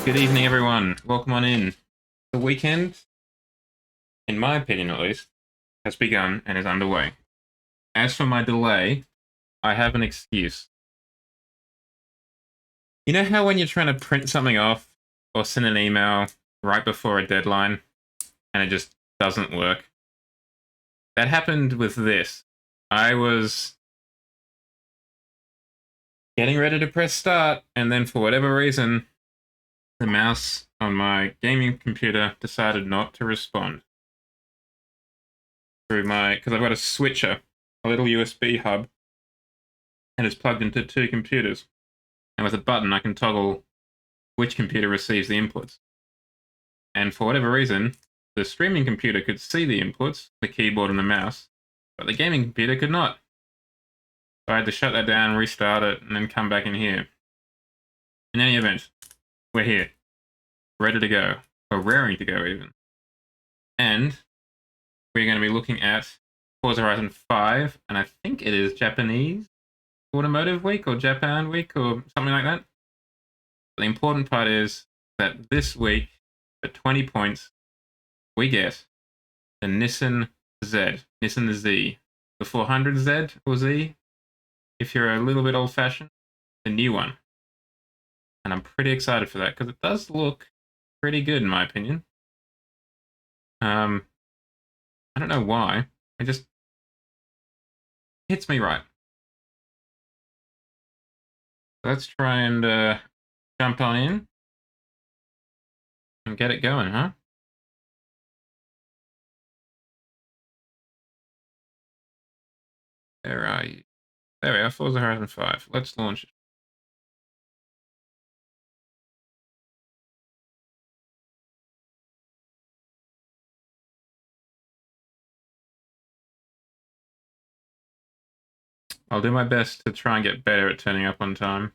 Good evening, everyone. Welcome on in. The weekend, in my opinion at least, has begun and is underway. As for my delay, I have an excuse. You know how when you're trying to print something off or send an email right before a deadline and it just doesn't work? That happened with this. I was getting ready to press start, and then for whatever reason, the mouse on my gaming computer decided not to respond. Because I've got a switcher, a little USB hub, and it's plugged into two computers. And with a button, I can toggle which computer receives the inputs. And for whatever reason, the streaming computer could see the inputs, the keyboard and the mouse, but the gaming computer could not. So I had to shut that down, restart it, and then come back in here. In any event, we're here. Ready to go. Or raring to go, even. And we're going to be looking at Forza Horizon 5, and I think it is Japanese Automotive Week or Japan Week or something like that. But the important part is that this week, for 20 points, we get the Nissan Z, Nissan Z, the 400Z or Z, if you're a little bit old-fashioned, the new one. And I'm pretty excited for that because it does look pretty good in my opinion. I don't know why. It just hits me right. Let's try and jump on in and get it going, huh? Where are you? There we are, Forza Horizon 5. Let's launch it. I'll do my best to try and get better at turning up on time.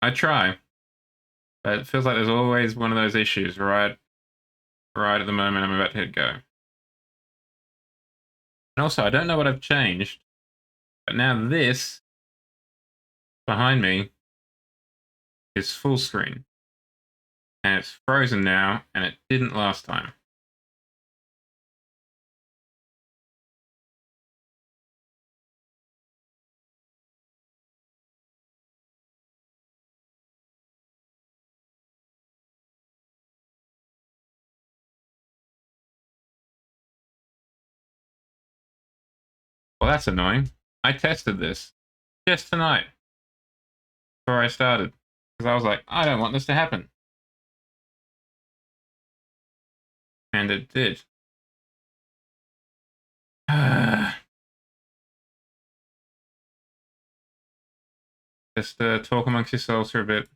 I try, but it feels like there's always one of those issues right at the moment I'm about to hit go. And also, I don't know what I've changed, but now this behind me is full screen. And it's frozen now, and it didn't last time. Well, that's annoying. I tested this just tonight before I started, because I was like, I don't want this to happen. And it did. Just talk amongst yourselves for a bit.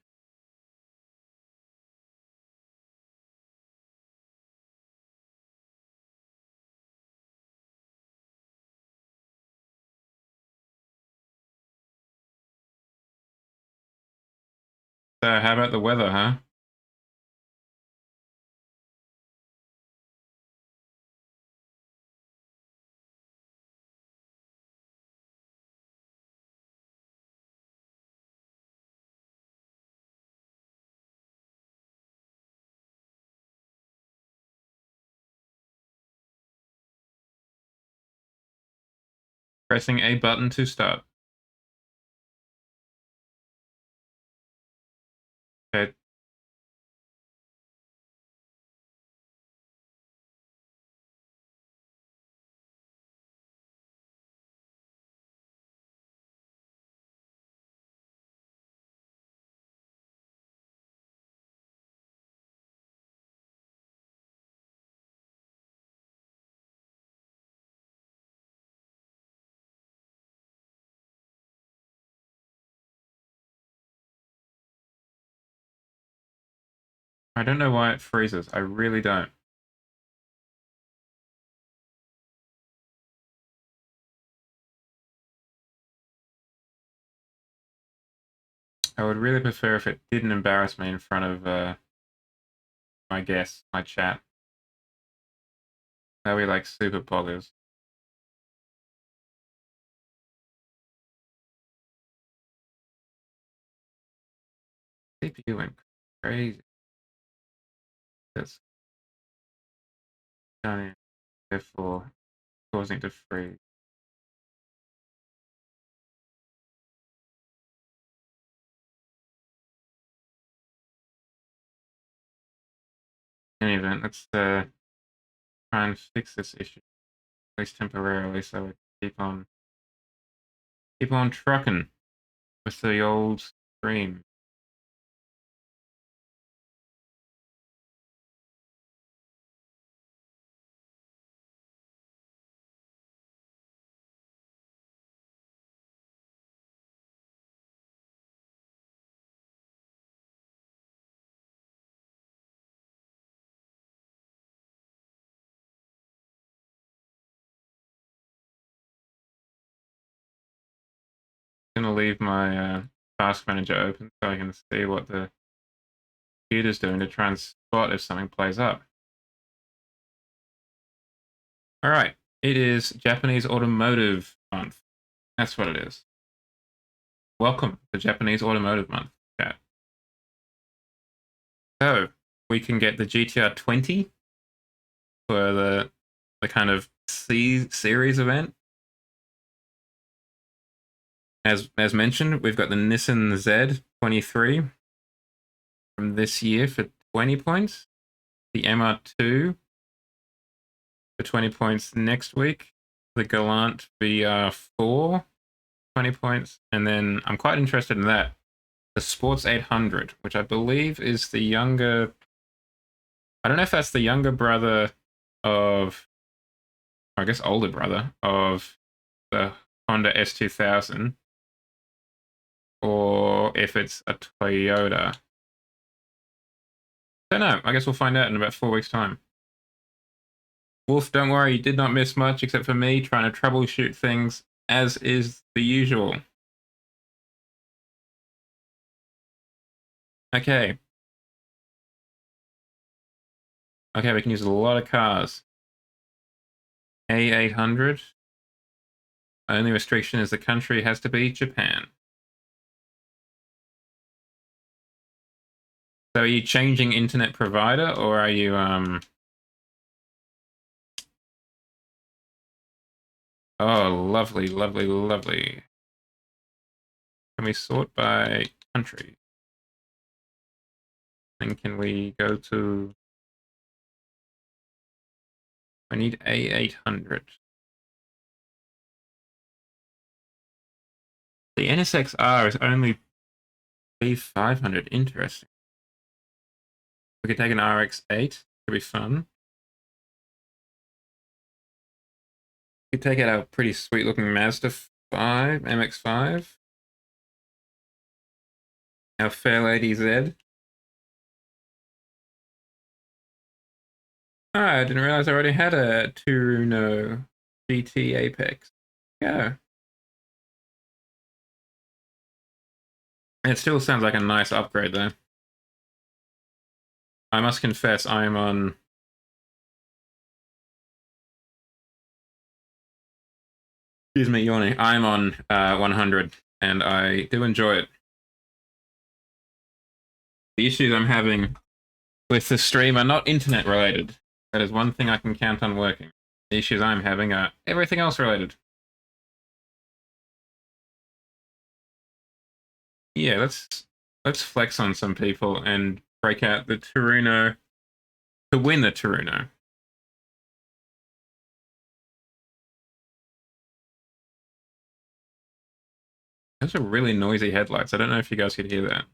So, how about the weather, huh? Pressing a button to start. Okay. I don't know why it freezes. I really don't. I would really prefer if it didn't embarrass me in front of my guests, my chat. That would be like super poggers. CPU went crazy. that's done, therefore causing it to freeze. In any event, let's try and fix this issue, at least temporarily, so we keep on trucking with the old stream. I'm gonna leave my task manager open so I can see what the computer's doing to try and spot if something plays up. All right, it is Japanese Automotive Month. That's what it is. Welcome to Japanese Automotive Month, chat. So we can get the GTR 20 for the kind of C series event. As mentioned, we've got the Nissan Z 23 from this year for 20 points. The MR2 for 20 points next week. The Galant VR4, 20 points. And then I'm quite interested in that. The Sports 800, which I believe is the younger... I don't know if that's the younger brother of... Or I guess older brother of the Honda S2000. Or if it's a Toyota. I don't know. I guess we'll find out in about 4 weeks' time. Wolf, don't worry, you did not miss much except for me trying to troubleshoot things, as is the usual. Okay. Okay, we can use a lot of cars. A800. Only restriction is the country has to be Japan. So are you changing internet provider, or are you, Oh, lovely, lovely, lovely. Can we sort by country? And can we go to... I need A800. The NSX-R is only B500. Interesting. We could take an RX-8. Could be fun. We could take out a pretty sweet-looking Mazda 5, MX-5. Our fair lady Z. Oh, I didn't realize I already had a Turuno GT Apex. Yeah. It still sounds like a nice upgrade, though. I must confess, I'm on... Excuse me, yawning. I'm on 100, and I do enjoy it. The issues I'm having with the stream are not internet related. That is one thing I can count on working. The issues I'm having are everything else related. Yeah, let's flex on some people and break out the Turuno to win the Turuno. Those are really noisy headlights. I don't know if you guys could hear that.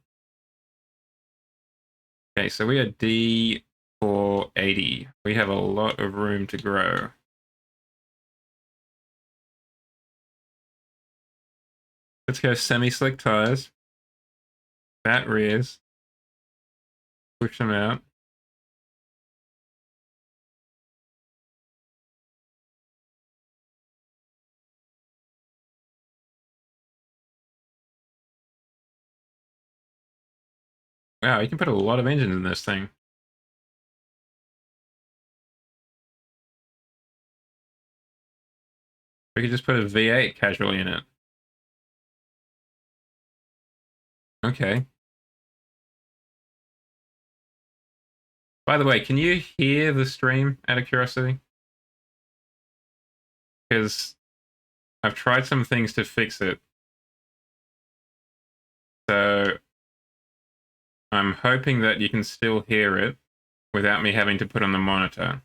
Okay, so we are D480. We have a lot of room to grow. Let's go semi-slick tires. Fat rears. Push them out. Wow, you can put a lot of engines in this thing. We could just put a V8 casually in it. Okay. By the way, can you hear the stream out of curiosity? Because I've tried some things to fix it. So I'm hoping that you can still hear it without me having to put on the monitor.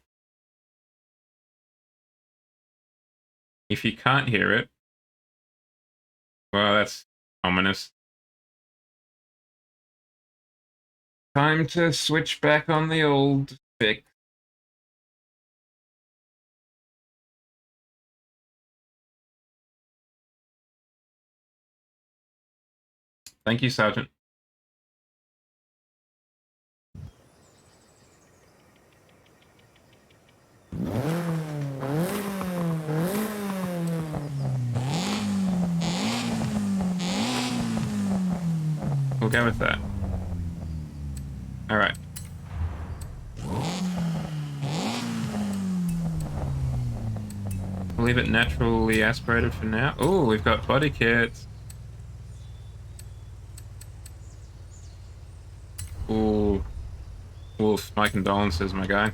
If you can't hear it, well, that's ominous. Time to switch back on the old fix. Thank you, Sergeant. We'll go with that. All right. We'll leave it naturally aspirated for now. Oh, we've got body kits. Ooh. Wolf, my condolences, my guy.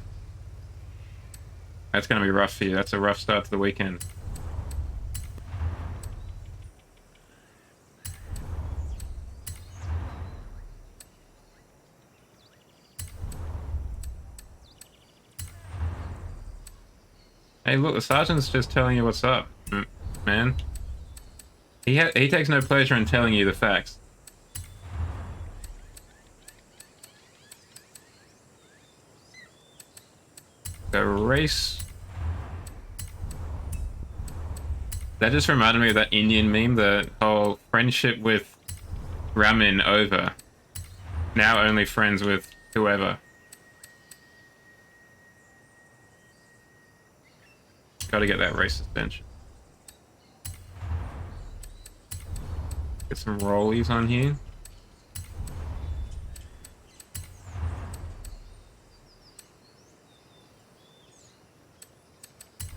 That's going to be rough for you. That's a rough start to the weekend. Hey, look, the sergeant's just telling you what's up, man. He takes no pleasure in telling you the facts. The race. That just reminded me of that Indian meme, the whole friendship with ramen over. Now only friends with whoever. Gotta get that race suspension. Get some rollies on here.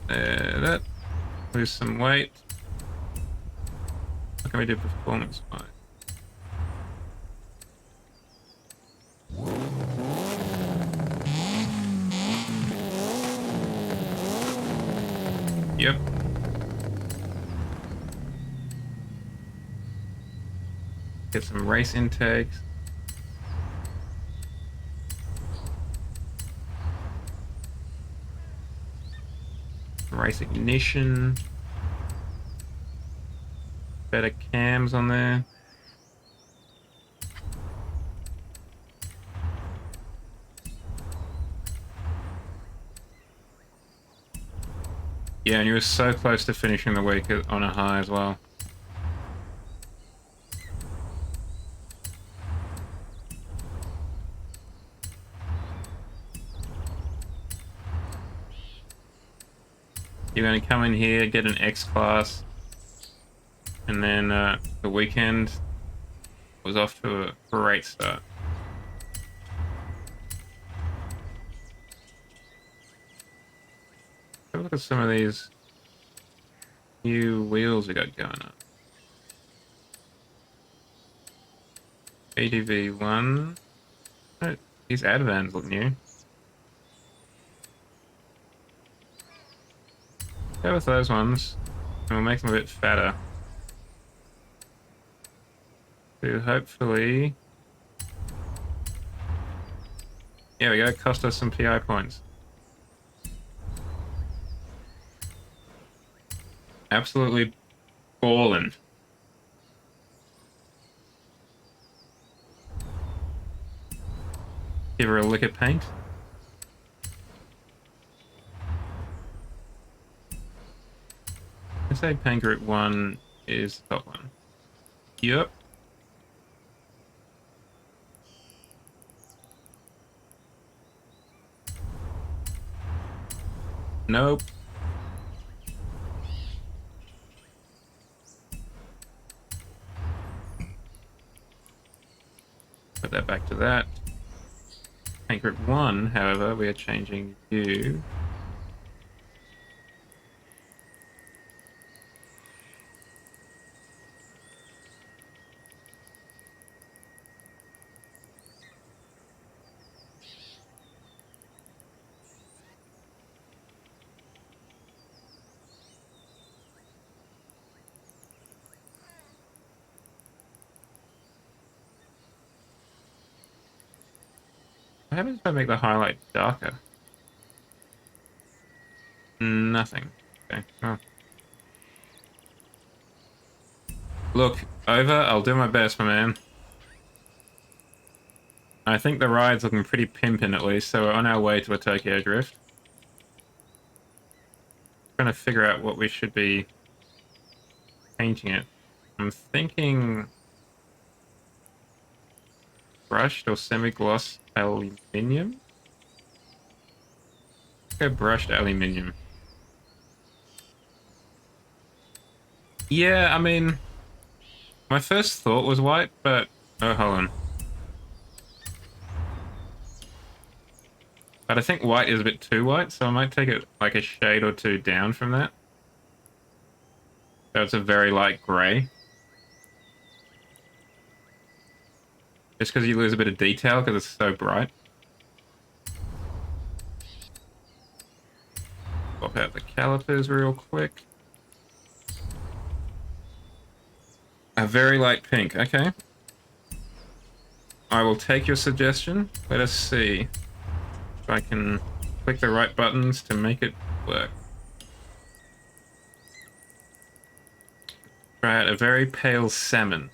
That. Lose some weight. What can we do performance-wise? Yep. Get some race intakes. Race ignition. Better cams on there. Yeah, and you were so close to finishing the week on a high as well. You're going to come in here, get an X class, and then the weekend was off to a great start. Have a look at some of these new wheels we got going on. ADV1. Oh, these Advans look new. Go with those ones, and we'll make them a bit fatter. To hopefully... There we go, cost us some PI points. Absolutely ballin'. Give her a lick of paint. I say paint group 1 is the top one. Yep. Nope. Put that back to that. Paint group 1, however, we are changing you. happens if I make the highlight darker? Nothing. Okay. Oh. Look, over. I'll do my best, my man. I think the ride's looking pretty pimpin' at least, so we're on our way to a Tokyo Drift. Trying to figure out what we should be painting it. I'm thinking brushed or semi-gloss aluminium? Let's go brushed aluminium. Yeah, I mean, my first thought was white, but oh, hold on. But I think white is a bit too white, so I might take it like a shade or two down from that. So it's a very light grey. Just because you lose a bit of detail because it's so bright. Swap out the calipers real quick. A very light pink, okay. I will take your suggestion. Let us see if I can click the right buttons to make it work. Try out a very pale salmon.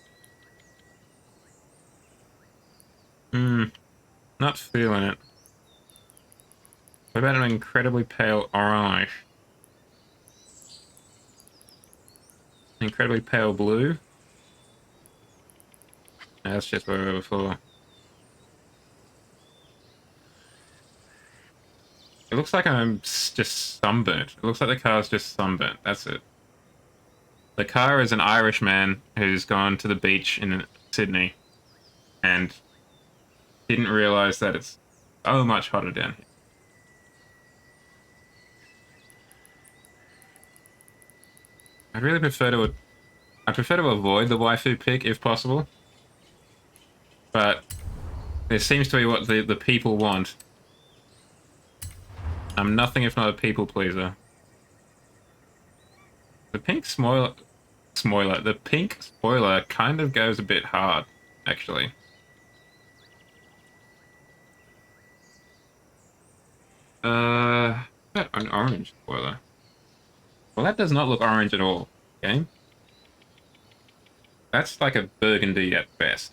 Not feeling it. What about an incredibly pale orange? Incredibly pale blue? No, that's just what we were before. It looks like I'm just sunburnt. It looks like the car's just sunburnt. That's it. The car is an Irishman who's gone to the beach in Sydney and didn't realize that it's so much hotter down here. I'd really prefer to... I prefer to avoid the waifu pick if possible. But it seems to be what the people want. I'm nothing if not a people pleaser. The pink the pink spoiler kind of goes a bit hard, actually. An orange spoiler. Well, that does not look orange at all, game. That's like a burgundy at best.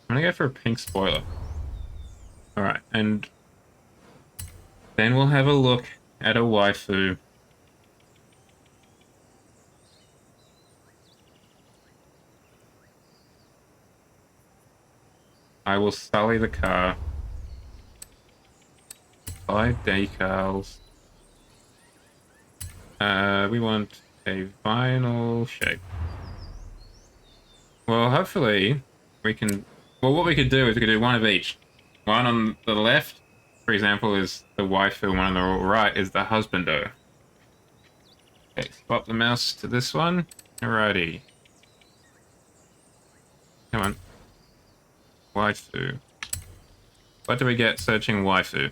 I'm gonna go for a pink spoiler. Alright, and then we'll have a look at a waifu. I will sully the car. 5 decals. We want a vinyl shape. Well, hopefully we can... Well, what we could do is we could do one of each. One on the left, for example, is the waifu, one on the right is the husbando. Okay, swap the mouse to this one. Alrighty. Come on. Waifu. What do we get searching waifu?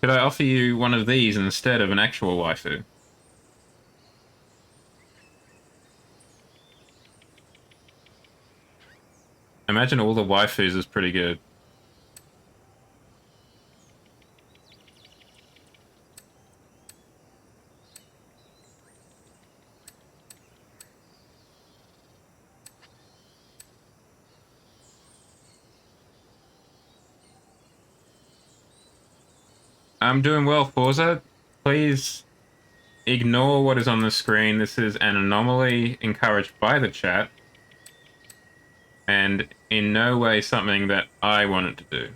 Could I offer you one of these instead of an actual waifu? Imagine all the waifus is pretty good. I'm doing well, Forza. Please ignore what is on the screen. This is an anomaly encouraged by the chat. And in no way something that I wanted to do.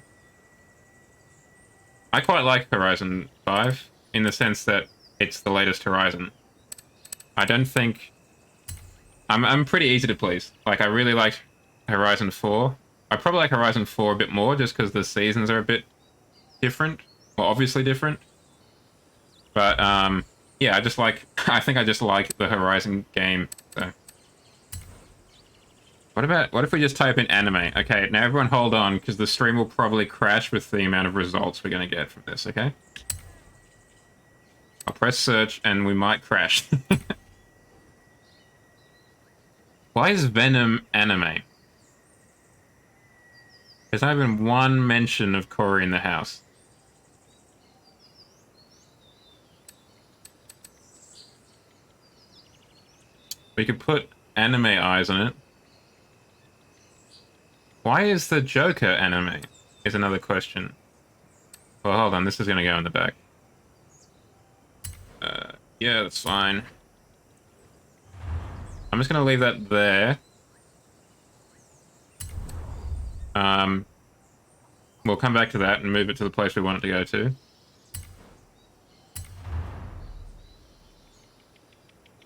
I quite like Horizon 5, in the sense that it's the latest Horizon. I don't think... I'm pretty easy to please. Like, I really liked Horizon 4. I probably like Horizon 4 a bit more, just because the seasons are a bit different. Well, obviously different. But, yeah, I think I just like the Horizon game, so... What if we just type in anime? Okay, now everyone hold on, because the stream will probably crash with the amount of results we're going to get from this, okay? I'll press search and we might crash. Why is Venom anime? There's not even one mention of Corey in the house. We could put anime eyes on it. Why is the Joker anime? Is another question. Well, hold on. This is going to go in the back. Yeah, that's fine. I'm just going to leave that there. We'll come back to that and move it to the place we want it to go to.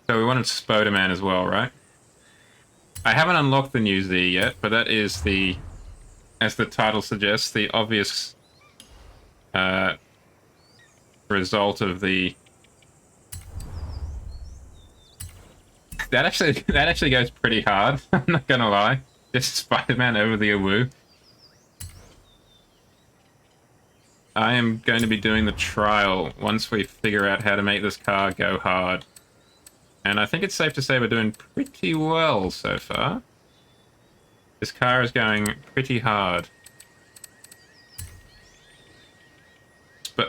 So we wanted Spider-Man as well, right? I haven't unlocked the new Z yet, but that is the, as the title suggests, the obvious result of the... That actually goes pretty hard, I'm not gonna lie. Just Spider-Man over the Awoo. I am going to be doing the trial once we figure out how to make this car go hard. And I think it's safe to say we're doing pretty well so far. This car is going pretty hard.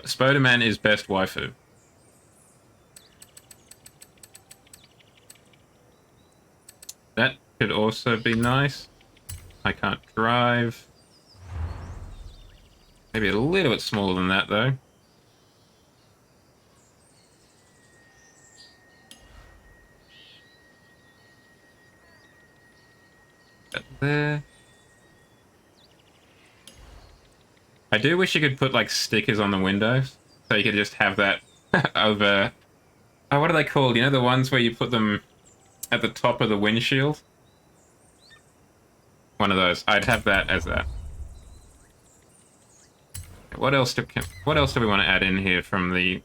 Spider-Man is best waifu. That could also be nice. I can't drive. Maybe a little bit smaller than that, though. That there. I do wish you could put, like, stickers on the windows. So you could just have that over... Oh, what are they called? You know, the ones where you put them at the top of the windshield? One of those. I'd have that as that. What else do we want to add in here from the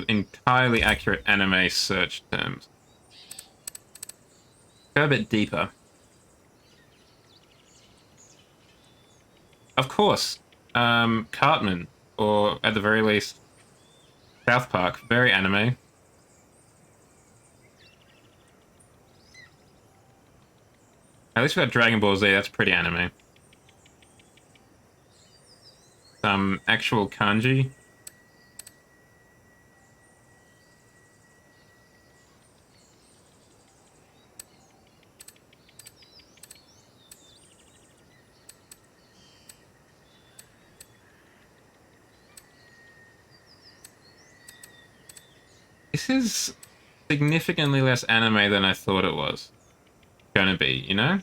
entirely accurate anime search terms? Go a bit deeper. Of course, Cartman, or at the very least, South Park, very anime. At least we got Dragon Ball Z, that's pretty anime. Some actual kanji. This is significantly less anime than I thought it was gonna be, you know?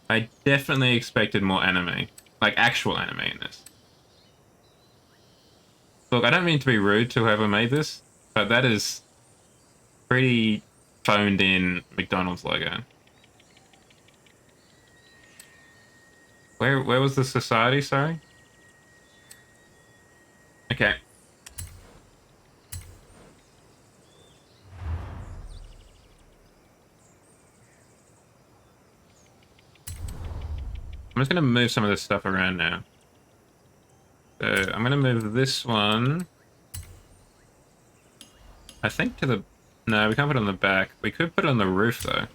I definitely expected more anime. Like, actual anime in this. Look, I don't mean to be rude to whoever made this, but that is pretty phoned in McDonald's logo. Where was the society, sorry? Okay. I'm just going to move some of this stuff around now. So I'm going to move this one, I think, to the... No, we can't put it on the back. We could put it on the roof, though.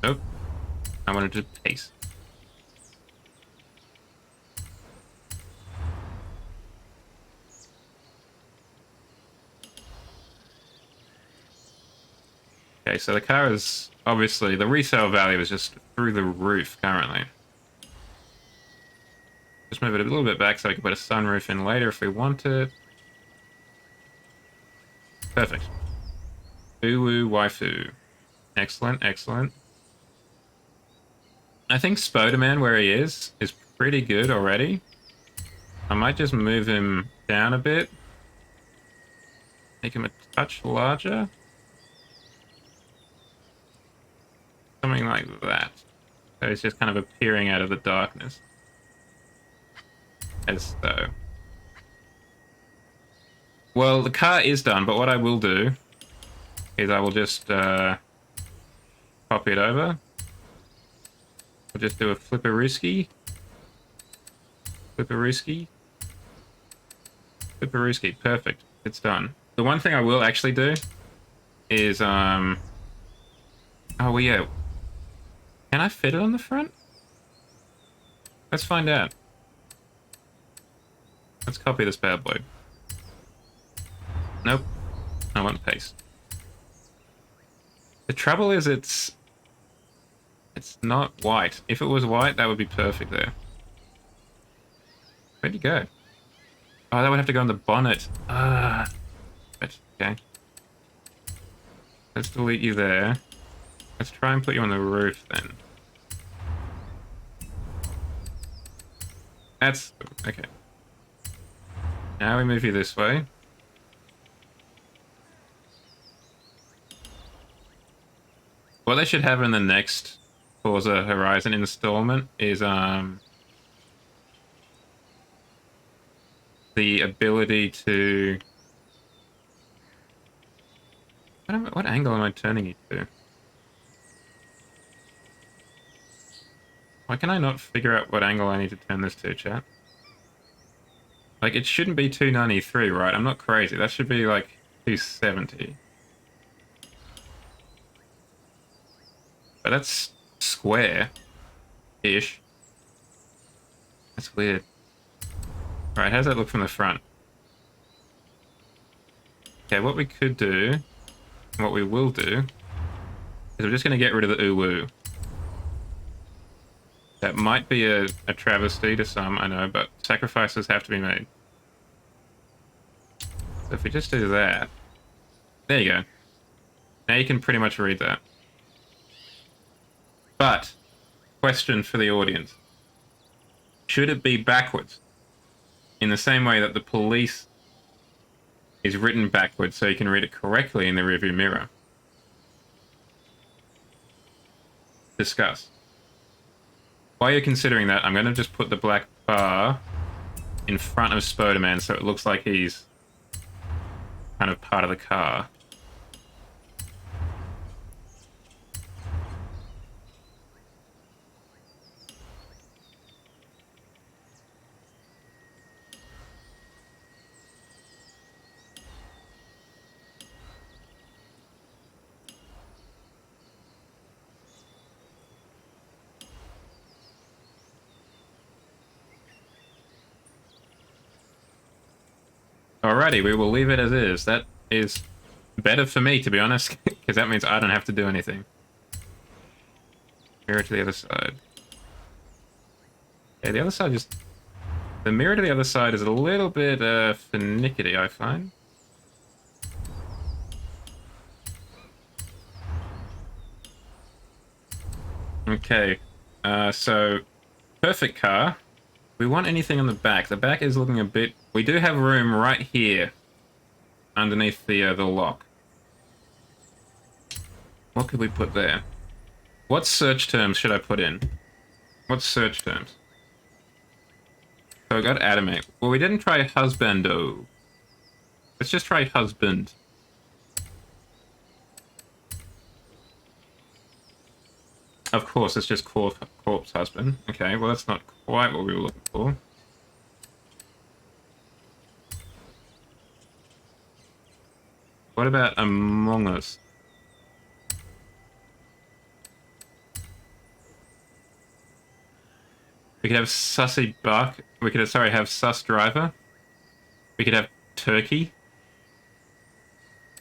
Nope. I wanted to paste. Okay, so the car is... Obviously, the resale value is just through the roof currently. Just move it a little bit back so I can put a sunroof in later if we want it. Perfect. Uwu waifu. Excellent, excellent. I think Spider-Man, where he is pretty good already. I might just move him down a bit. Make him a touch larger. Something like that. So he's just kind of appearing out of the darkness. As though. Well, the car is done, but what I will do is I will just copy it over. We'll just do a flipperooski. Flipperooski. Good Peruski. Perfect. It's done. The one thing I will actually do is, oh, well, yeah. Can I fit it on the front? Let's find out. Let's copy this bad boy. Nope. I want paste. The trouble is it's not white. If it was white, that would be perfect there. Where'd you go? Oh, that would have to go on the bonnet. Okay. Let's delete you there. Let's try and put you on the roof then. That's okay. Now we move you this way. What they should have in the next Forza Horizon installment is the ability to... What angle am I turning you to? Why can I not figure out what angle I need to turn this to, chat? Like, it shouldn't be 293, right? I'm not crazy. That should be, like, 270. But that's square-ish. That's weird. Right, how's that look from the front? Okay, what we could do, and what we will do, is we're just going to get rid of the uwu. That might be a travesty to some, I know, but sacrifices have to be made. So if we just do that... There you go. Now you can pretty much read that. But, question for the audience. Should it be backwards? In the same way that the police is written backwards so you can read it correctly in the rearview mirror? Discuss. While you're considering that, I'm going to just put the black bar in front of Spoderman so it looks like he's kind of part of the car. Alrighty, we will leave it as is. That is better for me, to be honest, because that means I don't have to do anything. Mirror to the other side. Okay, the other side just... The mirror to the other side is a little bit finickety, I find. Okay, so perfect car. We want anything on the back. The back is looking a bit... We do have room right here underneath the lock. What could we put there? What search terms should I put in? What search terms? So I got animate. Well, we didn't try husbando. Let's just try husband. Of course, it's just corpse husband. Okay, well that's not quite what we were looking for. What about Among Us? We could have Sussy Buck. We could have, sorry, have Sus Driver. We could have Turkey.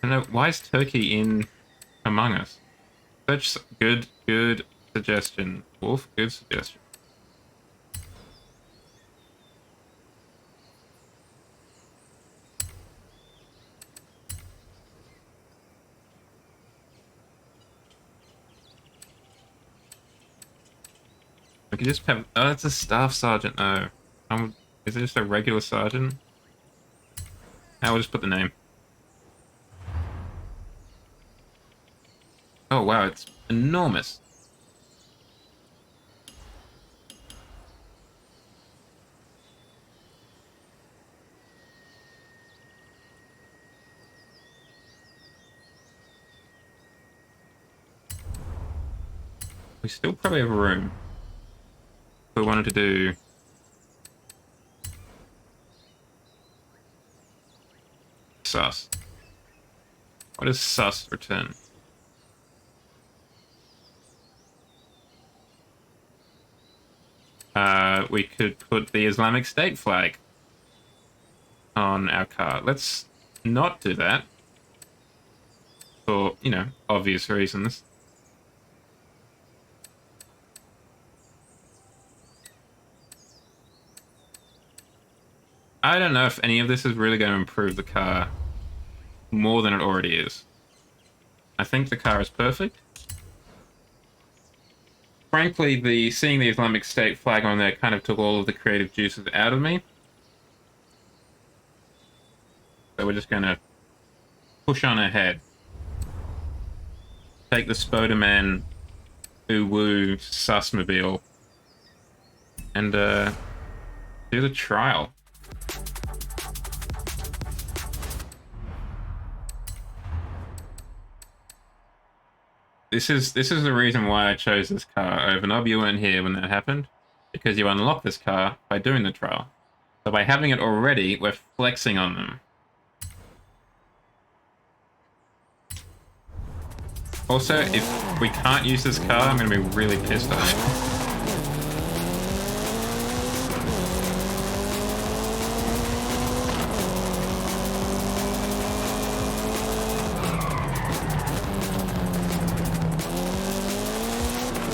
I don't know, why is Turkey in Among Us? Such good suggestion. Wolf, good suggestion. We could just have... Oh, it's a staff sergeant. No. Is it just a regular sergeant? I'll just put the name. Oh, wow, it's enormous. We still probably have room. If we wanted to do... sus? What does sus return? We could put the Islamic State flag on our car. Let's not do that. For, you know, obvious reasons. I don't know if any of this is really going to improve the car more than it already is. I think the car is perfect. Frankly, seeing the Islamic State flag on there kind of took all of the creative juices out of me. So we're just going to push on ahead. Take the Spoderman Uwu Susmobile and do the trial. This is the reason why I chose this car over Nob. You weren't here when that happened, because you unlock this car by doing the trial. So by having it already, we're flexing on them. Also, if we can't use this car, I'm going to be really pissed off.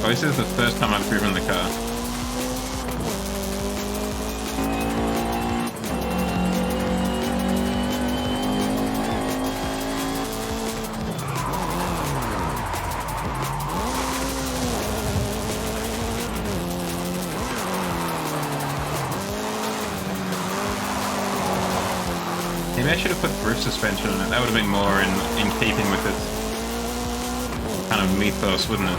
Oh, this is the first time I've driven the car. Maybe I should have put roof suspension on it. That would have been more in keeping with its kind of mythos, wouldn't it?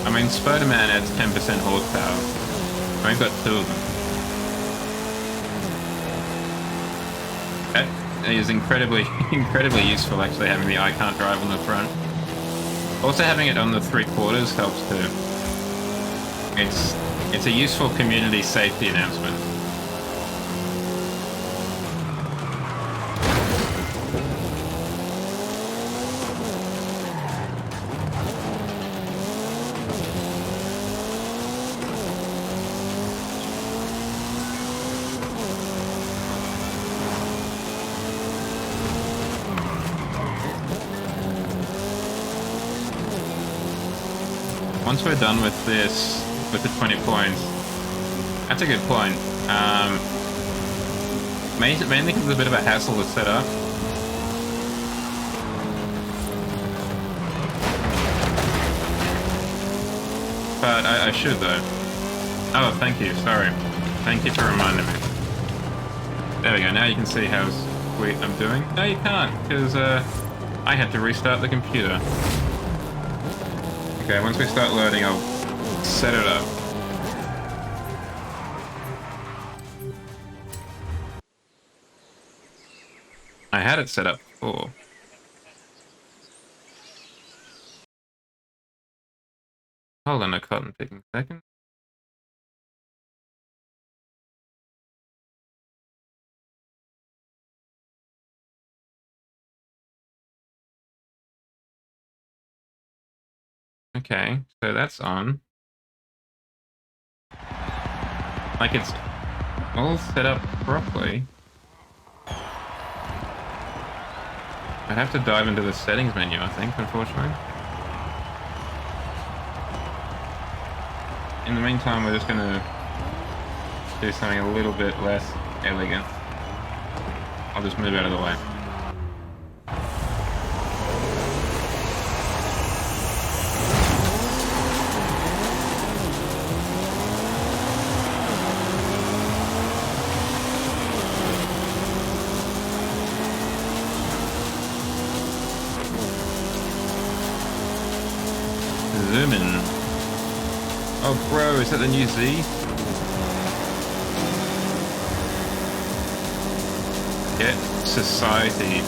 I mean, Spider-Man adds 10% horsepower. I've got 2 of them. That is incredibly useful, actually, having the I can't drive on the front. Also, having it on the 3/4 helps too. It's a useful community safety announcement. Once we're done with this, with the 20 points, that's a good point. Mainly because it's a bit of a hassle to set up. But I should, though. Oh, thank you, sorry. Thank you for reminding me. There we go, now you can see how sweet I'm doing. No, you can't, because I had to restart the computer. Okay, once we start loading, I'll set it up. I had it set up before. Hold on a cotton picking second. Okay, so that's on. Like, it's all set up properly. I'd have to dive into the settings menu, I think, unfortunately. In the meantime, we're just gonna do something a little bit less elegant. I'll just move out of the way. Zoom in. Oh, bro, is that the new Z? Get society.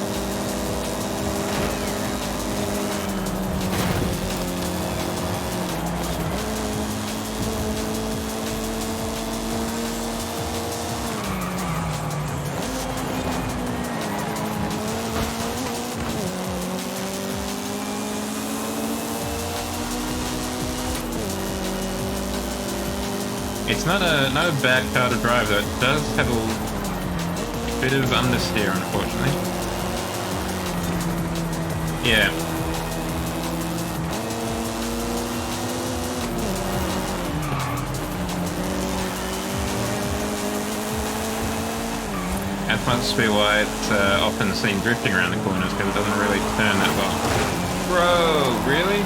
It's not a bad car to drive though. It does have a bit of understeer, unfortunately. Yeah. That must be why it's often seen drifting around the corners, because it doesn't really turn that well. Bro, really?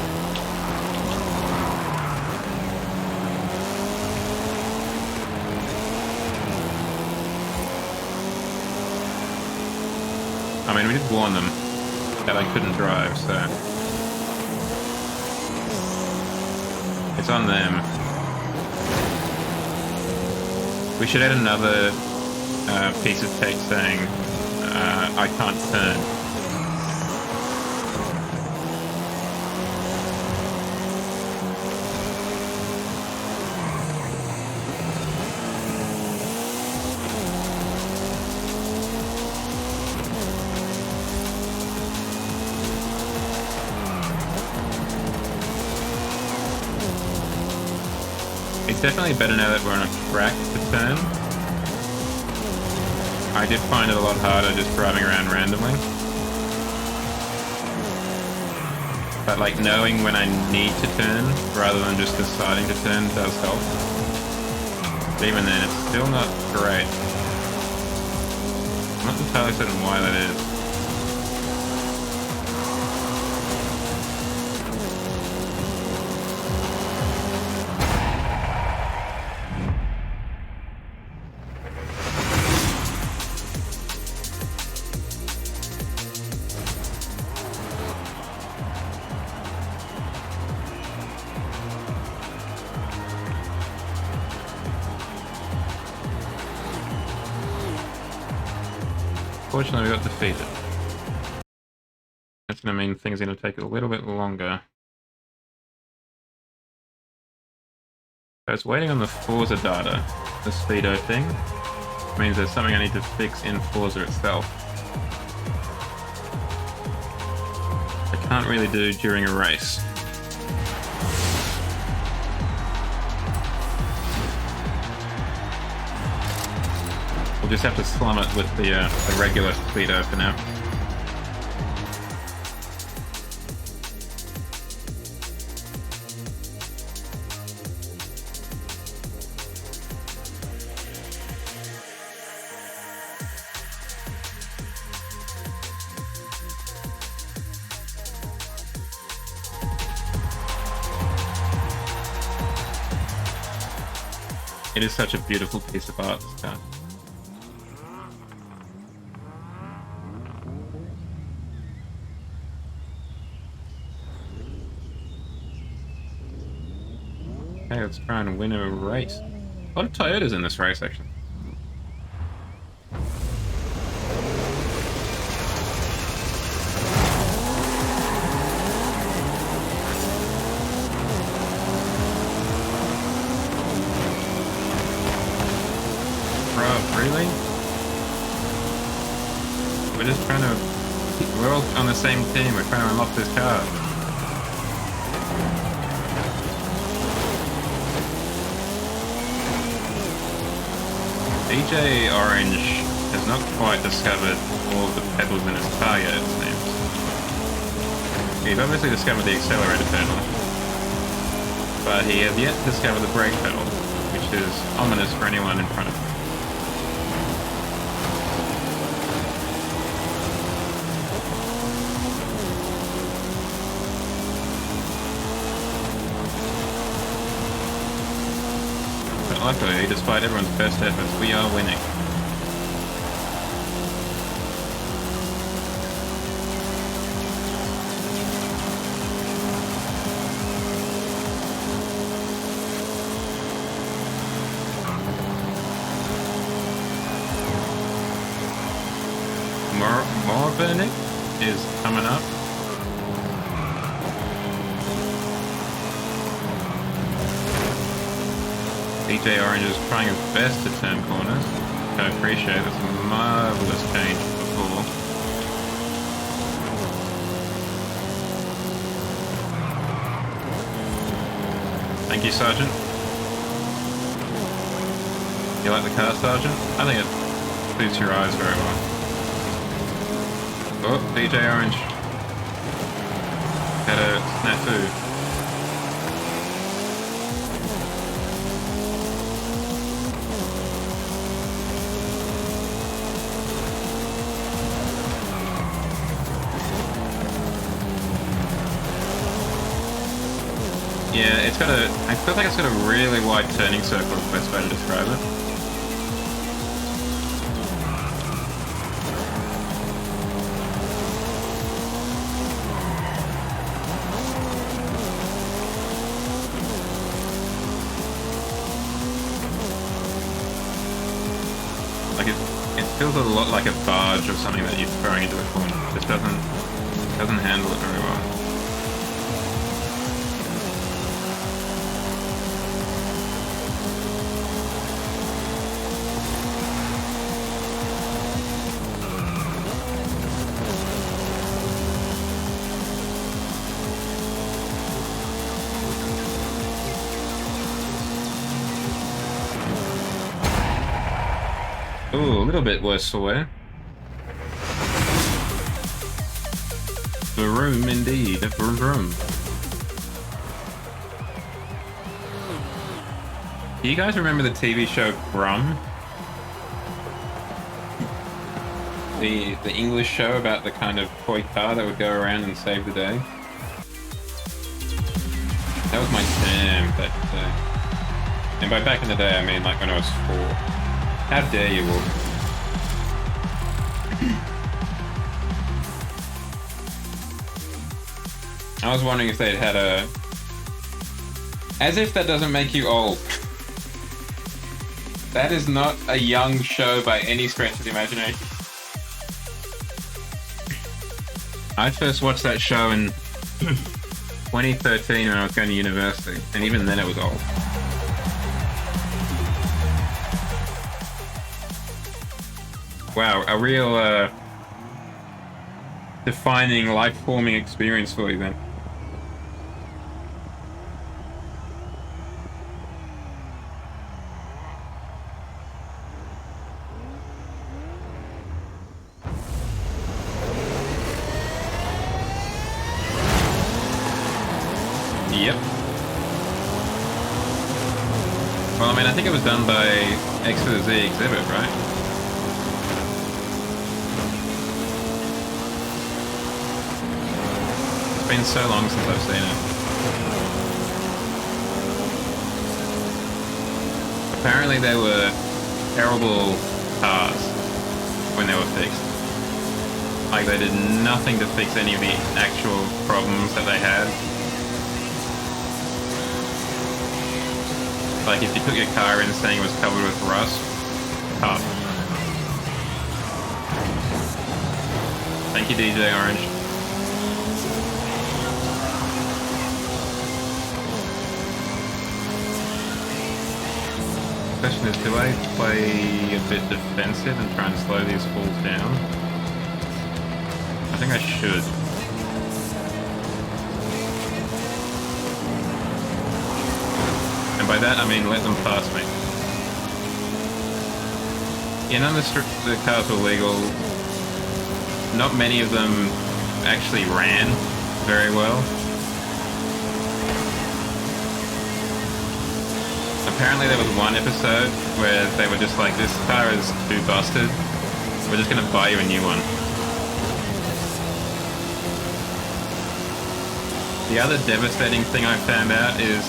I mean, we did warn them that I couldn't drive, so it's on them. We should add another piece of text saying, I can't turn. It's definitely better now that we're on a track to turn. I did find it a lot harder just driving around randomly. But like knowing when I need to turn rather than just deciding to turn does help. But even then, it's still not great. I'm not entirely certain why that is. Fortunately, we got defeated. That's going to mean things are going to take a little bit longer. So it's waiting on the Forza data, the speedo thing. It means there's something I need to fix in Forza itself. I can't really do during a race. We'll just have to slum it with the regular speedo for now. It is such a beautiful piece of art, this car. Okay, let's try and win a race. A lot of Toyotas in this race, actually. Bro, really? We're just trying to... We're all on the same team, we're trying to unlock this car. DJ Orange has not quite discovered all of the pedals in his car yet, it seems. He's obviously discovered the accelerator pedal, but he has yet to discover the brake pedal, which is ominous for anyone in front of him. Luckily, despite everyone's best efforts, we are winning. Nick is coming up. DJ Orange is trying his best to turn corners. I appreciate this marvelous change before. Thank you, Sergeant. You like the car, Sergeant? I think it suits your eyes very well. Oh, DJ Orange. Had a snafu. Yeah, it's got a... I feel like it's got a really wide turning circle, is the best way to describe it. Like it feels a lot like a barge or something that you're throwing into the corner. It just doesn't handle it very well. Ooh, a little bit worse for wear. Vroom indeed, vroom vroom. Do you guys remember the TV show Brum? The English show about the kind of toy car that would go around and save the day? That was my jam back in the day. And by back in the day, I mean like when I was 4. How dare you, Wolf? I was wondering if they'd had a... As if that doesn't make you old. That is not a young show by any stretch of the imagination. I first watched that show in 2013 when I was going to university, and even then it was old. Wow, a real defining, life-forming experience for you then. Yep. Well, I mean, I think it was done by X to the Z Exhibit, right? It's been so long since I've seen it. Apparently they were terrible cars when they were fixed. Like they did nothing to fix any of the actual problems that they had. Like if you took your car in saying it was covered with rust, tough. Thank you, DJ Orange. The question is, do I play a bit defensive and try and slow these falls down? I think I should. And by that I mean let them pass me. Yeah, none of the cars were legal. Not many of them actually ran very well. Apparently there was one episode where they were just like, this car is too busted, we're just going to buy you a new one. The other devastating thing I found out is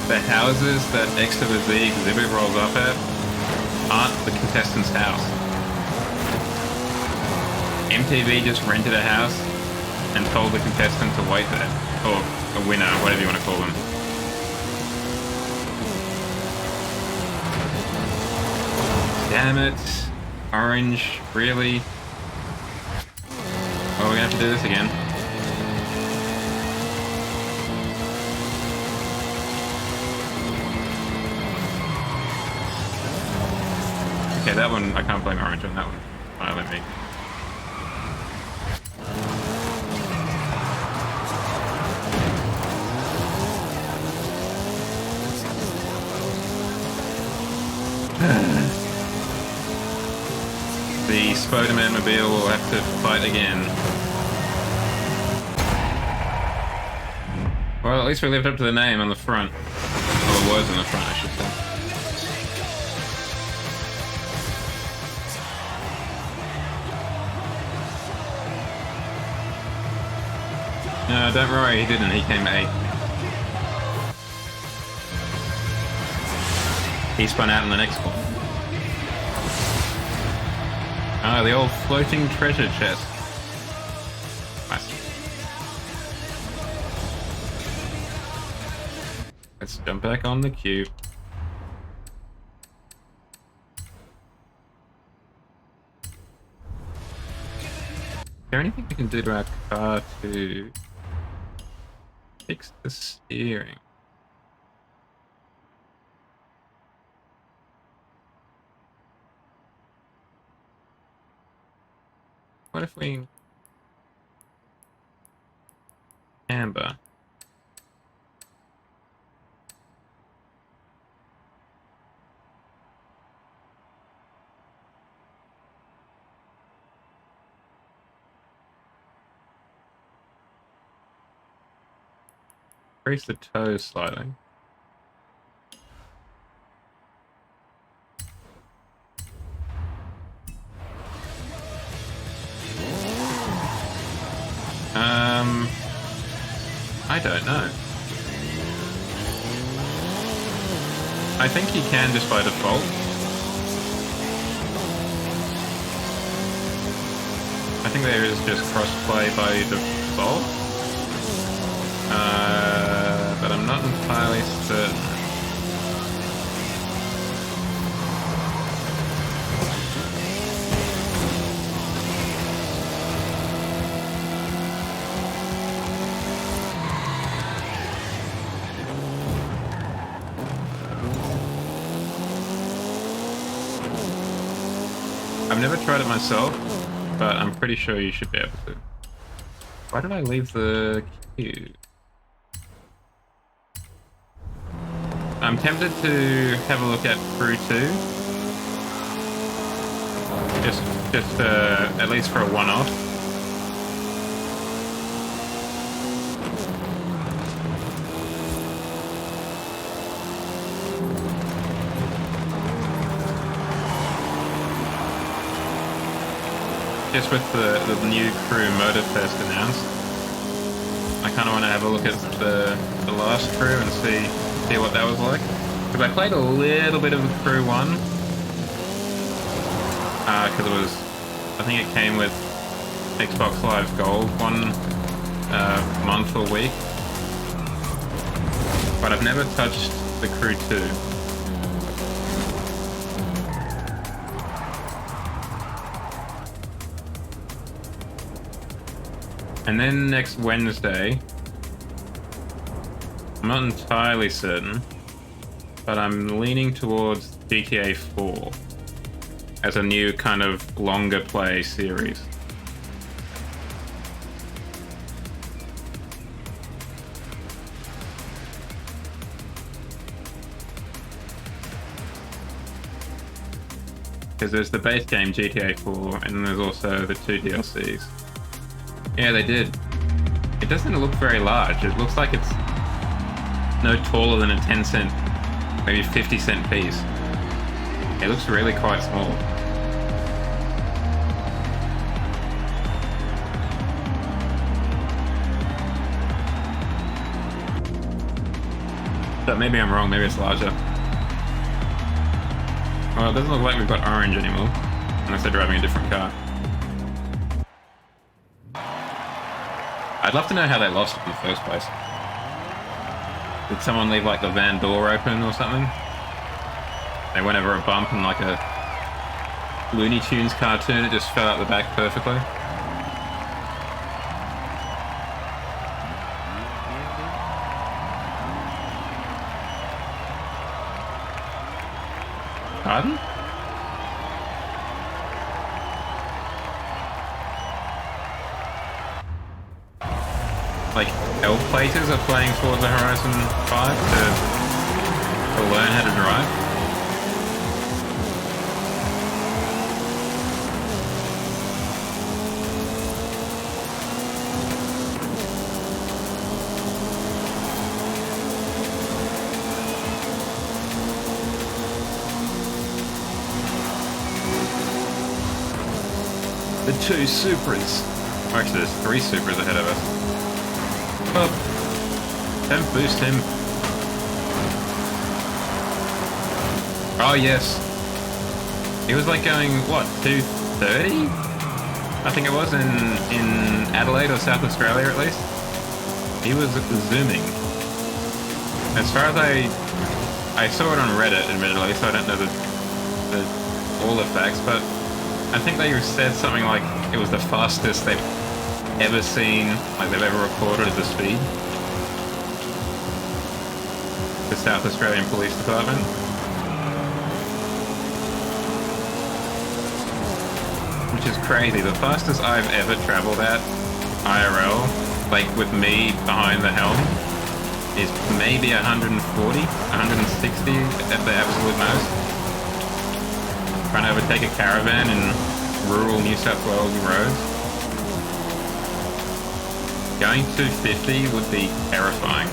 the houses that X to the Z Exhibit rolls up at aren't the contestant's house. MTV just rented a house and told the contestant to wait there, or a winner, whatever you want to call them. Damn it, Orange, really? have to do this again. Okay, that one, I can't blame Orange on that one. Let me. The Spider-Man mobile will have to fight again. Well, at least we lived up to the name on the front. Or the words on the front, I should say. No, don't worry, he didn't. He came 8th. He spun out in the next one. Ah, the old floating treasure chest. Nice. Let's jump back on the cube. Is there anything we can do to our car to fix the steering? What if we amber? Raise the toes slightly. I don't know. I think you can just by default. I think there is just crossplay by default. But I'm not entirely certain. I've never tried it myself, but I'm pretty sure you should be able to. Why did I leave the queue? I'm tempted to have a look at Crew 2. Just at least for a one-off. Just with the new Crew Motor Fest announced, I kind of want to have a look at the last Crew and see what that was like. Because I played a little bit of Crew 1. Because it was, I think it came with Xbox Live Gold one month or week. But I've never touched the Crew 2. And then next Wednesday, I'm not entirely certain, but I'm leaning towards GTA 4 as a new kind of longer play series. Because there's the base game GTA 4 and then there's also the 2 DLCs. Yeah, they did. It doesn't look very large. It looks like it's no taller than a 10-cent, maybe 50-cent piece. It looks really quite small. But maybe I'm wrong, maybe it's larger. Well, it doesn't look like we've got orange anymore, unless they're driving a different car. I'd love to know how they lost it in the first place. Did someone leave like the van door open or something? They went over a bump and like a Looney Tunes cartoon, it just fell out the back perfectly. Pardon? Like, elf platers are playing Forza Horizon 5 to learn how to drive? The two Supras. Actually, there's three Supras ahead of us. Oh, don't boost him. Oh, yes. He was like going, what, 230? I think it was in Adelaide or South Australia at least. He was zooming. As far as I saw it on Reddit, admittedly, so I don't know all the facts, but I think they said something like it was the fastest they've ever seen, like they've ever recorded as a speed. The South Australian Police Department. Which is crazy. The fastest I've ever travelled at IRL, like with me behind the helm, is maybe 140, 160 at the absolute most. Trying to overtake a caravan in rural New South Wales roads. Going 250 would be terrifying.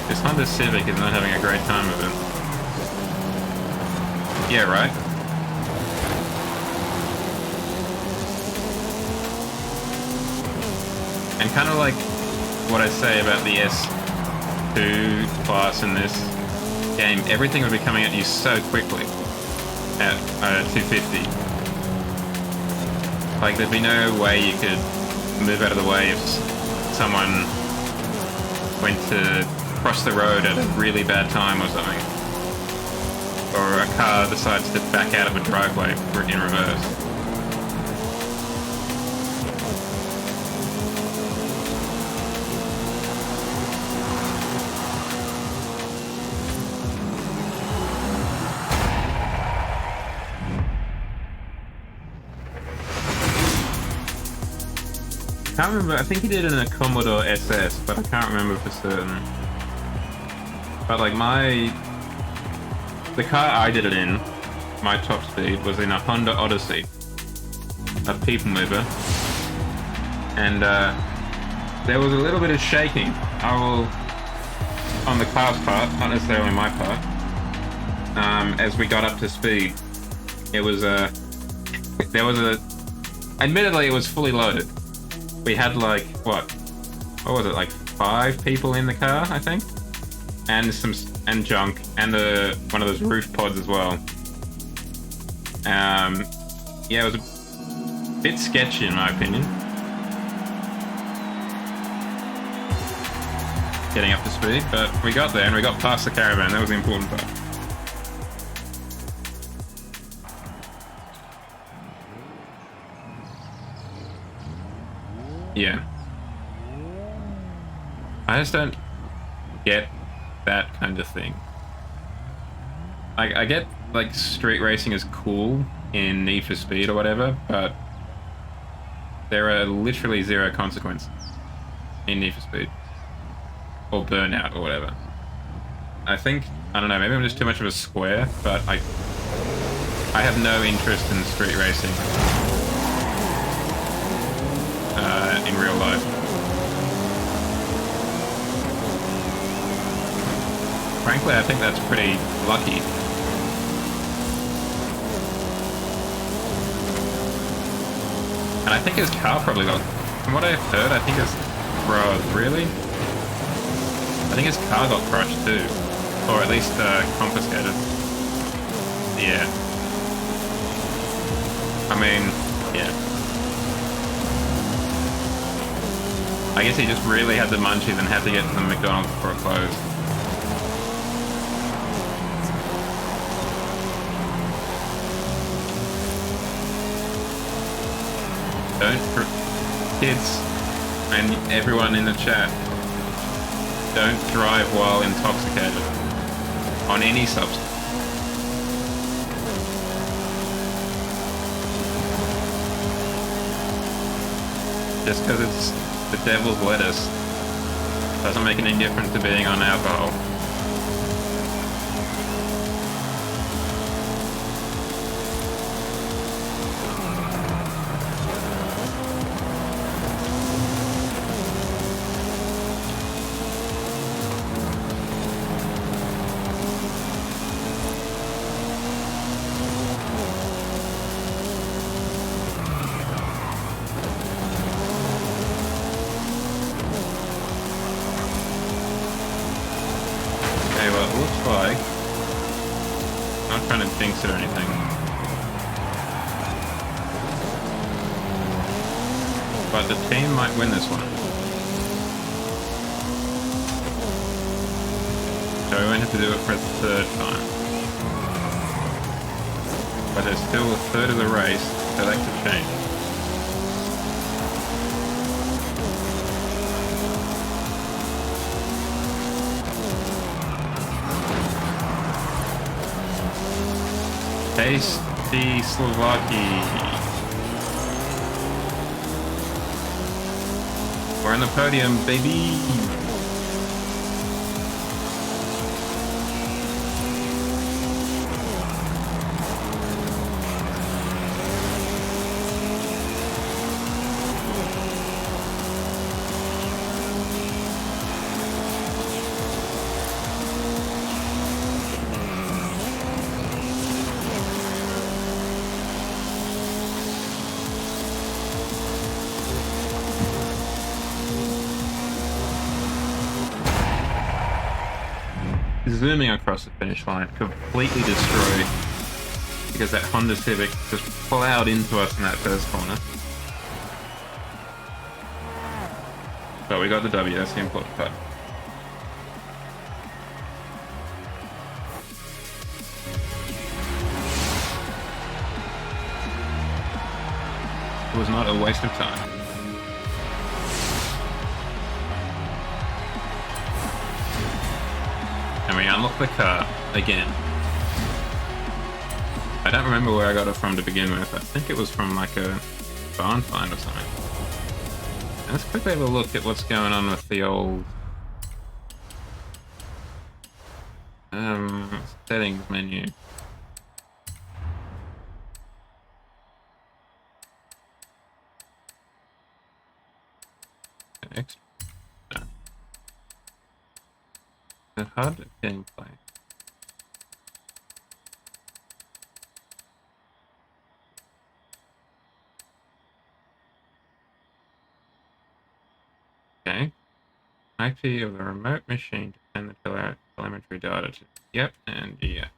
This Honda Civic is not having a great time of it. Yeah, right? And kind of like what I say about the S2 class in this game, everything would be coming at you so quickly at 250. Like there'd be no way you could move out of the way if someone went to cross the road at a really bad time or something. Or a car decides to back out of a driveway in reverse. I can't remember, I think he did it in a Commodore SS, but I can't remember for certain. But like the car I did it in, my top speed, was in a Honda Odyssey, a people mover, and there was a little bit of shaking. On the car's part, not necessarily my part, as we got up to speed. It was admittedly it was fully loaded. We had like, what was it, like 5 people in the car, I think? And junk, and one of those roof pods as well. Yeah, it was a bit sketchy in my opinion. Getting up to speed, but we got there and we got past the caravan. That was the important part. Yeah. I just don't get that kind of thing. I get like street racing is cool in Need for Speed or whatever, but there are literally 0 consequences in Need for Speed or Burnout or whatever. I don't know, maybe I'm just too much of a square, but I have no interest in street racing in real life. Frankly, I think that's pretty lucky. And I think his car probably got, from what I've heard, I think his, bro, really? I think his car got crushed too. Or at least confiscated. Yeah. I mean, yeah. I guess he just really had the munchies and had to get to the McDonald's before it closed. Kids and everyone in the chat, don't drive while intoxicated on any substance. Just because it's the devil's lettuce doesn't make any difference to being on alcohol. Jinx it or anything. But the team might win this one. So we won't have to do it for a third time. But there's still a third of the race, so that could change. Tasty Slovaki. We're on the podium, baby. Zooming across the finish line, completely destroyed because that Honda Civic just plowed into us in that first corner. But we got the W, that's the important part. It was not a waste of time. And we unlock the car again. I don't remember where I got it from to begin with. I think it was from like a barn find or something. And let's quickly have a look at what's going on with the old settings menu. Extra. No. HUD gameplay. Okay. IP of the remote machine to send the telemetry data to. Yep, and yeah.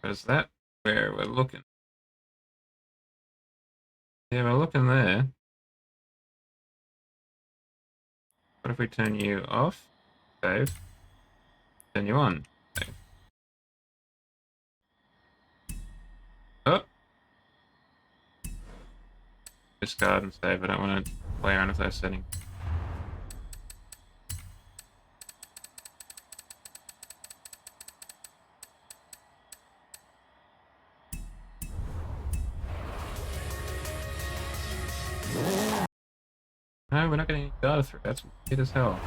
Is that where we're looking? Yeah, we're looking there. What if we turn you off? Save. Turn you on. Save. Oh! Discard and save. I don't want to play around with those settings. No, we're not getting any data through. That's weird as hell.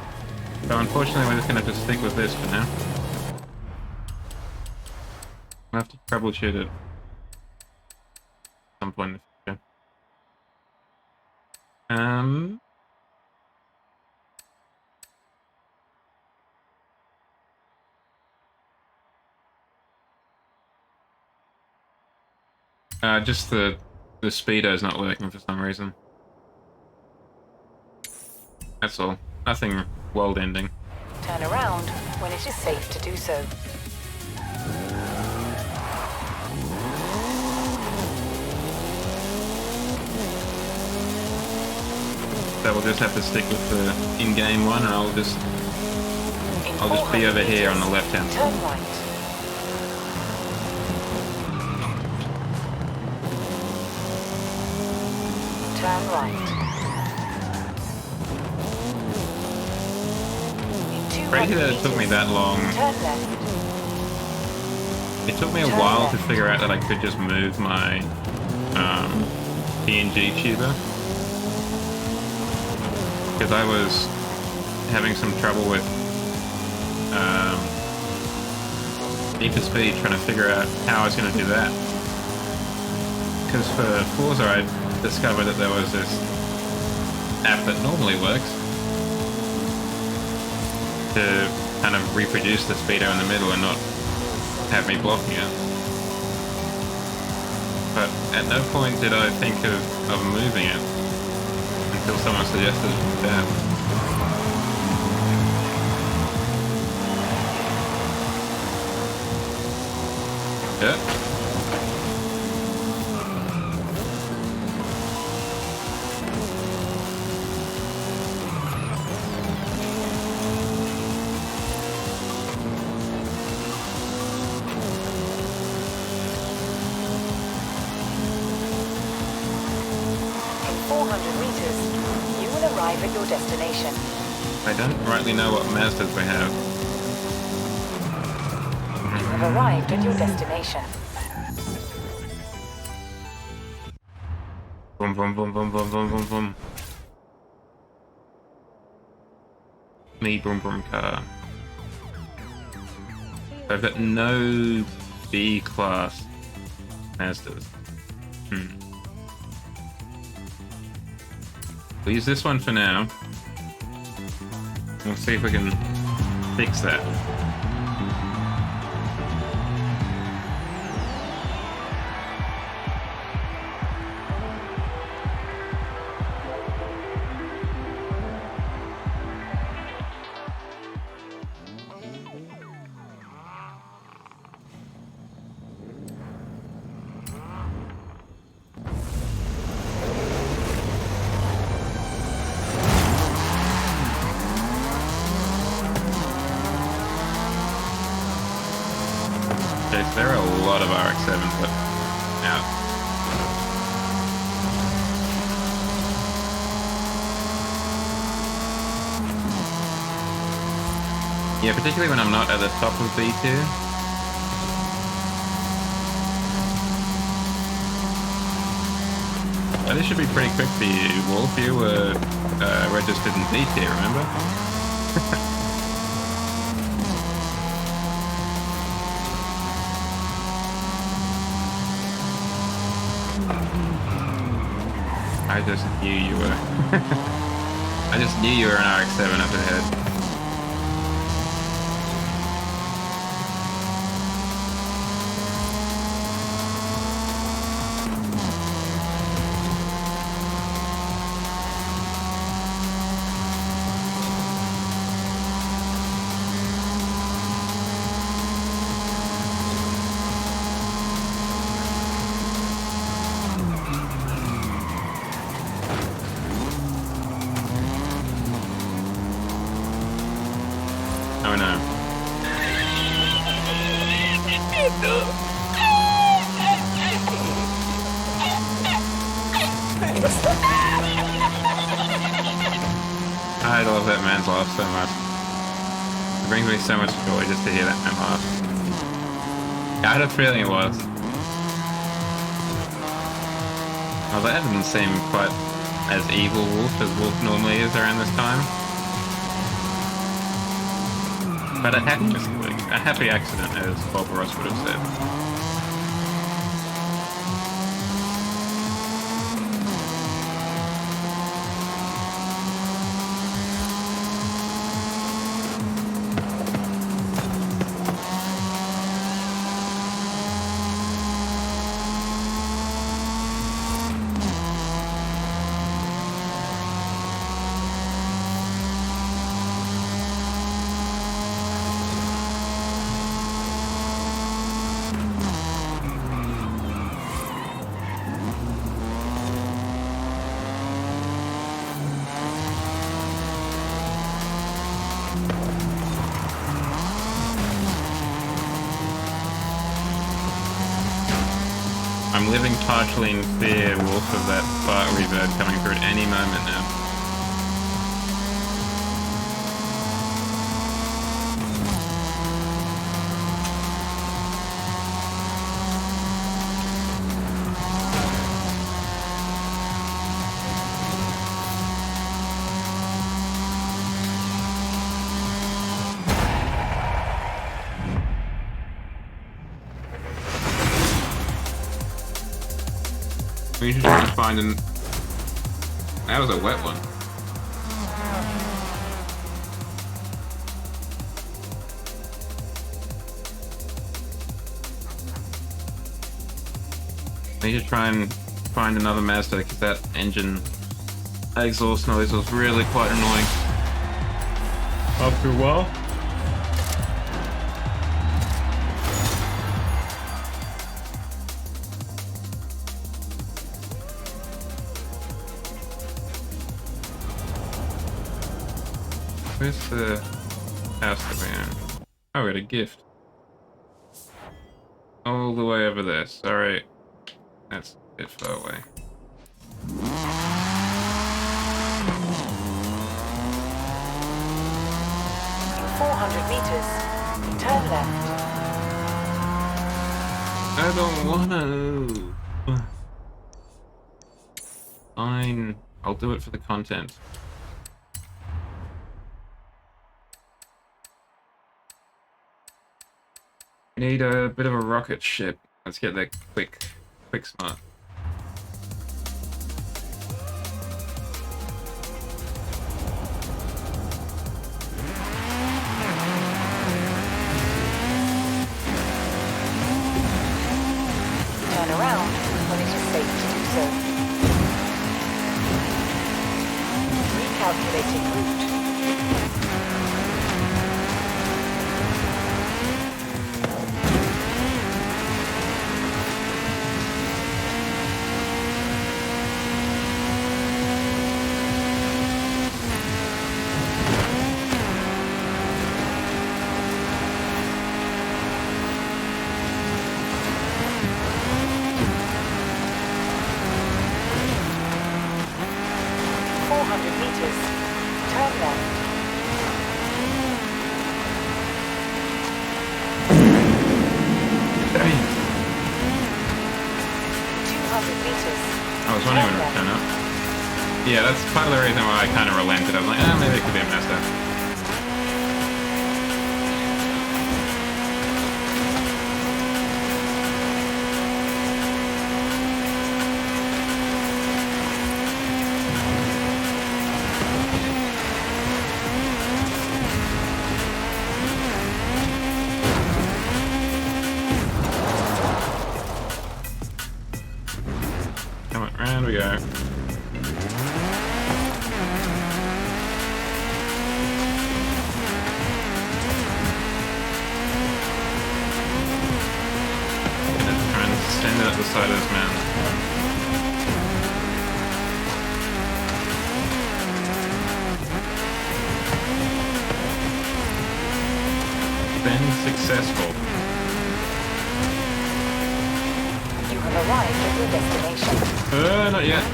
So unfortunately, we're just going to have to stick with this for now. We'll have to troubleshoot it at some point in the future. Just the speedo's not working for some reason. That's all. Nothing world-ending. Turn around when it is safe to do so. So we'll just have to stick with the in-game one, and I'll just be over here on the left-hand side. Turn right. turn right. In 200 Crazy that it took me meters, that long. turn left. It took me a Turn while left. to figure out that I could just move my PNG Tuber. Because I was having some trouble with Need for Speed, trying to figure out how I was going to do that. Because for Forza I discovered that there was this app that normally works to kind of reproduce the speedo in the middle and not have me blocking it. But at no point did I think of moving it until someone suggested that. Yep. In 400 meters, you will arrive at your destination. I don't rightly know what Mazdas we have. You have arrived at your destination. Boom, boom, boom, boom, boom, boom, boom, boom. Me boom boom car. I've got no B class Mazdas. We'll use this one for now. We'll see if we can fix that. There are a lot of RX-7s out. Yeah, particularly when I'm not at the top of B2. Oh, this should be pretty quick for you, Wolf. You were registered in D tier, remember? I just knew you were. I just knew you were an RX-7 up ahead. Oh no. I love that man's laugh so much. It brings me so much joy just to hear that man laugh. I had a feeling it was. Oh, that didn't seem quite as evil Wolf as Wolf normally is around this time. But a happy accident, as Bob Ross would have said. I'm living partially in fear, Wolf, of that fart reverb coming through at any moment now. We should try and find an... That was a wet one. We need to try and find another Mazda because that engine exhaust noise was really quite annoying. After a while. Where's the house that we own? Oh, we got a gift. All the way over there. Sorry. That's a bit far away. 400 meters. Turn left. I don't wanna. Fine. I'll do it for the content. Need a bit of a rocket ship. Let's get that quick smart. Turn around when it is safe to do so. Recalculating route. Yeah, that's part of the reason why I kind of relented. I was like, maybe it could be a Mazda. Come on, round we go. Up the side of this man. Been successful. You have arrived at your destination. Not yet.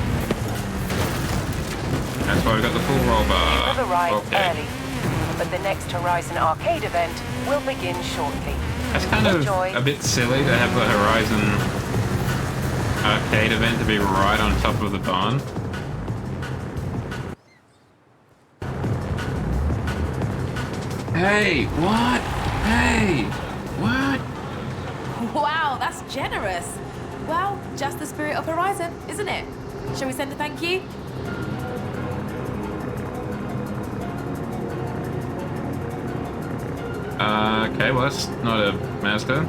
That's why we've got the full roll bar. You have arrived early, but the next Horizon arcade event will begin shortly. That's kind of a bit silly to have the Horizon arcade event to be right on top of the barn. Hey, what? Hey, what? Wow, that's generous. Well, just the spirit of Horizon, isn't it? Shall we send a thank you? Okay, well that's not a Mazda.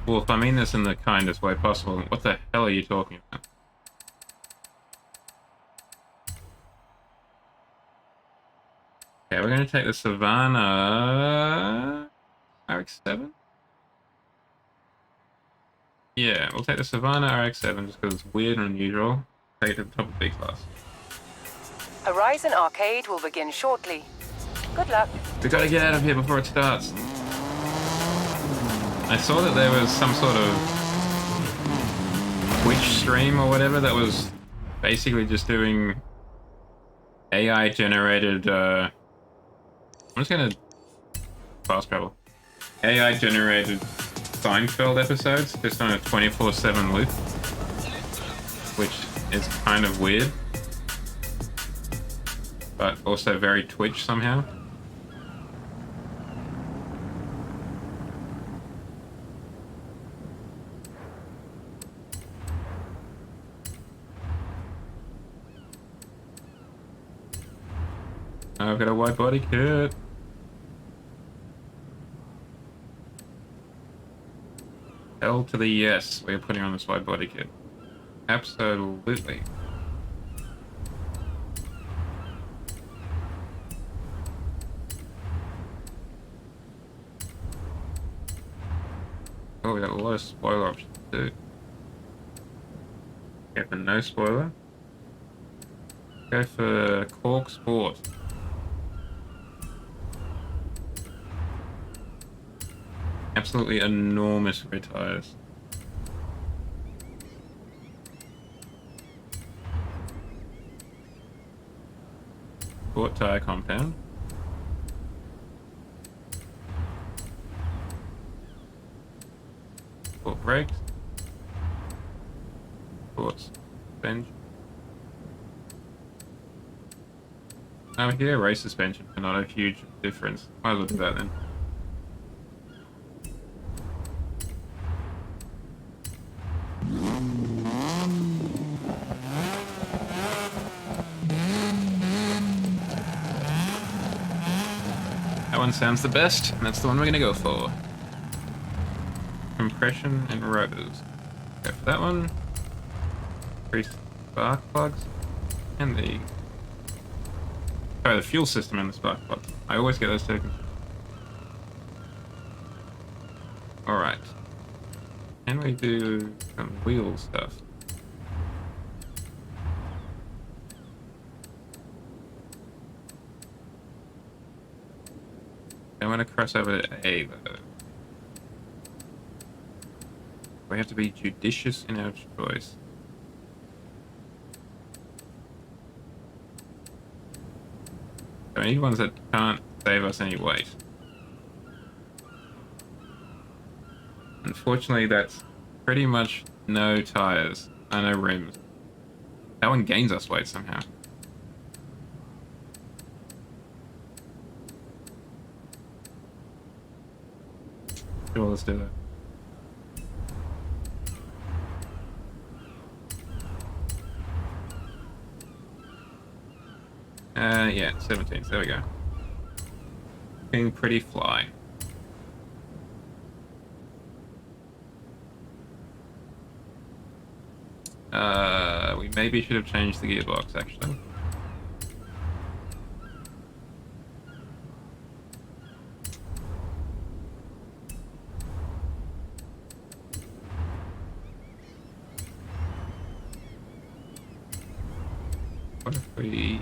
Wolf, I mean this in the kindest way possible. What the hell are you talking about? Okay, we're gonna take the Savannah RX-7? Yeah, we'll take the Savannah RX-7 just because it's weird and unusual. Take it to the top of B-Class. Horizon Arcade will begin shortly. Good luck. We gotta get out of here before it starts. I saw that there was some sort of Twitch stream or whatever that was basically just doing AI generated, I'm just gonna fast travel. AI generated Seinfeld episodes just on a 24/7 loop, which is kind of weird, but also very Twitch somehow. I've got a wide body kit. Hell to the yes, we're putting on this wide body kit. Absolutely. Oh, we got a lot of spoiler options too. Go for no spoiler. Go for Cork Sport. Absolutely enormous rear tires. Sport tire compound. Sport brakes. Sport suspension. Over here, race suspension, but not a huge difference. Might as well do that then. That one sounds the best, and that's the one we're gonna go for. Compression and rotors. Go for that one. 3 spark plugs. And the fuel system and the spark plugs. I always get those two. Alright. Can we do some wheel stuff? I want to cross over to A though. We have to be judicious in our choice. So we need ones that can't save us any weight. Unfortunately, that's pretty much no tires and no rims. That one gains us weight somehow. Sure, let's do that. Yeah, 17. There we go. Looking pretty fly. We maybe should have changed the gearbox, actually. What if we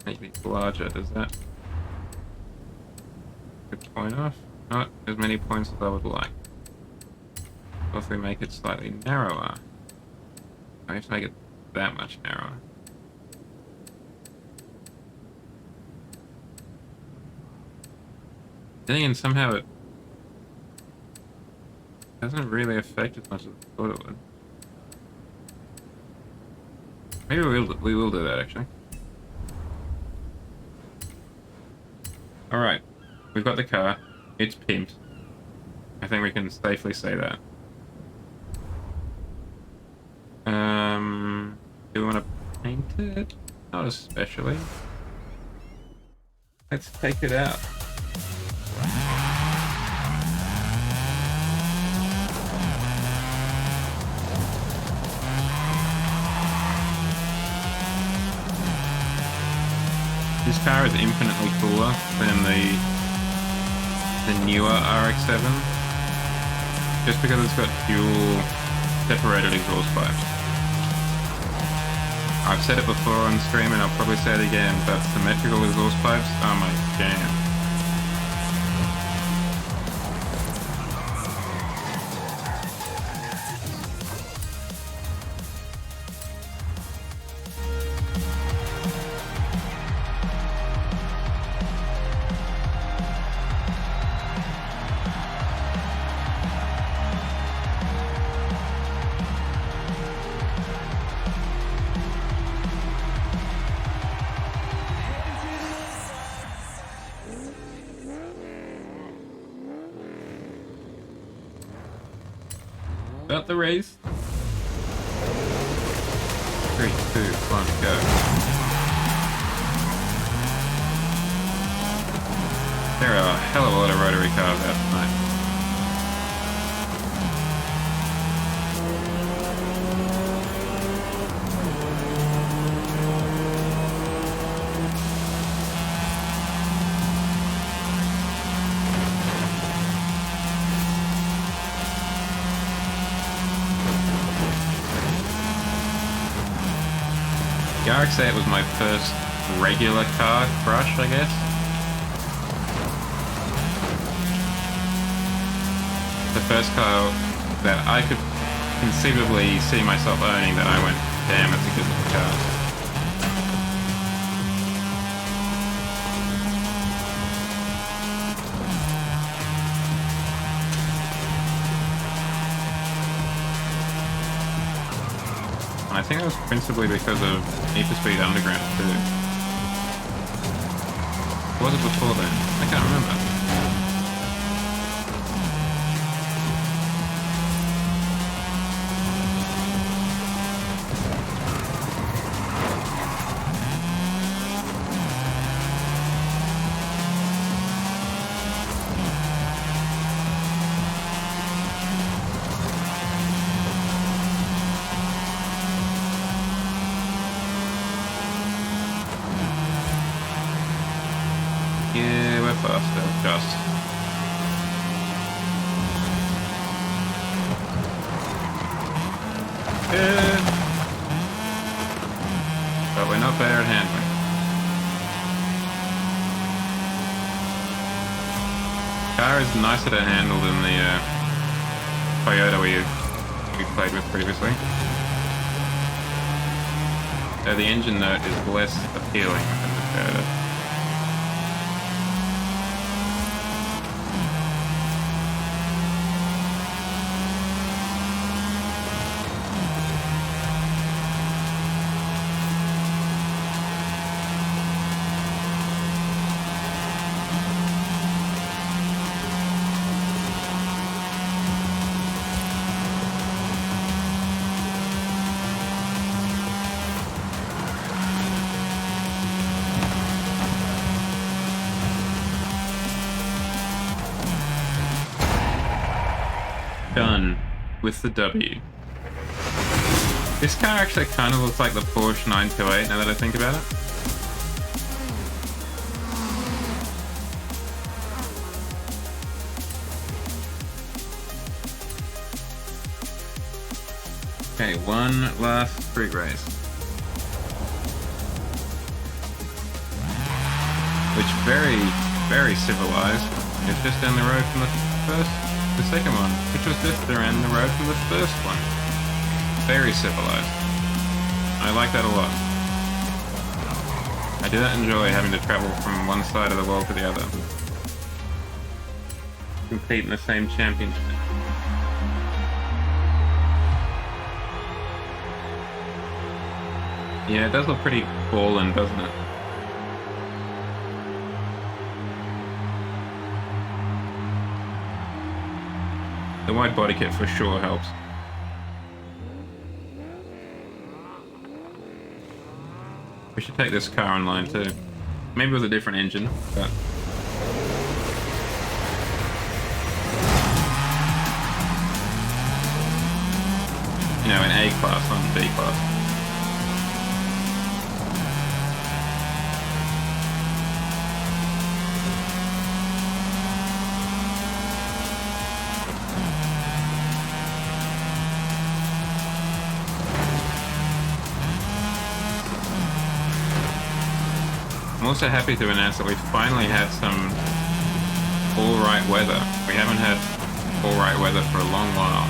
make it larger? Does that good point off? Not as many points as I would like. What if we make it slightly narrower? I have to make it that much narrower. Then again, somehow it doesn't really affect as much as I thought it would. Maybe we will do that, actually. Alright, we've got the car. It's pimped. I think we can safely say that. Do we want to paint it? Not especially. Let's take it out. This car is infinitely cooler than the newer RX-7, just because it's got dual separated exhaust pipes. I've said it before on stream and I'll probably say it again, but symmetrical exhaust pipes are my jam. About the race. 3, 2, 1, go. There are a hell of a lot of rotary cars out tonight. I'd say it was my first regular car crush, I guess. The first car that I could conceivably see myself owning that I went, damn, that's a good looking car. I think that was principally because of Need for Speed Underground too. Or was it before then? I can't remember. Just. But we're not better at handling. Car is nicer to handle than the Toyota we played with previously. So the engine note is less appealing than the Toyota. Done with the W. This car actually kind of looks like the Porsche 928 now that I think about it. Okay, one last street race. Which very civilized. It's just down the road from the second one, which was just around the road from the first one. Very civilized. I like that a lot. I do not enjoy having to travel from one side of the world to the other. Compete in the same championship. Yeah, it does look pretty ballin', doesn't it? The wide body kit for sure helps. We should take this car online too. Maybe with a different engine, but... You know, in A class, not in B class. also happy to announce that we finally had some alright weather. We haven't had alright weather for a long while.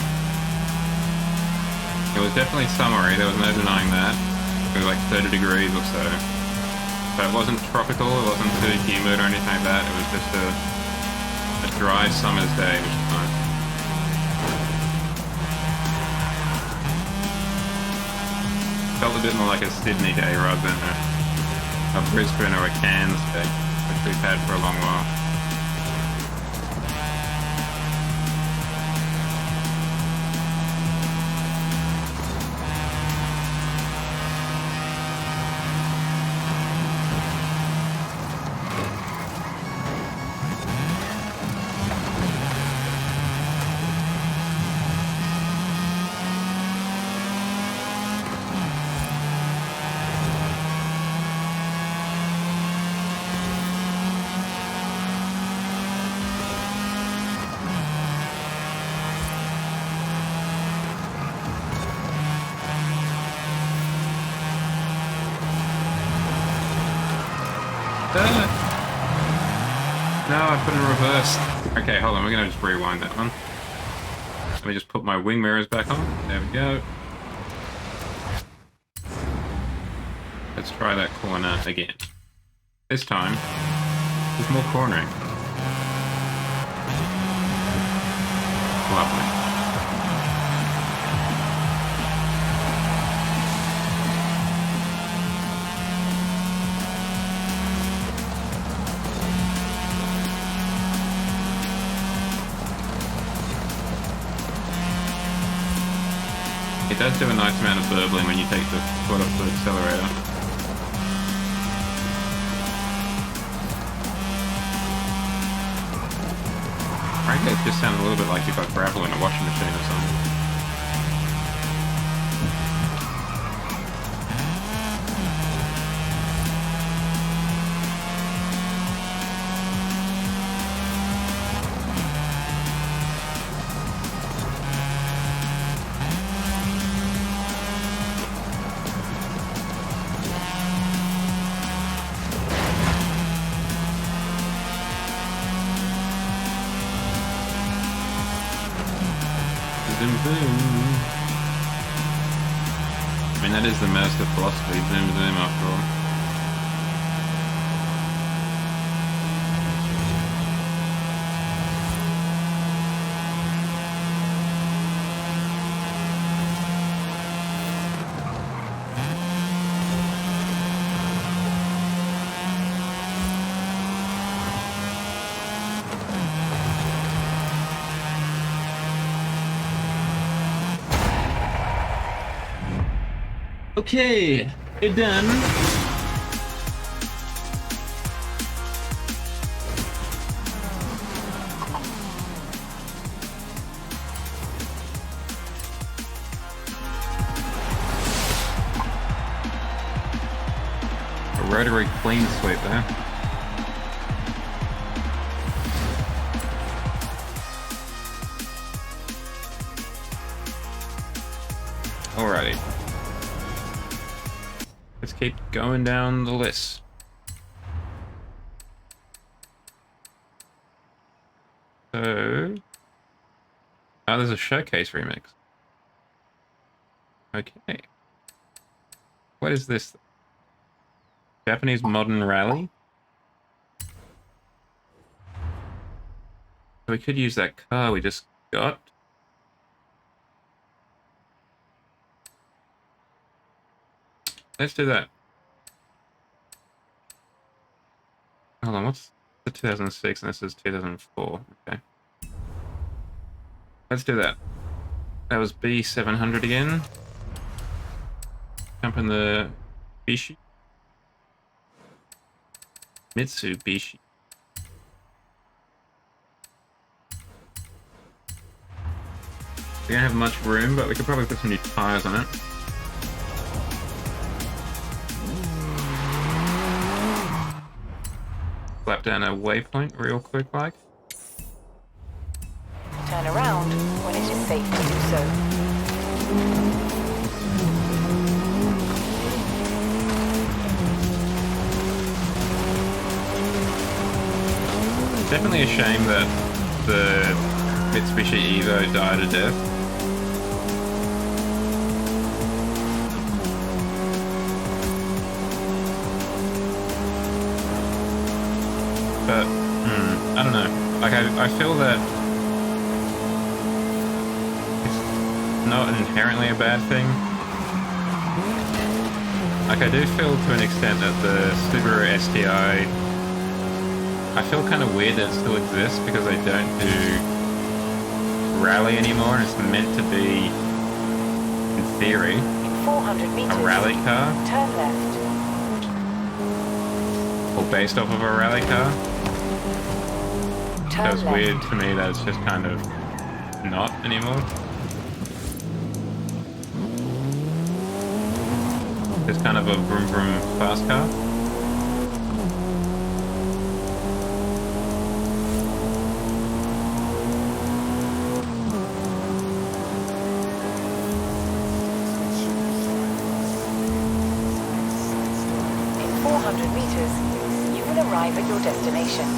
It was definitely summery, there was no denying that. It was like 30 degrees or so. But it wasn't tropical, it wasn't too humid or anything like that. It was just a dry summer's day, which is nice. Felt a bit more like a Sydney day rather than a Brisbane or a Cairns day, which we've had for a long while. No, I put it in reverse. Okay, hold on, we're gonna just rewind that one. Let me just put my wing mirrors back on. There we go. Let's try that corner again. This time, there's more cornering. Lovely. It does do a nice amount of burbling when you take the foot off the accelerator. Frankly, it just sounds a little bit like you've got gravel in a washing machine or something. Zoom, zoom. I mean, that is the master philosophy, zoom, zoom, after all. Okay, you're done. A rotary clean sweep there. Alrighty. Let's keep going down the list. So, oh, there's a showcase remix. Okay. What is this? Japanese modern rally? We could use that car we just got. Let's do that. Hold on, what's the 2006 and this is 2004? Okay. Let's do that. That was B700 again. Jump in the Bishi. Mitsubishi. We don't have much room, but we could probably put some new tires on it. Slap down a waypoint real quick like. Turn around when it is safe to do so. definitely a shame that the Mitsubishi Evo died a death. But, I don't know. Like, I feel that it's not inherently a bad thing. Like, I do feel to an extent that the Subaru STI, I feel kind of weird that it still exists because they don't do rally anymore, and it's meant to be, in theory, 400 meters, a rally car. turn left. Or based off of a rally car. So Turn it's left. weird to me that it's just kind of not anymore. It's kind of a vroom vroom fast car. In 400 meters, you will arrive at your destination.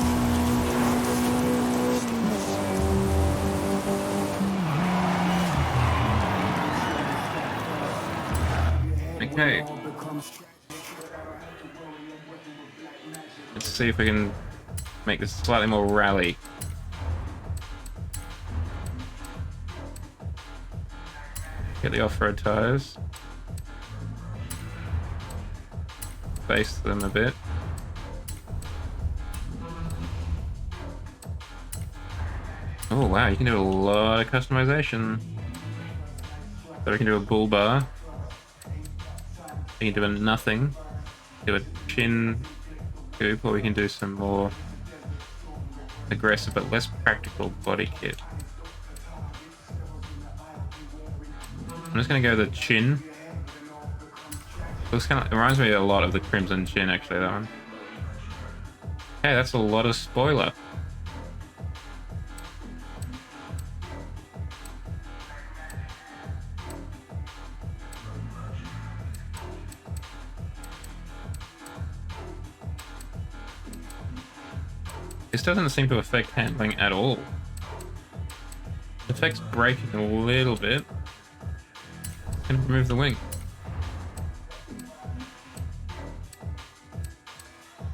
Okay. Let's see if we can make this slightly more rally. Get the off-road tires. Face them a bit. Oh wow, you can do a lot of customization. So we can do a bull bar. We can do a nothing. Do a chin coupe, or we can do some more aggressive but less practical body kit. I'm just gonna go with the chin. Looks kind of, it reminds me a lot of the Crimson Chin, actually, that one. Okay, that's a lot of spoiler. This doesn't seem to affect handling at all. It affects braking a little bit. And remove the wing.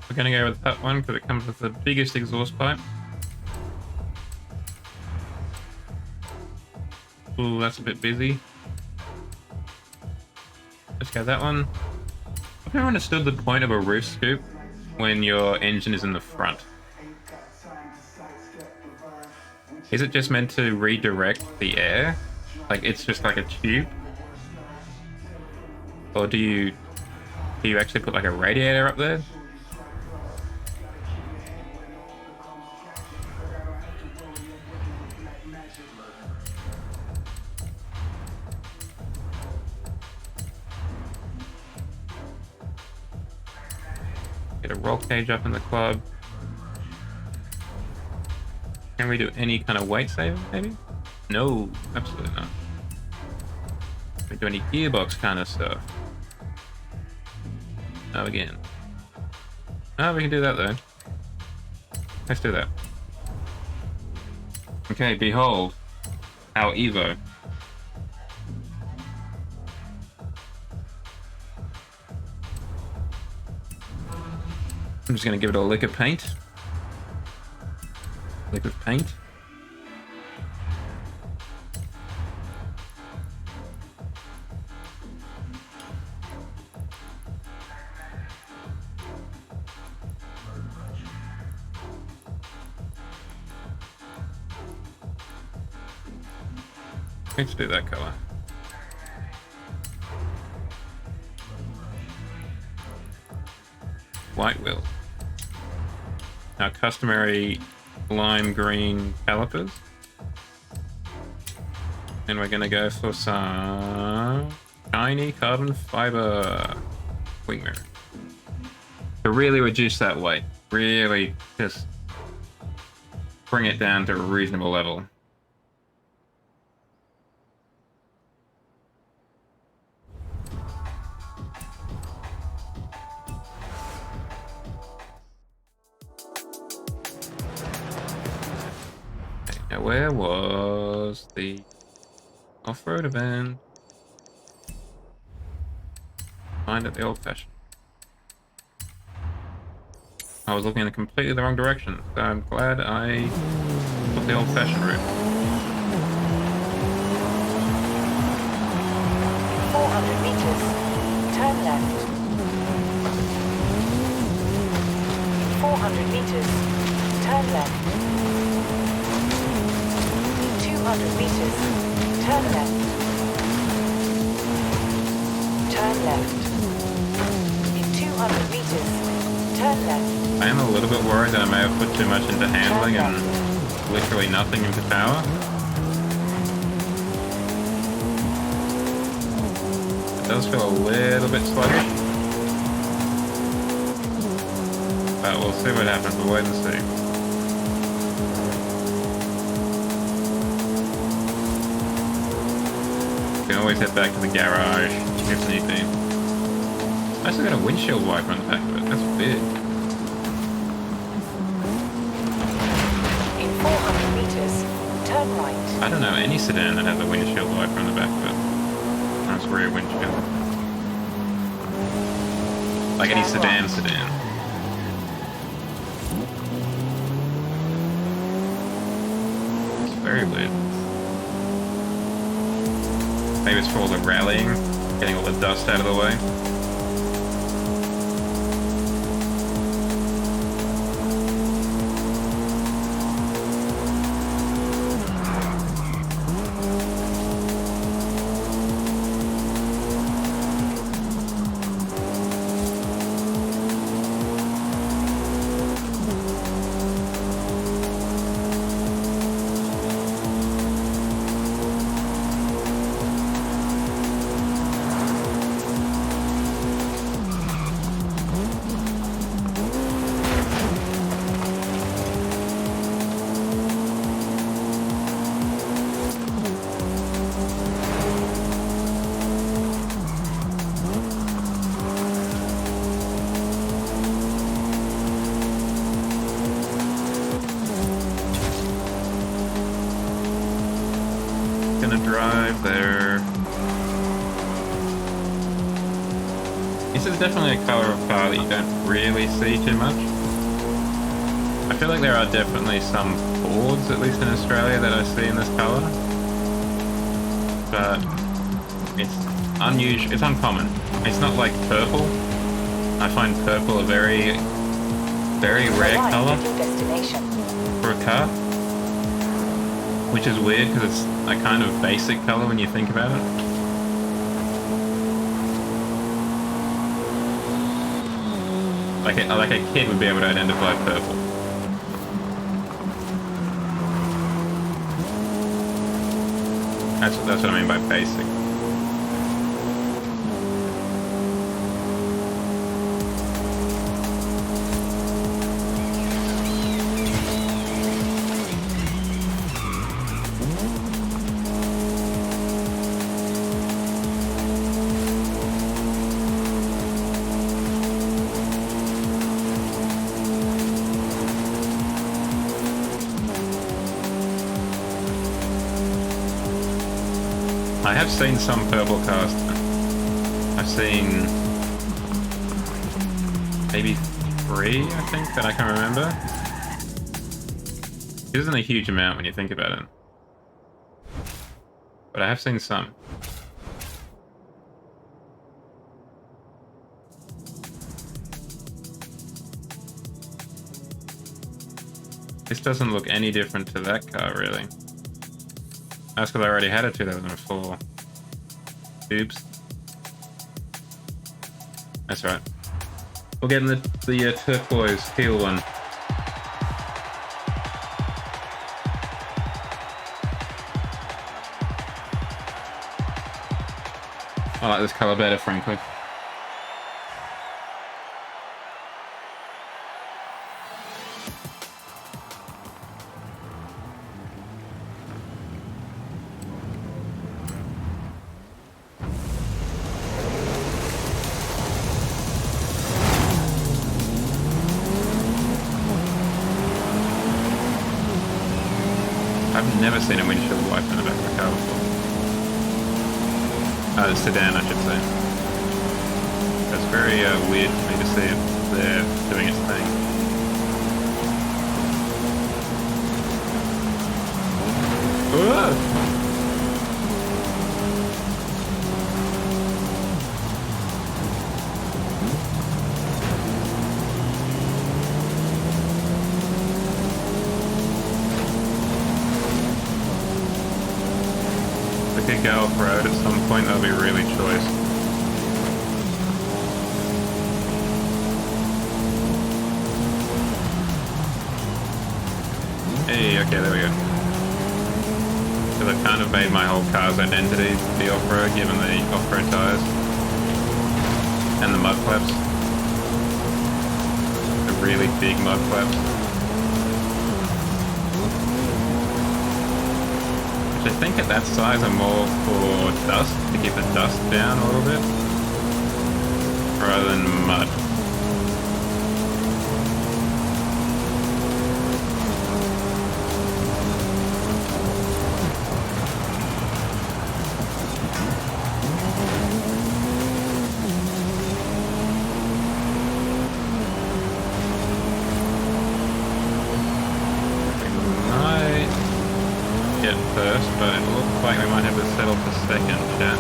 We're gonna go with that one because it comes with the biggest exhaust pipe. Ooh, that's a bit busy. Let's go that one. I've never understood the point of a roof scoop when your engine is in the front. Is it just meant to redirect the air? Like it's just like a tube? Or do you actually put like a radiator up there? Get a roll cage up in the club. Can we do any kind of weight saving, maybe? No, absolutely not. Can we do any gearbox kind of stuff? No, again. Oh, we can do that though. Let's do that. Okay, behold our Evo. I'm just gonna give it a lick of paint. Lick of paint. Let's do that color. White wheel. Our customary lime green calipers. And we're gonna go for some shiny carbon fiber wing mirror. To really reduce that weight. Really just bring it down to a reasonable level. Yeah, where was the off-road event? Find it the old-fashioned. I was looking in completely the wrong direction, so I'm glad I took the old-fashioned route. 400 meters. Turn left. 400 meters. Turn left. 200 meters. Turn left. Turn left. In 200 meters. Turn left. I am a little bit worried that I may have put too much into handling and literally nothing into power. It does feel a little bit sluggish. But we'll see what happens, we'll wait and see. We can always head back to the garage if need be. I actually got a windshield wiper on the back of it, that's big. In 400 meters. Turn right. I don't know any sedan that has a windshield wiper on the back of it. That's rear windshield. Like any sedan. It's very weird. Maybe it's for all the rallying, getting all the dust out of the way. Drive there. This is definitely a color of car that you don't really see too much. I feel like there are definitely some Fords, at least in Australia, that I see in this color. But it's unusual, it's uncommon. It's not like purple. I find purple a very, very rare color for a car. Which is weird because it's a kind of basic color when you think about it. Like a kid would be able to identify purple. That's what I mean by basic. I have seen some purple cars. I've seen maybe 3, I think, that I can remember. It isn't a huge amount when you think about it. But I have seen some. This doesn't look any different to that car, really. That's because I already had a 2004. Oops. That's right. We'll get in the turquoise teal one. I like this color better, frankly. I've never seen a windshield wiper in the back of a car before. A sedan, I should say. It's very weird for me to see it there doing its thing. Whoa! If we could go off-road at some point, that would be really choice. Hey, okay, there we go. Because I've kind of made my whole car's identity be off-road, given the off-road tyres. And the mud flaps. The really big mud flaps. Which I think at that size are more for dust, to keep the dust down a little bit. Rather than mud. First, but it looks like we might have to settle for second, chat.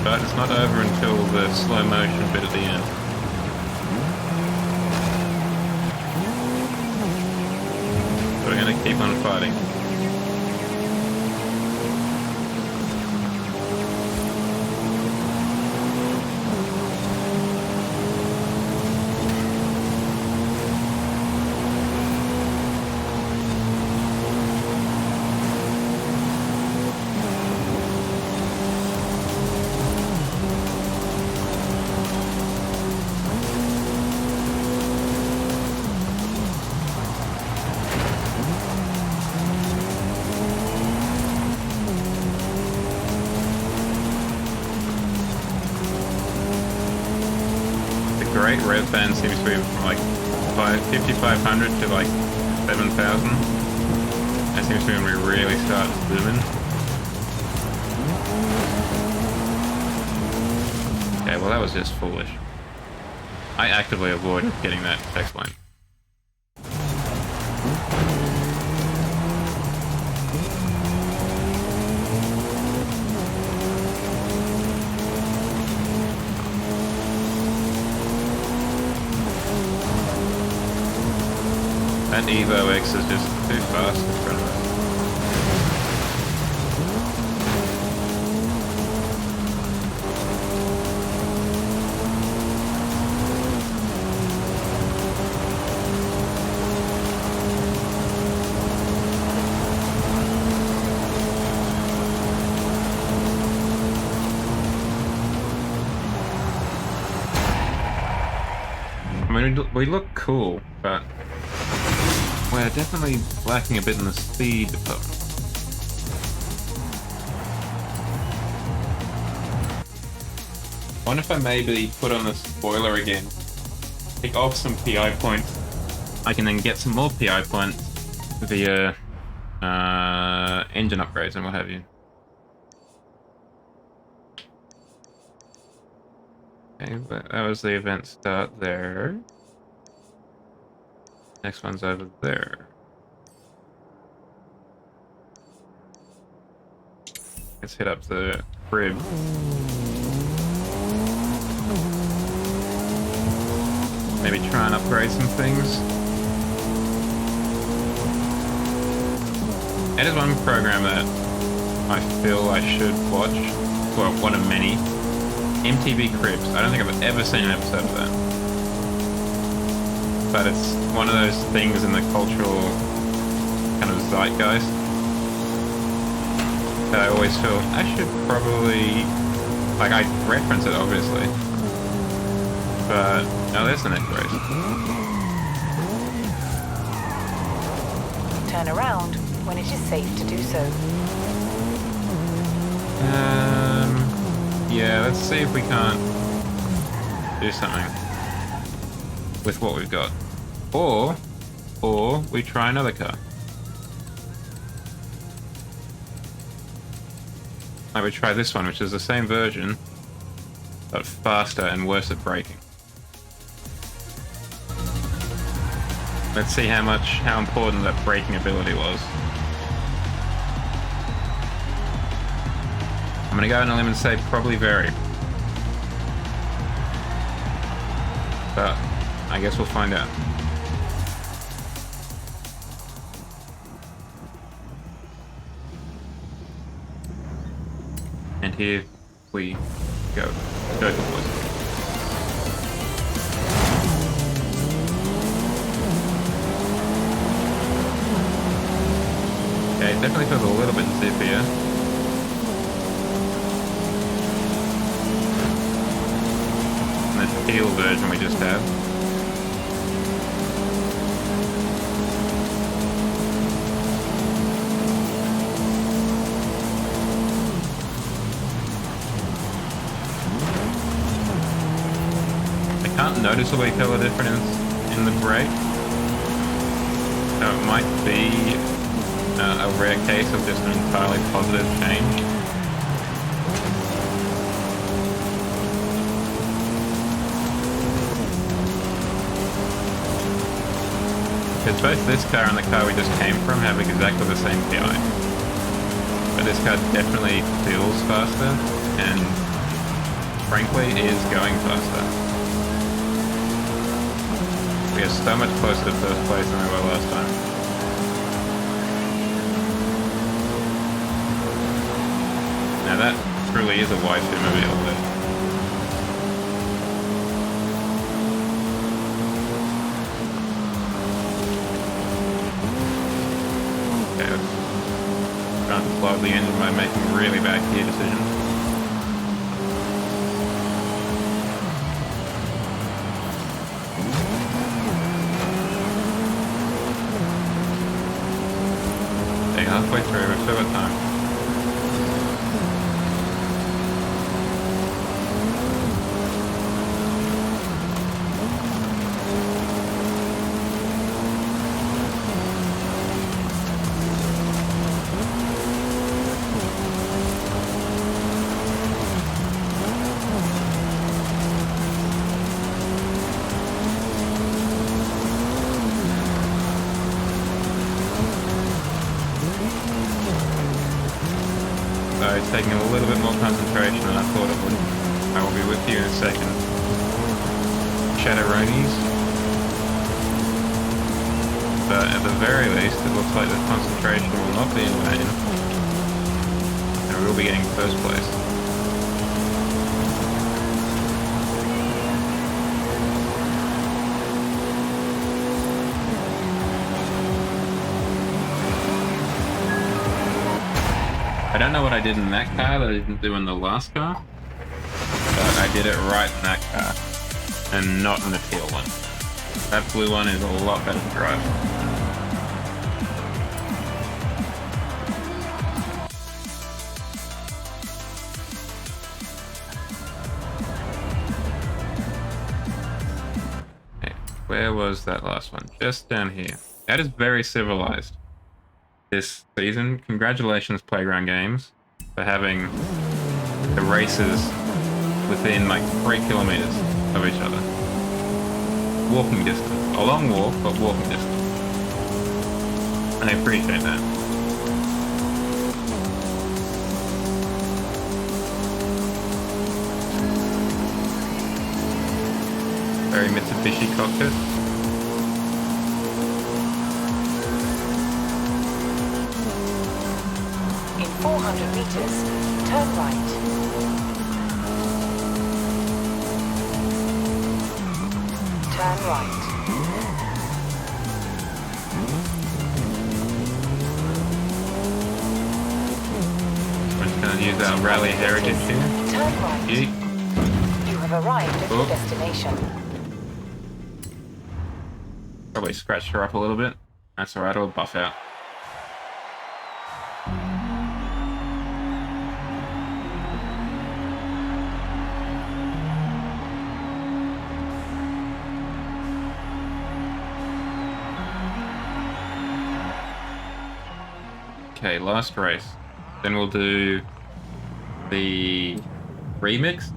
But it's not over until the slow motion bit at the end. So we're going to keep on fighting. Great rev band seems to be from like 5,500 to like 7,000. That seems to be when we really start zooming. Okay, well that was just foolish. I actively avoid getting that text line. That Evo X is just too fast in front of us. I mean, we look cool, but we're definitely lacking a bit in the speed department. I wonder if I maybe put on the spoiler again, take off some PI points. I can then get some more PI points via engine upgrades and what have you. Okay, but that was the event start there. Next one's over there. Let's hit up the crib. Maybe try and upgrade some things. It is one program that I feel I should watch. Well, one of many. MTV Cribs. I don't think I've ever seen an episode of that. But it's one of those things in the cultural kind of zeitgeist that I always feel I should probably, like, I reference it obviously, but oh, there's the next race. Turn around when it is safe to do so. Yeah, let's see if we can't do something with what we've got. Or Or we try another car. Like we try this one, which is the same version, but faster and worse at braking. Let's see how important that braking ability was. I'm gonna go on a limb and say probably very. But I guess we'll find out. And here we go. Go for boys. Okay, it definitely feels a little bit zippier. Than the teal version we just had. Noticeably tell a difference in the brake. So it might be a rare case of just an entirely positive change. Because both this car and the car we just came from have exactly the same PI. But this car definitely feels faster and frankly is going faster. We are so much closer to first place than we were last time. Now that truly is a waifu mobile there. Okay, let's try and plug the engine by making really bad gear decisions. Halfway through, we've still got time. It's taking a little bit more concentration than I thought it would. I will be with you in a second. Shadowronies. But at the very least, it looks like the concentration will not be in vain. And we will be getting first place. I don't know what I did in that car that I didn't do in the last car, but I did it right in that car, and not in the teal one. That blue one is a lot better to drive. Okay, where was that last one? Just down here. That is very civilized. This season, congratulations Playground Games for having the races within like 3 kilometers of each other. Walking distance. A long walk, but walking distance. And I appreciate that. Very Mitsubishi cockpit. In 400 meters, turn right. Turn right. We're just going to use our rally heritage here. Turn right. Yeet. You have arrived at your destination. Probably scratched her up a little bit. That's alright, it'll buff out. Okay, last race. Then we'll do the remix,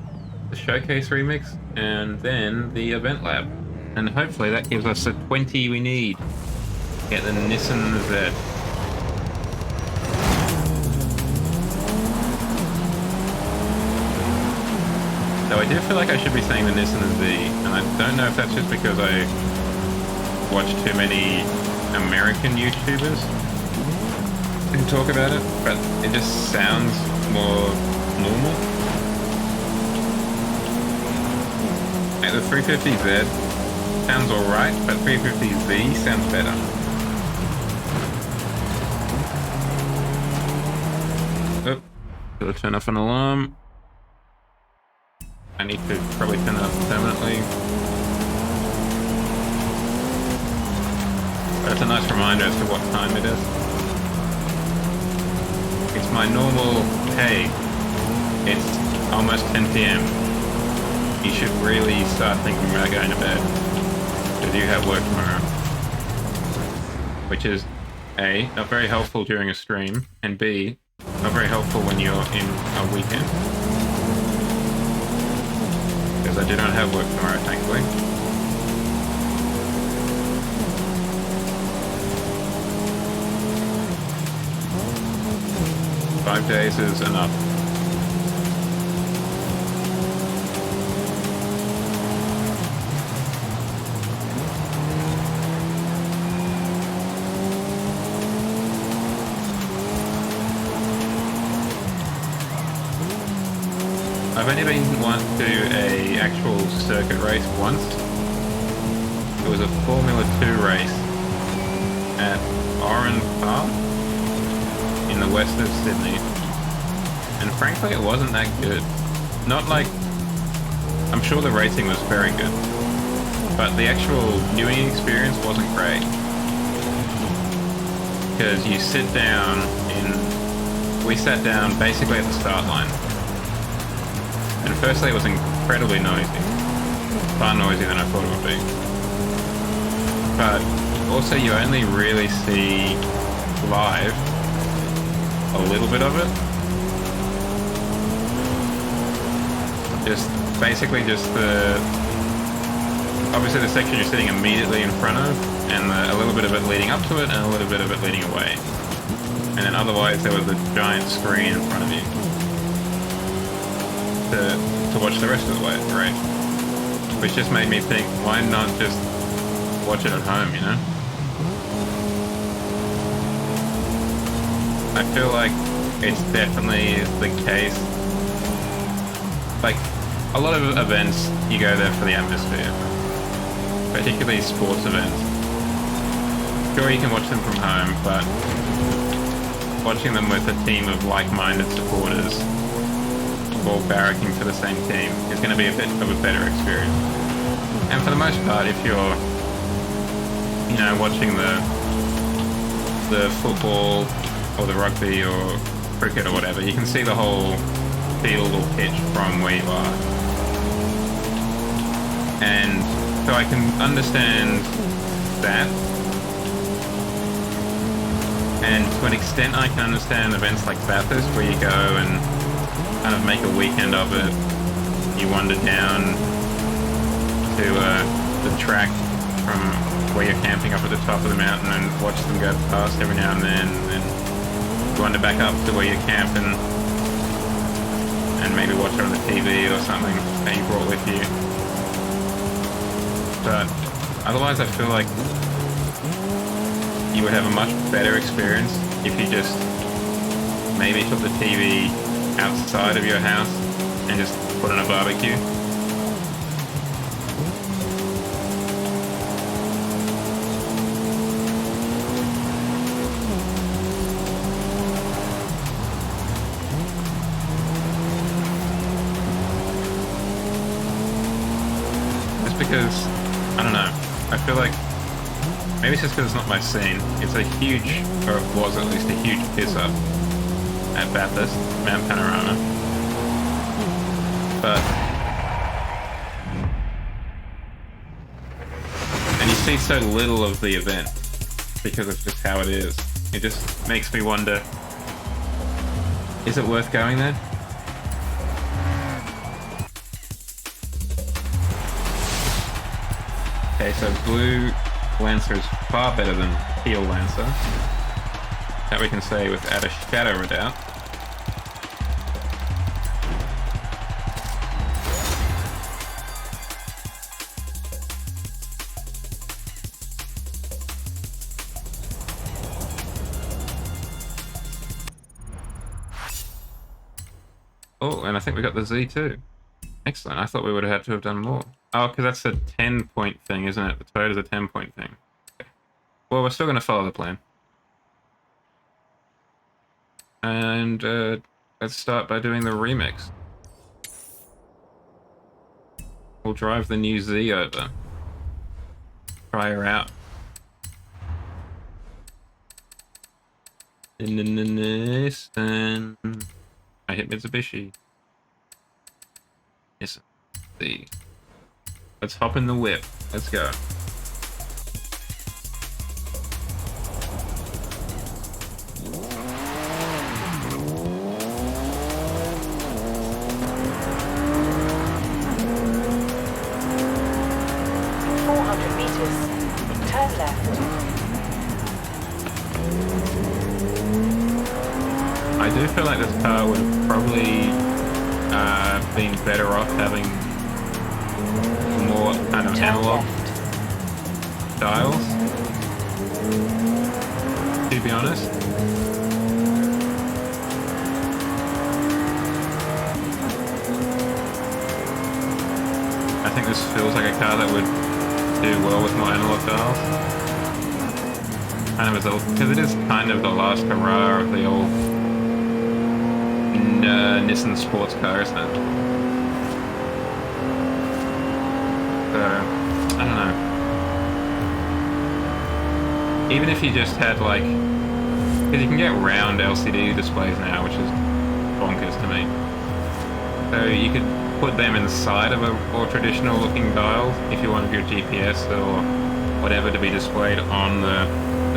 the showcase remix, and then the event lab. And hopefully that gives us the 20 we need to get the Nissan Z. So I do feel like I should be saying the Nissan Z, and I don't know if that's just because I watch too many American YouTubers who talk about it, but it just sounds more normal. Like the 350Z sounds alright, but 350Z sounds better. Oh, gotta turn off an alarm. I need to probably turn it off permanently. But it's a nice reminder as to what time it is. It's my normal, hey, it's almost 10 PM. You should really start thinking about going to bed, because you have work tomorrow. Which is, A, not very helpful during a stream, and B, not very helpful when you're in a weekend. Because I do not have work tomorrow, thankfully. Five days is enough. I've only been to a actual circuit race once. It was a Formula 2 race at Oran Park in the west of Sydney, and frankly it wasn't that good. Not like, I'm sure the racing was very good, but the actual viewing experience wasn't great, because you sit down we sat down basically at the start line, and firstly it was incredibly noisy, far noisier than I thought it would be, but also you only really see live a little bit of it. Basically just obviously the section you're sitting immediately in front of, and a little bit of it leading up to it, and a little bit of it leading away. And then otherwise there was a giant screen in front of you to watch the rest of the race. Which just made me think, why not just watch it at home, you know? I feel like it's definitely the case. Like, a lot of events, you go there for the atmosphere. Particularly sports events. Sure, you can watch them from home, but watching them with a team of like-minded supporters, all barracking for the same team, is going to be a bit of a better experience. And for the most part, if you're, you know, watching the football, or the rugby or cricket or whatever, you can see the whole field or pitch from where you are. And so I can understand that. And to an extent I can understand events like Bathurst, where you go and kind of make a weekend of it. You wander down to the track from where you're camping up at the top of the mountain and watch them go past every now and then, and wander back up to where you're camping and maybe watch it on the TV or something that you brought with you. But otherwise I feel like you would have a much better experience if you just maybe took the TV outside of your house and just put on a barbecue. Because, I don't know, I feel like, maybe it's just because it's not my scene, it's a huge, or it was at least a huge piss up at Bathurst, Mount Panorama. But, and you see so little of the event, because of just how it is. It just makes me wonder, is it worth going there? Okay, so blue Lancer is far better than teal Lancer. That we can say without a shadow of a doubt. Oh, and I think we got the Z too. Excellent. I thought we would have had to have done more. Oh, because that's a 10-point thing, isn't it? The Toyota's a 10-point thing. Okay. Well, we're still going to follow the plan. And let's start by doing the remix. We'll drive the new Z over. Try her out. In the Nissan. I hit Mitsubishi. Yes. Z. Let's hop in the whip. Let's go. I do feel like this car would have probably been better off having more kind of analog dials, to be honest. I think this feels like a car that would do well with more analog dials. Kind of as because it is kind of the last hurrah of the old Nissan sports car, isn't it? So, I don't know. Even if you just had like, because you can get round LCD displays now, which is bonkers to me. So you could put them inside of a more traditional looking dial if you wanted your GPS or whatever to be displayed on the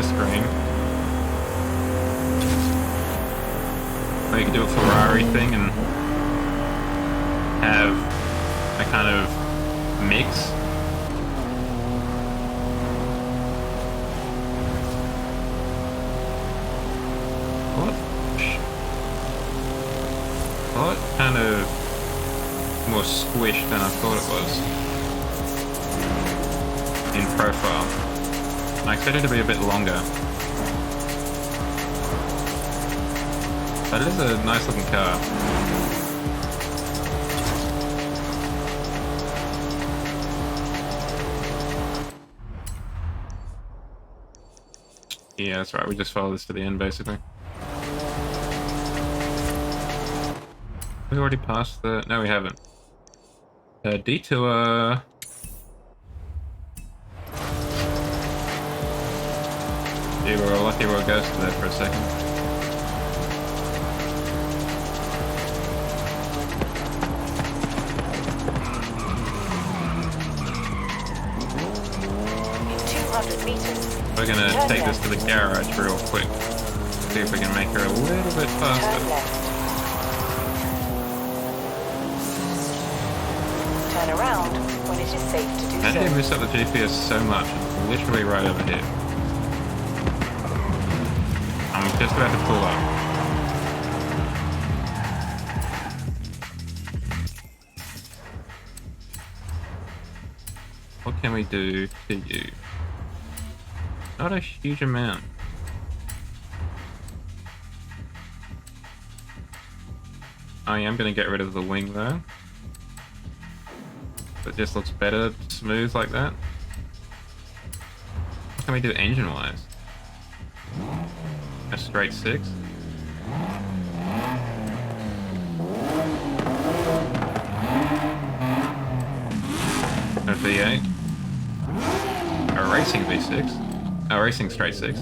screen. Or you could do a Ferrari thing and have a kind of mix. What kind of more squished than I thought it was in profile. I expected it to be a bit longer. But it is a nice looking car. Yeah, that's right. We just follow this to the end, basically. We already passed the... No, we haven't. Detour. Yeah, we were lucky we were ghosted there for a second. In 200 meters. We're gonna take this to the garage real quick. See if we can make her a little bit faster. Turn around when it is safe to do How did so. you miss up the GPS so much? It's literally right over here. I'm just about to pull up. What can we do to you? Not a huge amount. I am going to get rid of the wing though. It just looks better smooth like that. What can we do engine wise? A straight 6. A V8. A racing V6. A racing straight 6.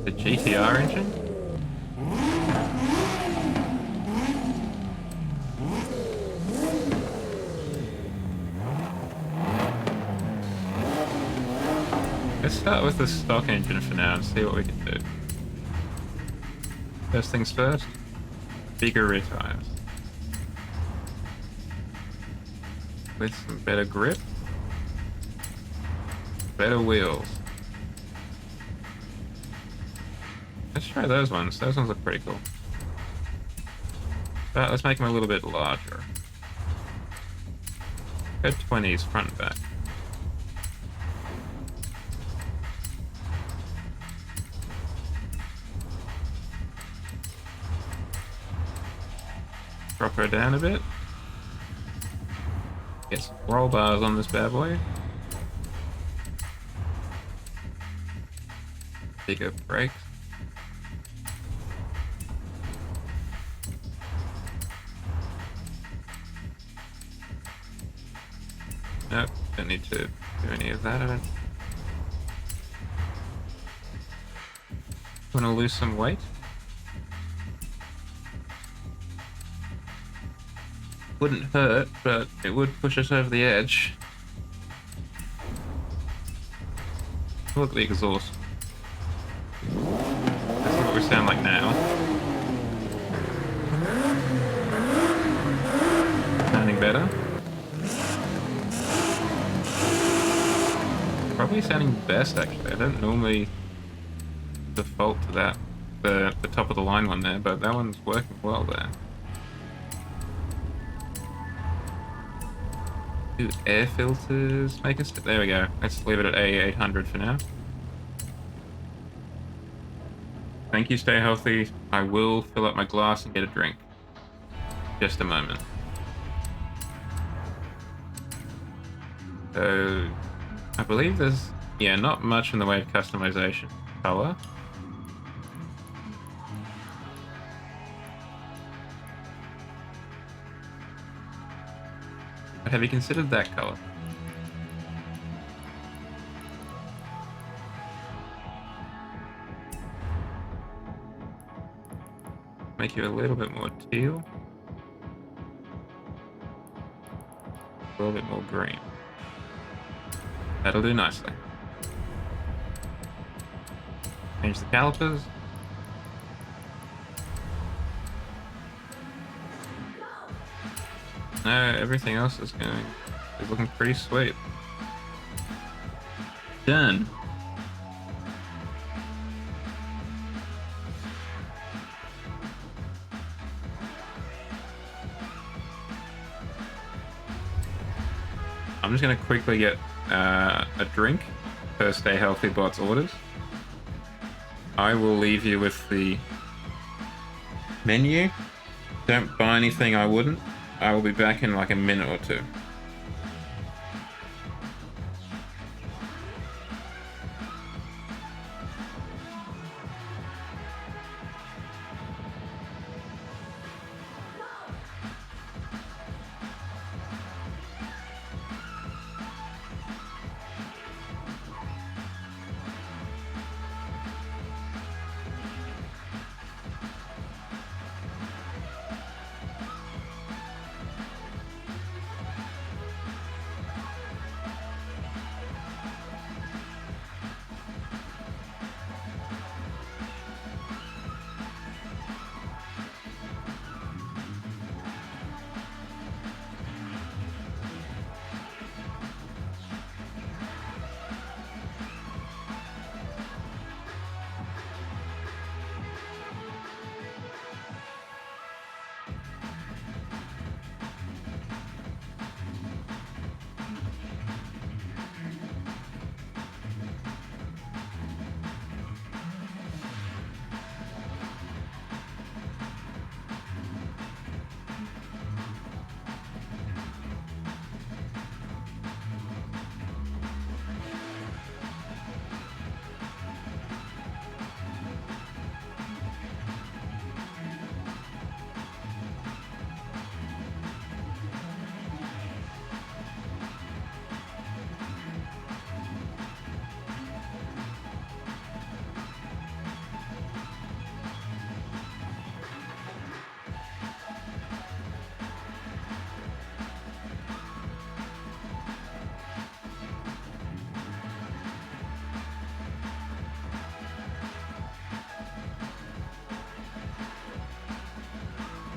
The GTR engine. Let's start with the stock engine for now and see what we can do. First things first, bigger rear tires. With some better grip, better wheels. Let's try those ones. Those ones look pretty cool. But let's make them a little bit larger. Go 20s front and back. Drop her down a bit. Get some roll bars on this bad boy. Bigger brakes. Nope, don't need to do any of that. I don't. Want to lose some weight? Wouldn't hurt, but it would push us over the edge. Look at the exhaust. That's what we sound like now. Sounding better. Probably sounding best, actually. I don't normally default to that, the top of the line one there, but that one's working well there. Do air filters make us... There we go. Let's leave it at A800 for now. Thank you, stay healthy. I will fill up my glass and get a drink. Just a moment. So, I believe there's, yeah, not much in the way of customization. Color. But have you considered that color? Make you a little bit more teal. A little bit more green. That'll do nicely. Change the calipers. No, everything else is looking pretty sweet. Done. I'm just gonna quickly get a drink per Stay Healthy Bot's orders. I will leave you with the menu. Don't buy anything I wouldn't. I will be back in like a minute or two.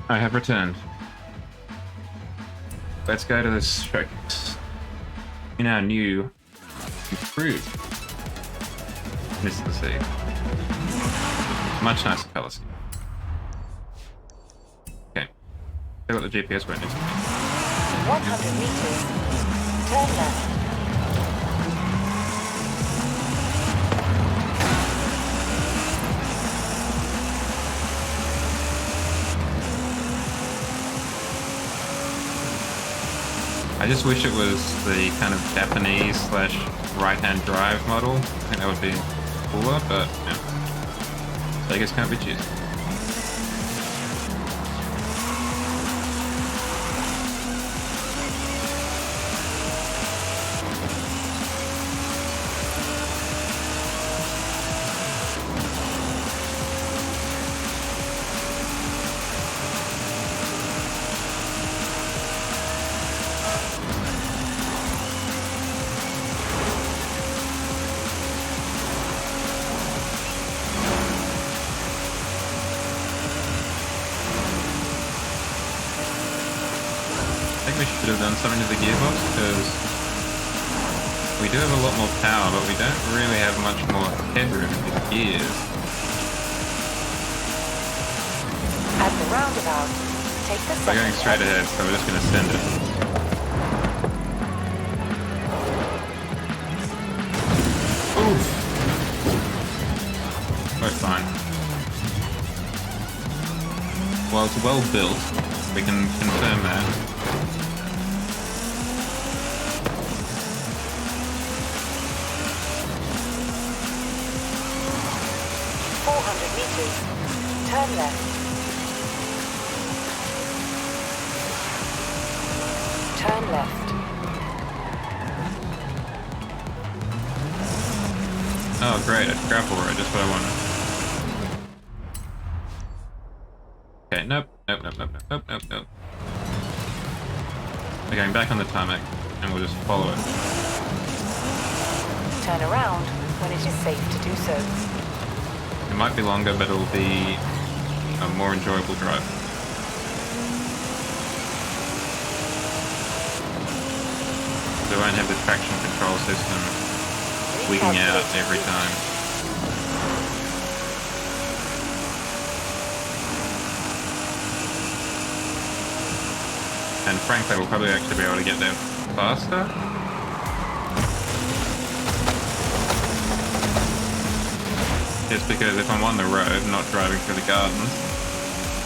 I have returned. Let's go to the showcase. In our new, improved Nissan Z. Much nicer colour scheme. Okay. Check what the GPS went into. 100 meters. Turn left. I just wish it was the kind of Japanese / right-hand drive model. I think that would be cooler, but yeah. Vegas can't be choosy. I think we should have done something to the gearbox because we do have a lot more power, but we don't really have much more headroom in the gears. At the roundabout, take the We're going second straight exit. ahead, so we're just going to send it. Oof! We're fine. Well, it's well built. We can confirm that. Turn left. Turn left. Oh great, a grapple road, just what I wanted. Okay, nope. We're going back on the tarmac, and we'll just follow it. Turn around when it is safe to do so. It might be longer, but it'll be a more enjoyable drive. We won't have the traction control system wigging out every time. And frankly, we'll probably actually be able to get there faster. Just because if I'm on the road, not driving through the gardens,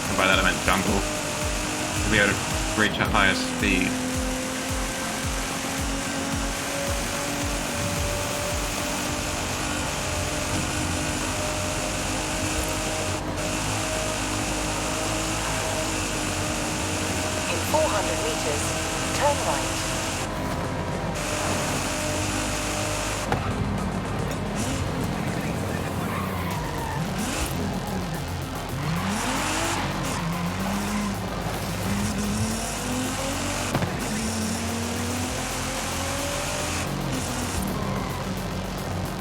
and by that I meant jungle, I'll be able to reach a higher speed. In 400 meters, turn right.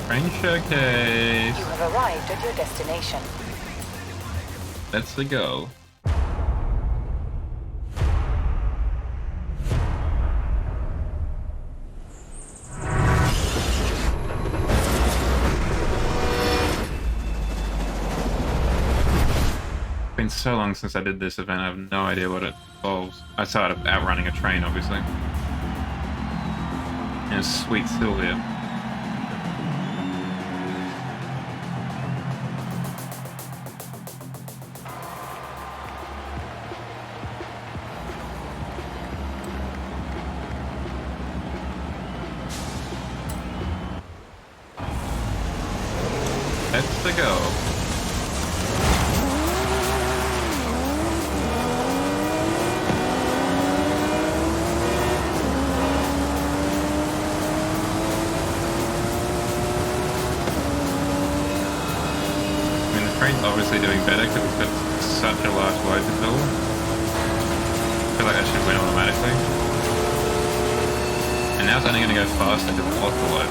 Train showcase! You have arrived at your destination. That's the go. It's been so long since I did this event, I have no idea what it involves. Outside of outrunning a train, obviously. And sweet Sylvia. That's the go. I mean, the train's obviously doing better because it's got such a large load to fill. I feel like that should win automatically. And now it's only going to go faster because it's lost the load.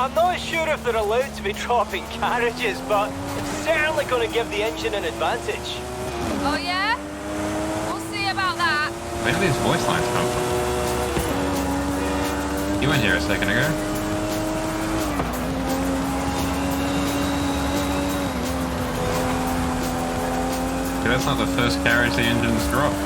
I'm not sure if they're allowed to be dropping carriages, but it's certainly going to give the engine an advantage. Oh yeah? We'll see about that. Where do these voice lines come from? You weren't here a second ago. Okay, that's not the first carriage the engine's dropped.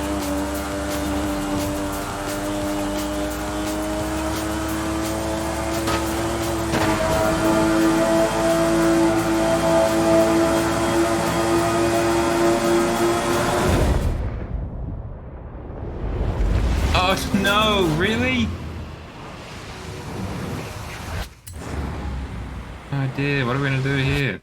Oh no, really? Oh dear, what are we gonna do here?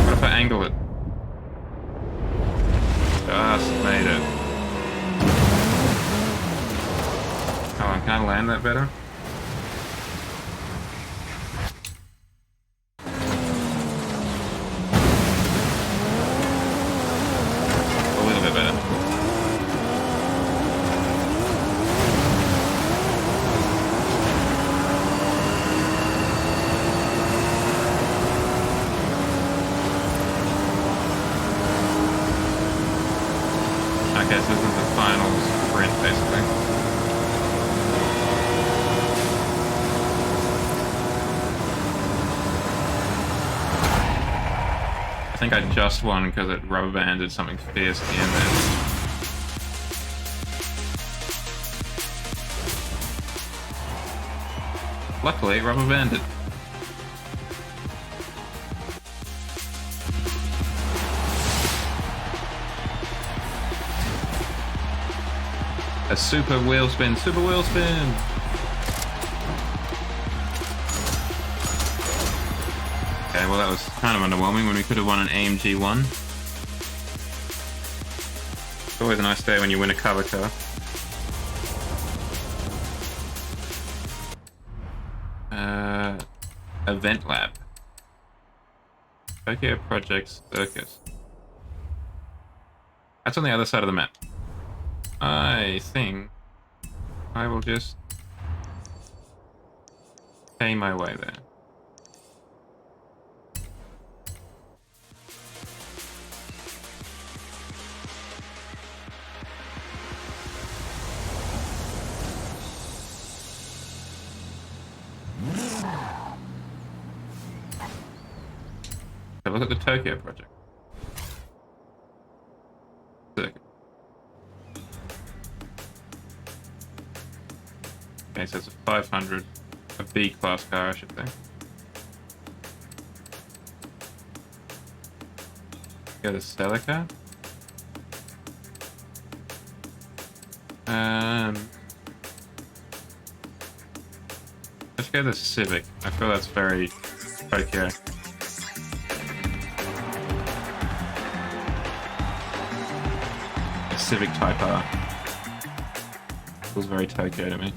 What if I angle it? Just made it. Come on, can I land that better? A little bit better. Okay, so this is the final sprint, basically. I think I just won because it rubber banded something fierce at the end there. Luckily, it rubber banded. A super wheel spin, super wheel spin! Okay, well that was kind of underwhelming when we could have won an AMG 1. It's always a nice day when you win a cover car. Event Lab. Tokyo Project Circus. That's on the other side of the map. I think I will just pay my way there. So look at the Tokyo Project. Circuit. Okay, so it's a 500, a B-class car, I should say. Go to Celica. Let's go to Civic. I feel that's very Tokyo. A Civic Type R. Feels very Tokyo to me.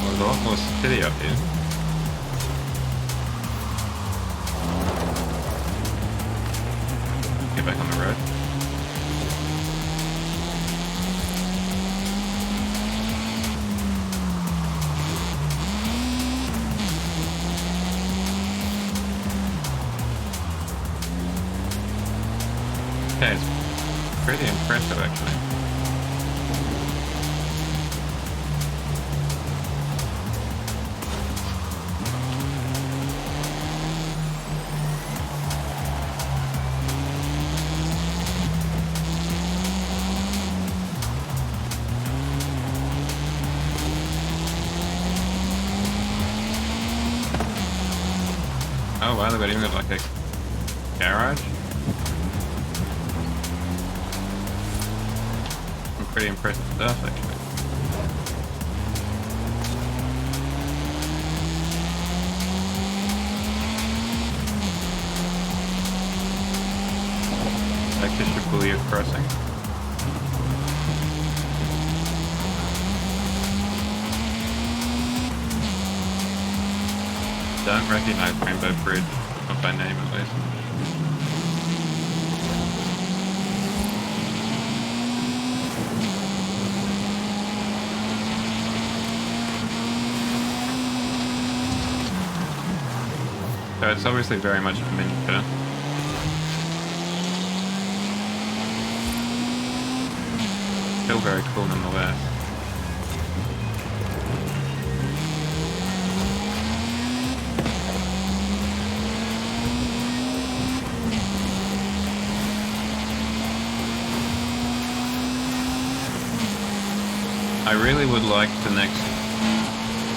There's a lot more city up here. Get back on the road. Okay, it's pretty impressive actually. Oh wow, they've even got like a garage. Some pretty impressive stuff actually. people you're crossing. Don't recognize Rainbow Bridge, not by name at least. So it's obviously very much a miniature. Still very cool nonetheless. I really would like the next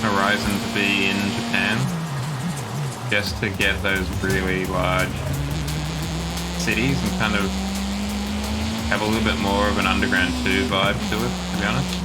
Horizon to be in Japan, just to get those really large cities and kind of have a little bit more of an Underground 2 vibe to it, to be honest.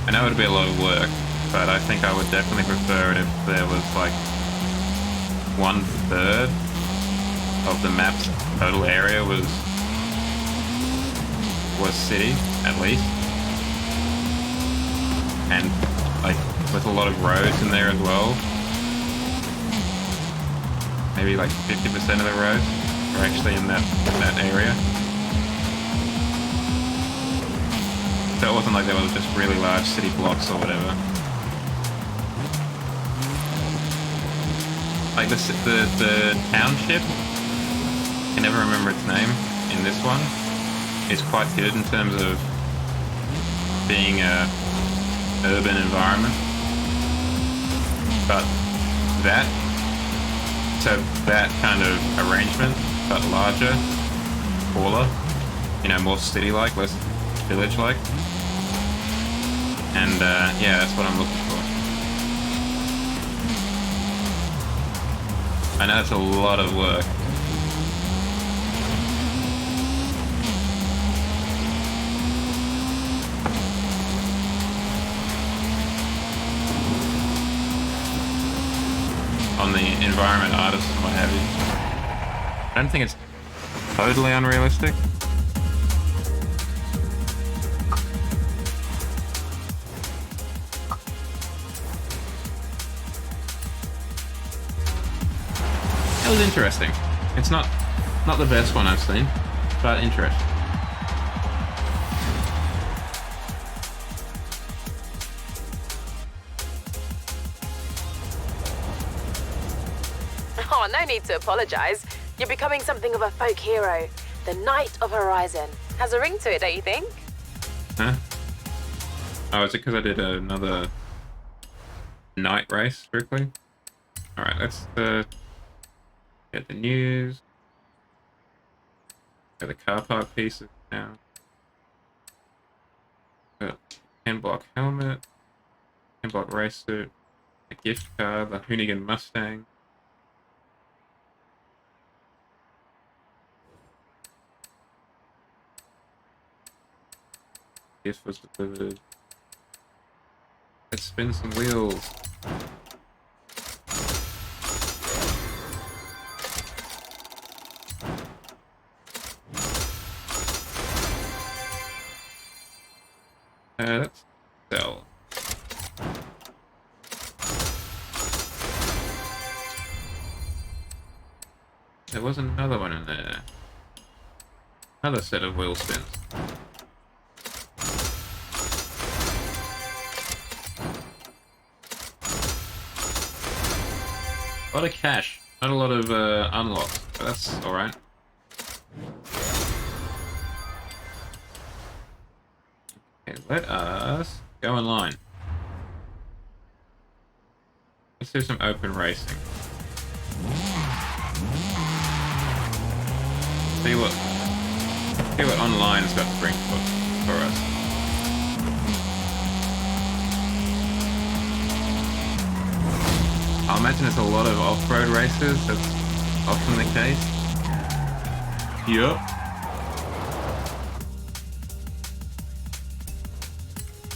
I know it'd be a lot of work, but I think I would definitely prefer it if there was like 1/3 of the map's total area was city, at least. And like with a lot of roads in there as well. Maybe like 50% of the roads are actually in that area. So it wasn't like there was just really large city blocks or whatever. Like the township, I can never remember its name in this one, is quite good in terms of being a urban environment. But that kind of arrangement, but larger, taller, you know, more city-like, less village-like. And yeah, that's what I'm looking for. I know it's a lot of work. On the environment artists and what have you. I don't think it's totally unrealistic. It was interesting. It's not the best one I've seen, but interesting. Oh, no need to apologize. You're becoming something of a folk hero. The Knight of Horizon. Has a ring to it, don't you think? Huh? Oh, is it because I did another night race, strictly? Alright, let's get the news. Got the car park pieces now. Got 10-block helmet, 10-block race suit, a gift card, the Hoonigan Mustang. Gift was delivered. Let's spin some wheels. Let's sell. There was another one in there. Another set of wheel spins. A lot of cash, not a lot of unlocks, but that's alright. Okay, let us go online. Let's do some open racing. See what online's got to bring for us. I imagine it's a lot of off-road races. That's often the case. Yup.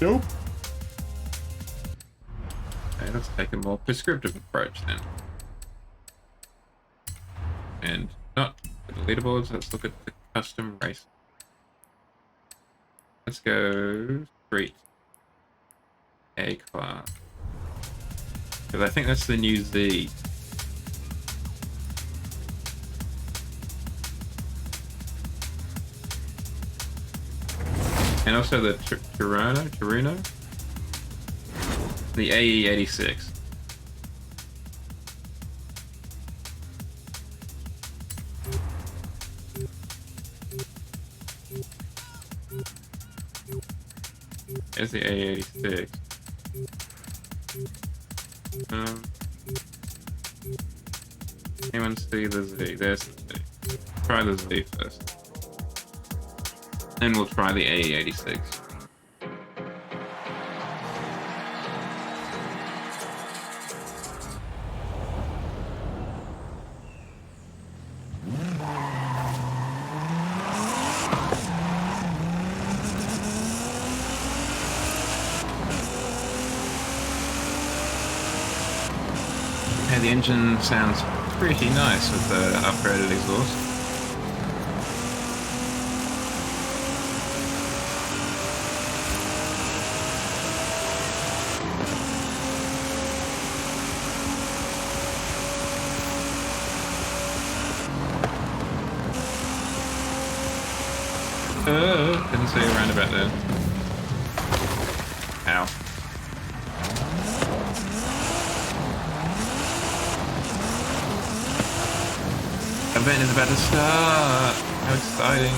Nope. Okay, let's take a more prescriptive approach then. And not for the leaderboards, let's look at the custom race. Let's go street A class. Because I think that's the new Z. And also the Torino? The AE86. There's the AE86. Anyone see the Z? There's the Z. Try the Z first. Then we'll try the AE86. Okay, the engine sounds pretty nice with the upgraded exhaust. Didn't see a roundabout there. Ow. Event is about to start! How exciting!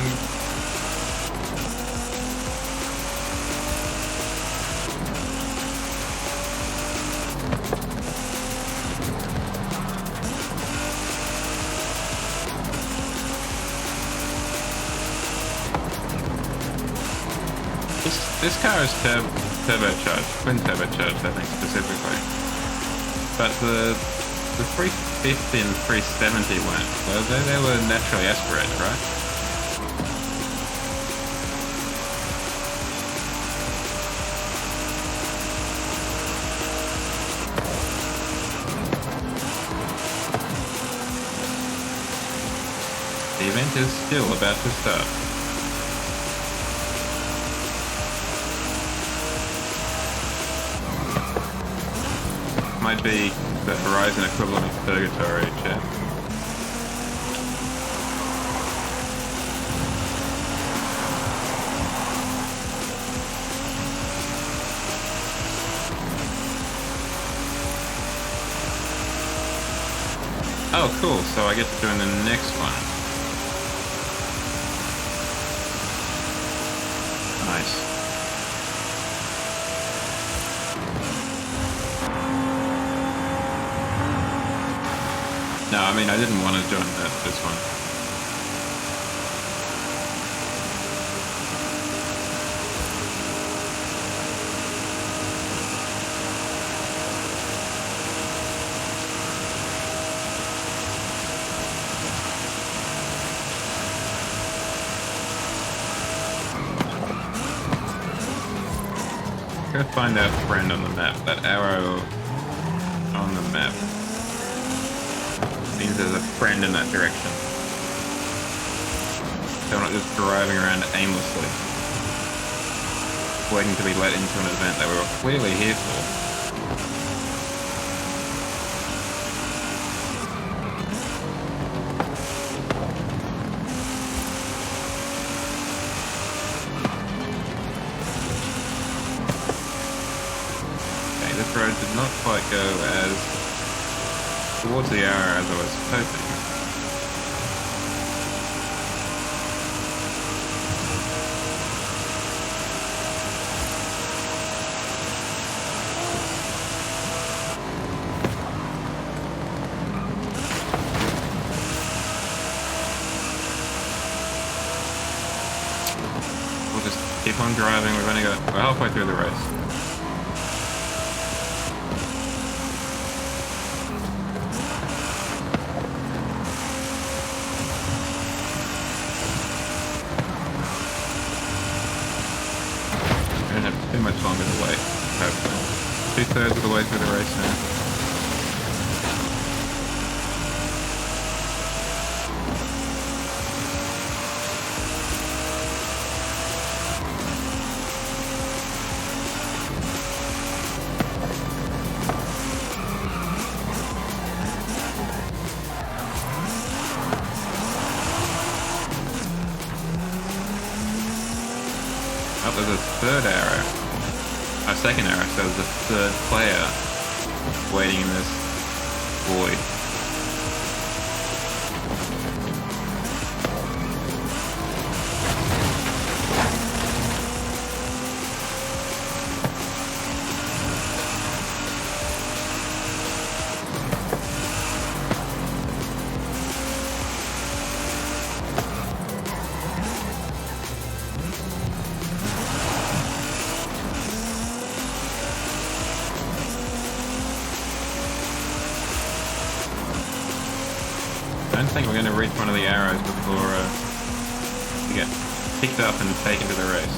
This car is turbocharged, twin turbocharged, I think specifically. But the 350 and 370 weren't. Well, they were naturally aspirated, right? The event is still about to start. Might be the Horizon equivalent of Purgatory, chat. Oh, cool. So I get to join the next one. Nice. No, I mean, I didn't want to join this one. Go find that friend on the map, that arrow on the map. Means there's a friend in that direction. So we're not just driving around aimlessly, waiting to be let into an event that we were clearly here for. Okay, this road did not quite go as towards the arrow as I was hoping. We'll just keep on driving. We're halfway through the race. Too much longer Oh, there's a third arrow. A second arrow, so there's a third player waiting in this void. I don't think we're going to reach one of the arrows before we get picked up and taken to the race.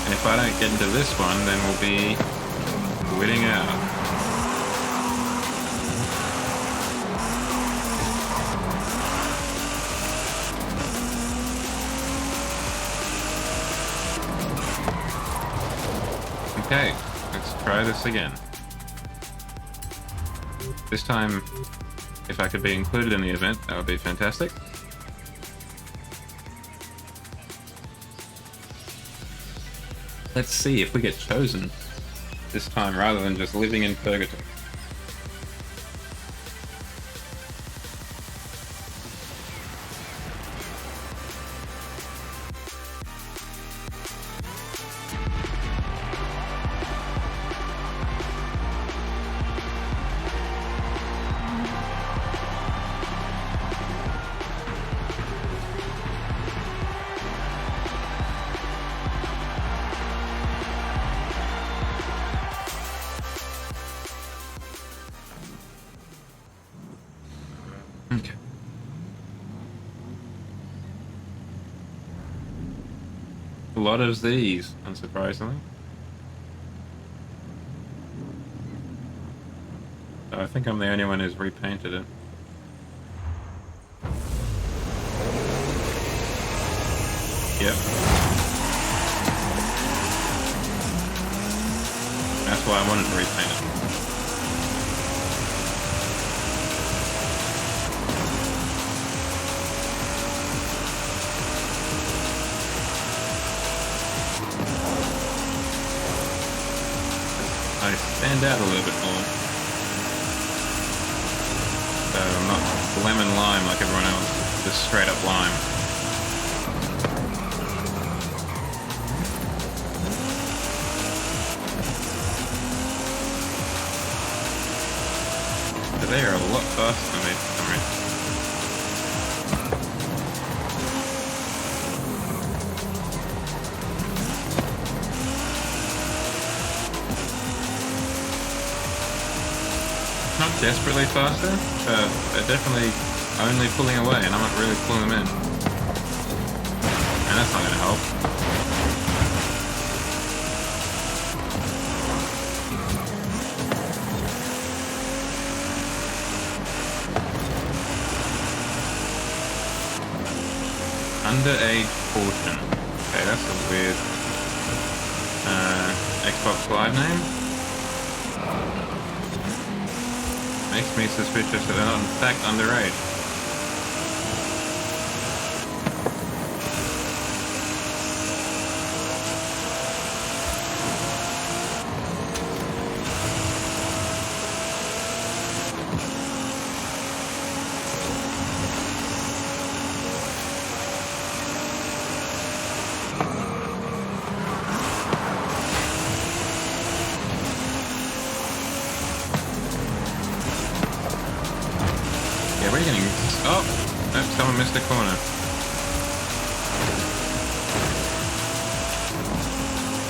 And if I don't get into this one, then we'll be quitting out. Okay, let's try this again. This time, if I could be included in the event, that would be fantastic. Let's see if we get chosen this time rather than just living in purgatory. Okay. A lot of these, unsurprisingly. So I think I'm the only one who's repainted it. Yep. That's why I wanted to repaint it. I stand out a little bit more. So I'm not lemon lime like everyone else, just straight up lime. But they are a lot faster than me for some reason. Not desperately faster, but they're definitely only pulling away, and I'm not really pulling them in. And that's not going to help. Underage portion. Okay, that's a weird Xbox Live name. Makes me suspicious that they're not in fact underage. Yeah, we're getting... Oh! Nope, someone missed a corner.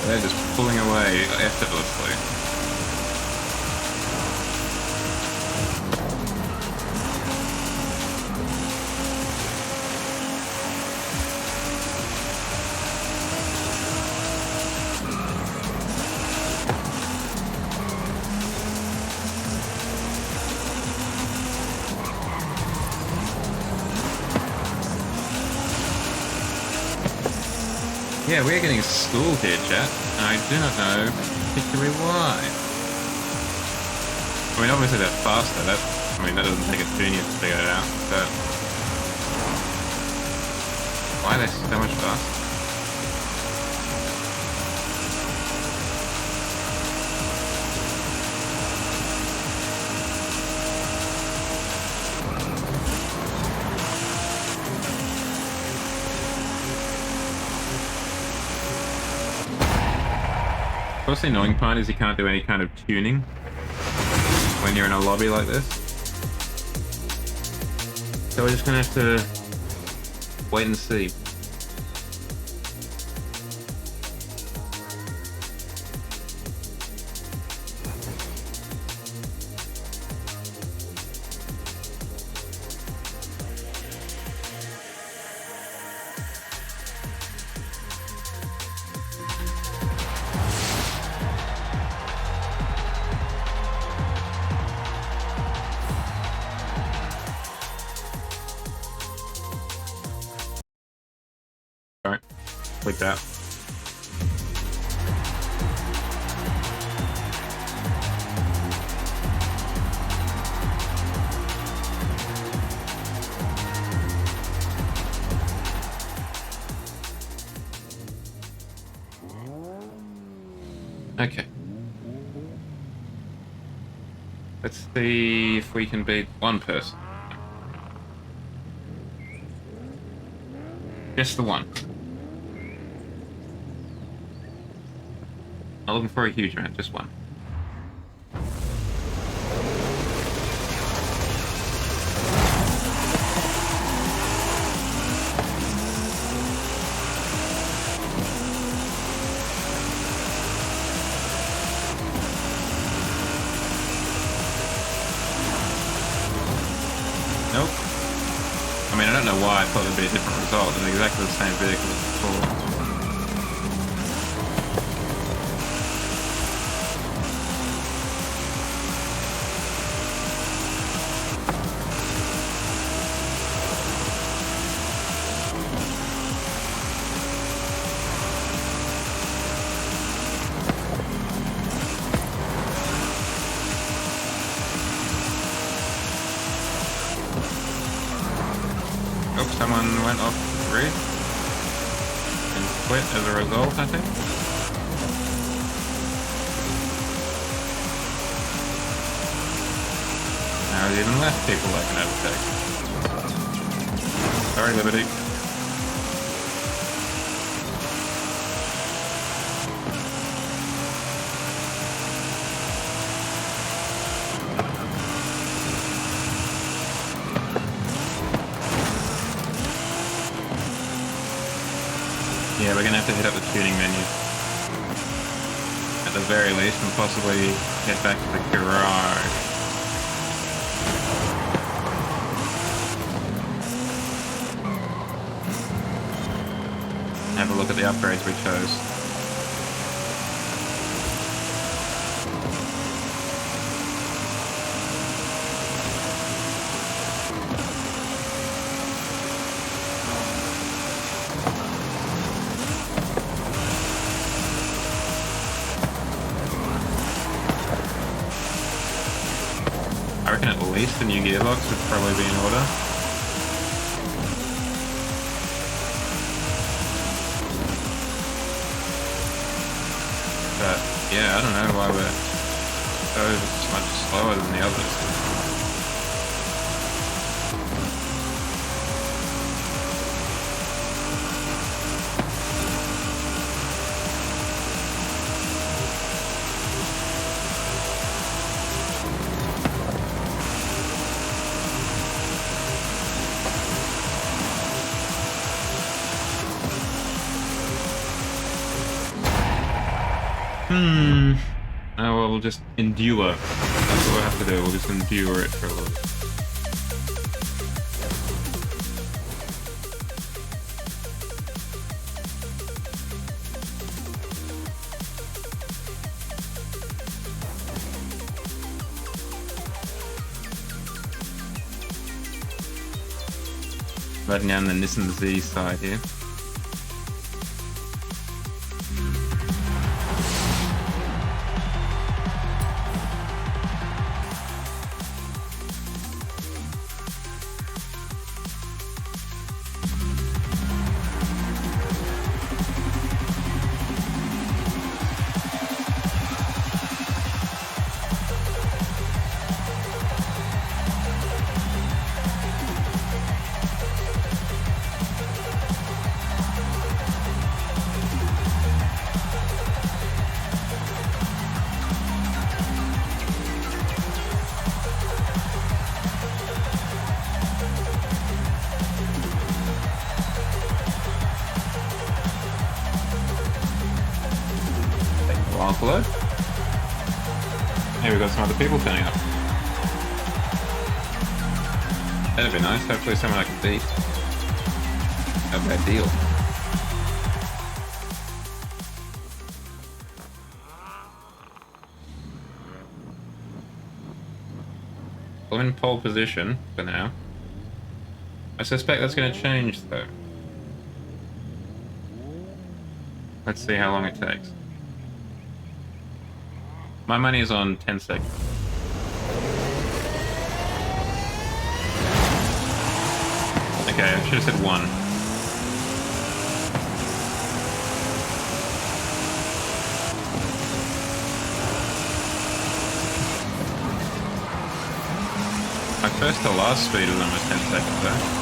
They're just pulling away effortlessly. Yeah, we're getting schooled here, chat. I do not know particularly why. I mean, obviously they're faster. That doesn't take a genius to figure it out. But why are they so much faster? Of course, the annoying part is you can't do any kind of tuning when you're in a lobby like this. So we're just gonna have to wait and see. Alright, like that. Okay. Let's see if we can beat one person. Just the one. Not looking for a huge amount, just one. Nope. I mean, I don't know why I thought there'd be a different result in exactly the same vehicle as before. Oh, someone went off the grid and quit as a result, I think. Now there's even less people that can overtake. Sorry, Liberty. Yeah, we're gonna have to hit up the tuning menu at the very least and possibly get back to the garage. Have a look at the upgrades we chose. I reckon at least a new gearbox would probably be in order. But yeah, I don't know why we're so much slower than the others. Oh, well, we'll just endure. That's what we'll have to do. We'll just endure it for a little. Letting down the Nissan Z side here. offload? Hey, we've got some other people turning up. That'd be nice. Hopefully someone I can beat. No bad deal. I'm in pole position for now. I suspect that's going to change though. Let's see how long it takes. My money is on 10 seconds. Okay, I should have said 1. My first to last speed was almost 10 seconds though.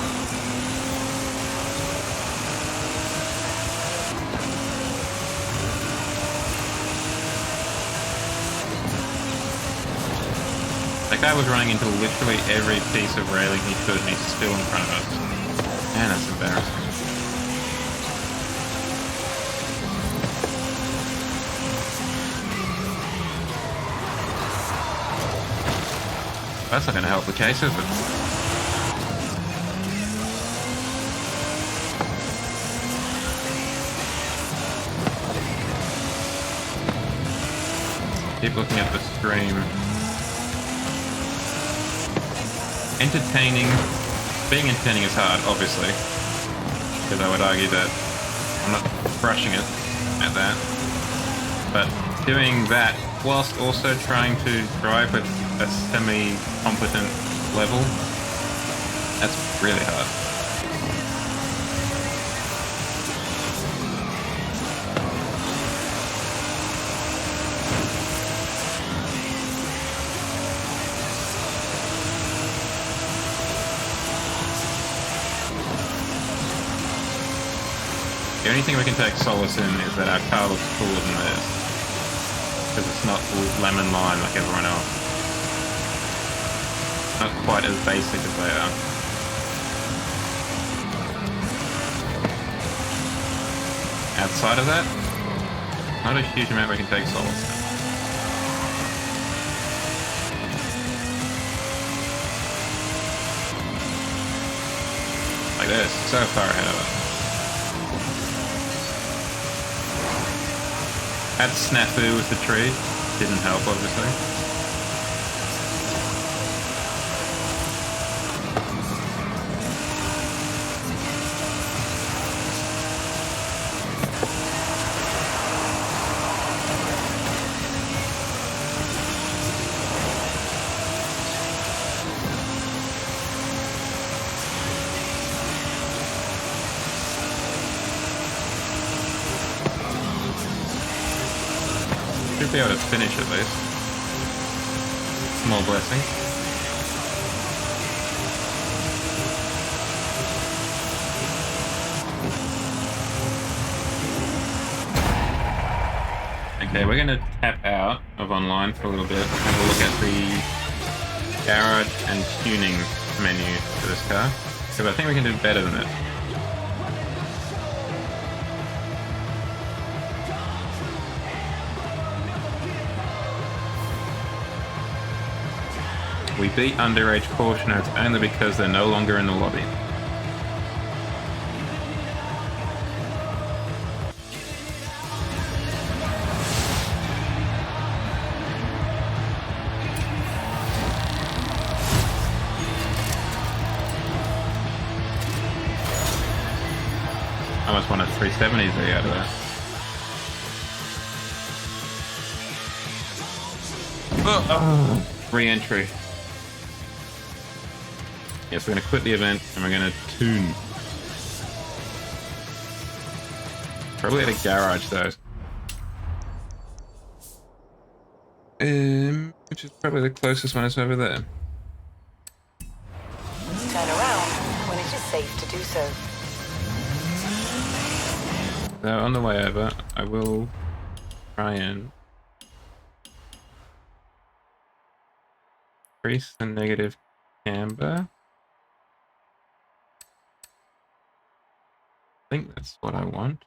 That guy was running into literally every piece of railing he could and he's still in front of us. Man, that's embarrassing. That's not going to help the case, is it? Keep looking at the stream. Being entertaining is hard, obviously, because I would argue that I'm not crushing it at that, but doing that whilst also trying to drive with a semi-competent level, that's really hard. The only thing we can take solace in is that our car looks cooler than theirs. Because it's not lemon lime like everyone else. Not quite as basic as they are. Outside of that, not a huge amount we can take solace in. Like this, so far ahead of us. Had snafu with the tree, didn't help obviously. Be able to finish at least. Small blessing. Okay, we're going to tap out of online for a little bit and have a look at the garage and tuning menu for this car, because I think we can do better than it. We beat underage cautioners only because they're no longer in the lobby. I almost wanted 370s there out of that. Oh. Re-entry. Yes, we're going to quit the event and we're going to tune. Probably at a garage though. Which is probably the closest one is over there. Turn around when it is safe to do so. So on the way over, I will try and increase the negative camber. I think that's what I want.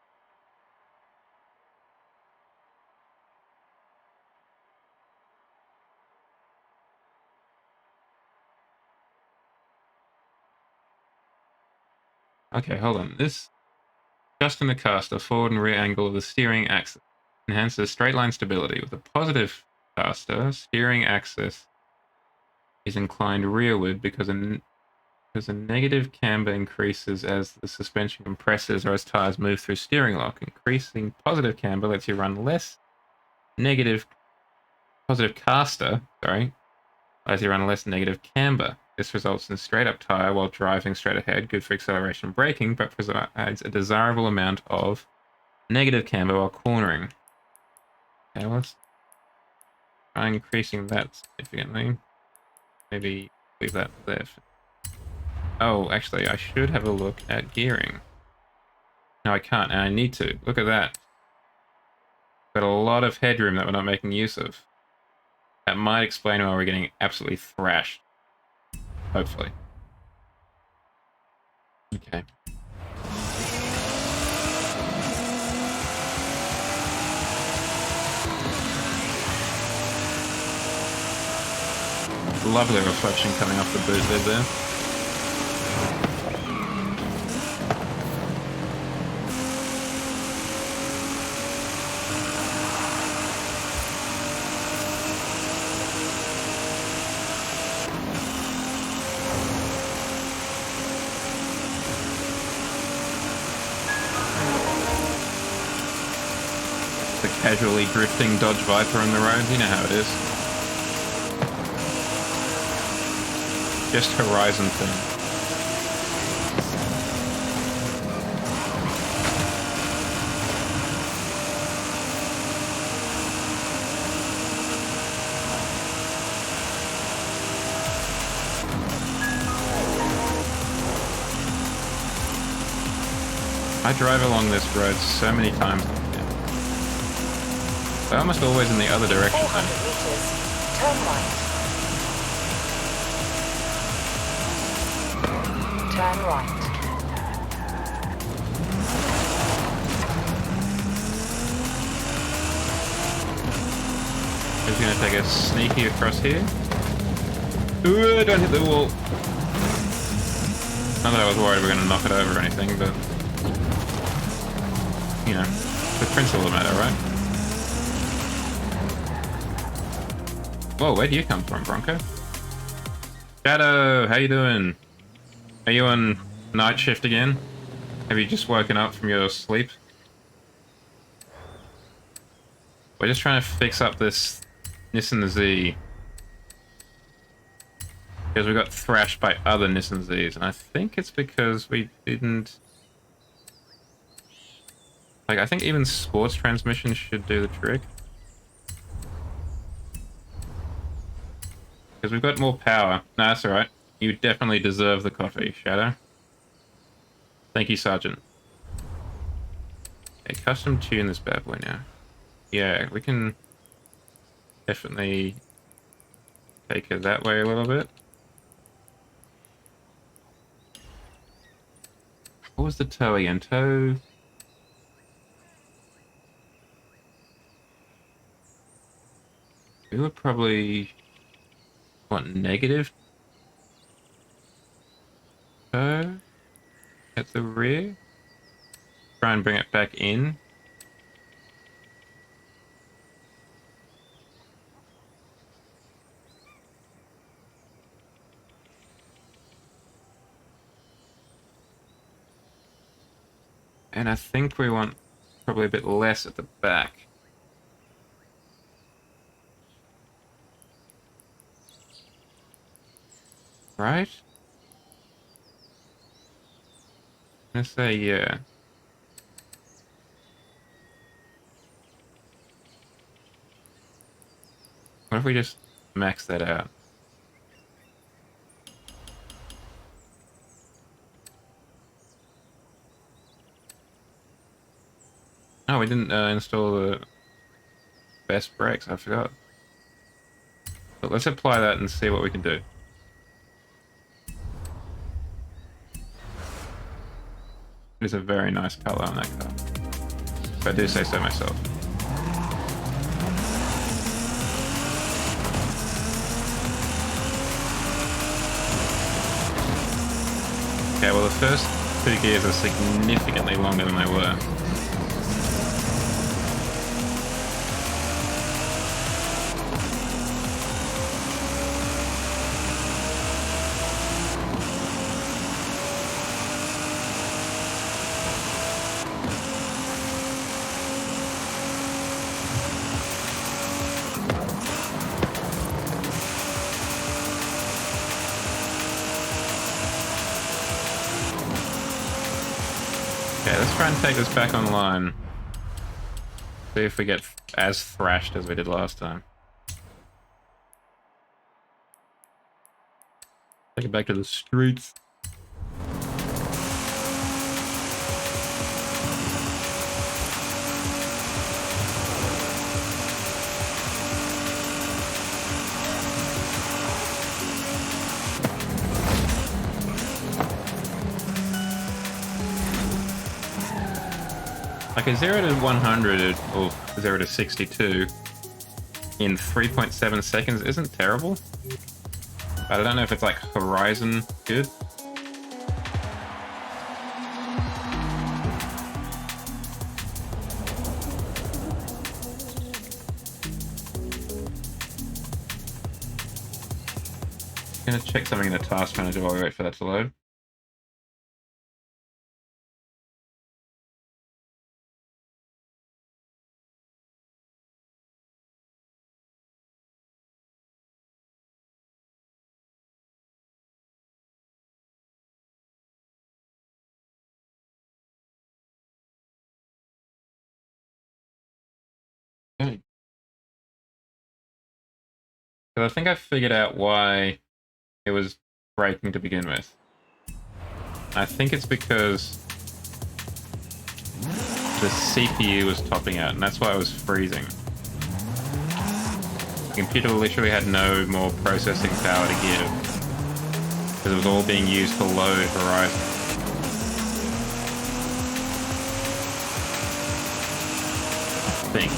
Okay, hold on. This adjusting the caster forward and rear angle of the steering axis enhances straight line stability. With a positive caster, steering axis is inclined rearward because a negative camber increases as the suspension compresses or as tires move through steering lock. Increasing positive camber lets you run less positive caster, allows you to run less negative camber. This results in straight up tire while driving straight ahead, good for acceleration and braking, but provides a desirable amount of negative camber while cornering. Okay, let's try increasing that significantly. Maybe leave that there. Oh, actually, I should have a look at gearing. No, I can't, and I need to. Look at that. Got a lot of headroom that we're not making use of. That might explain why we're getting absolutely thrashed. Hopefully. Okay. Lovely reflection coming off the boot lid there. The casually drifting Dodge Viper on the road, you know how it is. Just Horizon thing. I drive along this road so many times. They're almost always in the other direction. 400 meters, turn right. Turn right. Just gonna take a sneaky across here. Ooh, don't hit the wall. Not that I was worried we we're gonna knock it over or anything, but you know, the principle of the matter, right? Whoa, where do you come from, Bronco? Shadow, how you doing? Are you on night shift again? Have you just woken up from your sleep? We're just trying to fix up this Nissan Z. Because we got thrashed by other Nissan Zs, and I think it's because we didn't... Like, I think even sports transmissions should do the trick. Because we've got more power. No, that's alright. You definitely deserve the coffee, Shadow. Thank you, Sergeant. Okay, custom tune this bad boy now. Yeah, we can definitely take it that way a little bit. What was the tow again? Tow... We were probably... What, negative? Tow? At the rear? Try and bring it back in. And I think we want probably a bit less at the back. Right? I'm gonna say yeah. What if we just max that out? Oh, we didn't install the best brakes, I forgot. But let's apply that and see what we can do. It is a very nice color on that car, if I do say so myself. Okay, well the first two gears are significantly longer than they were. Okay, let's try and take this back online. See if we get as thrashed as we did last time. Take it back to the streets. Like a 0 to 100 or 0 to 62 in 3.7 seconds isn't terrible. But I don't know if it's like Horizon good. I'm gonna check something in the task manager while we wait for that to load. Okay. So I think I figured out why it was breaking to begin with. I think it's because the CPU was topping out, and that's why it was freezing. The computer literally had no more processing power to give, because it was all being used to load Horizon. I think.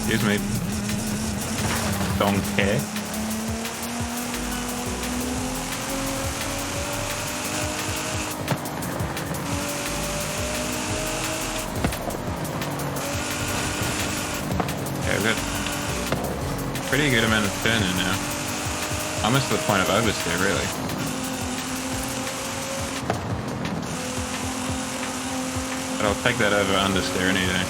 Excuse me. Don't care. Okay, we've got a pretty good amount of turn in now. Almost to the point of oversteer, really. But I'll take that over understeer any day.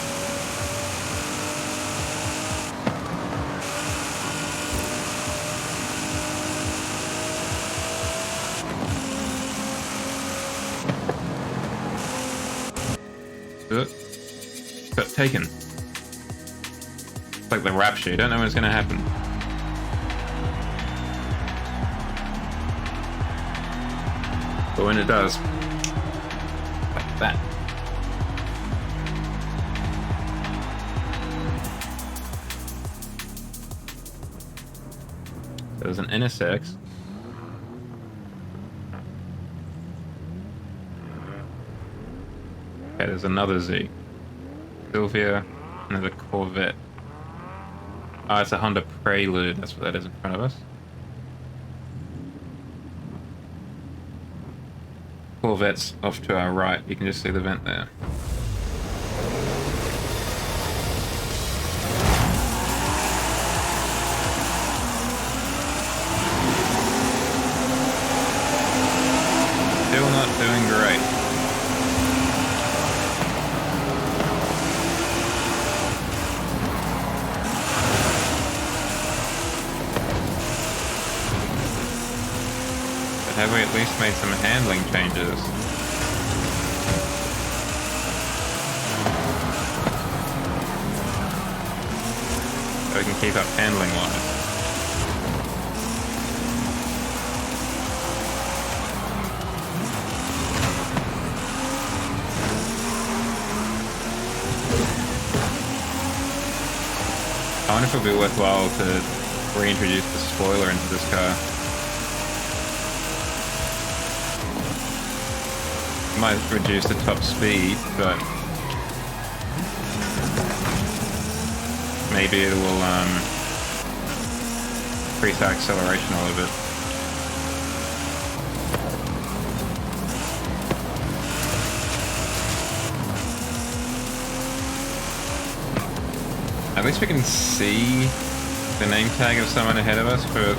Got taken. It's like the rap sheet. I don't know when it's gonna happen. But when it does, like that. So there's an NSX. Okay, there's another Z. Sylvia, and there's a Corvette. Oh, it's a Honda Prelude. That's what that is in front of us. Corvette's off to our right. You can just see the vent there. Still not doing great. Have we at least made some handling changes? So we can keep up handling wise. I wonder if it would be worthwhile to reintroduce the spoiler into this car. Might reduce the top speed, but maybe it will increase our acceleration a little bit. At least we can see the name tag of someone ahead of us for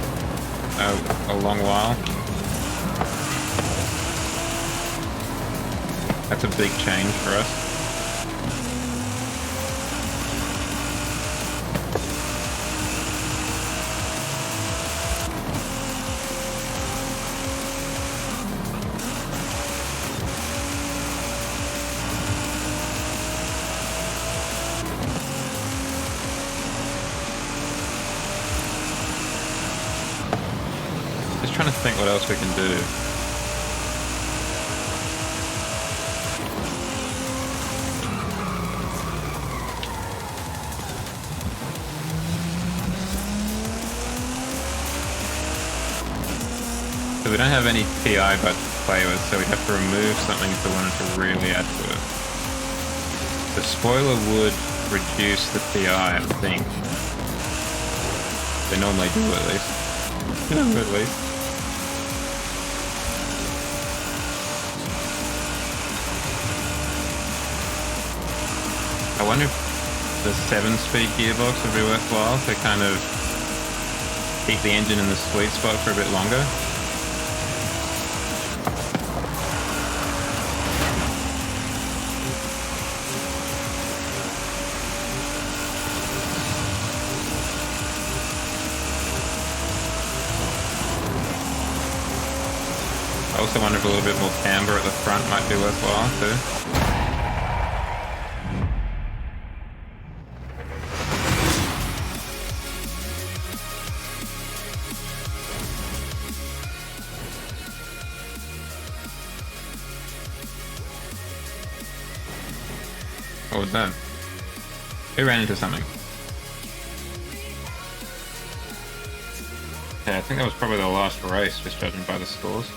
a long while. That's a big change for us. Trying to think what else we can do. So we don't have any PI but to play with, so we have to remove something if we wanted to really add to it. The spoiler would reduce the PI, I think. They normally do at least. At least. I wonder if the 7-speed gearbox would be worthwhile to kind of keep the engine in the sweet spot for a bit longer. I also wonder if a little bit more camber at the front might be worthwhile too. What was that? Who ran into something? Yeah, I think that was probably the last race, just judging by the scores.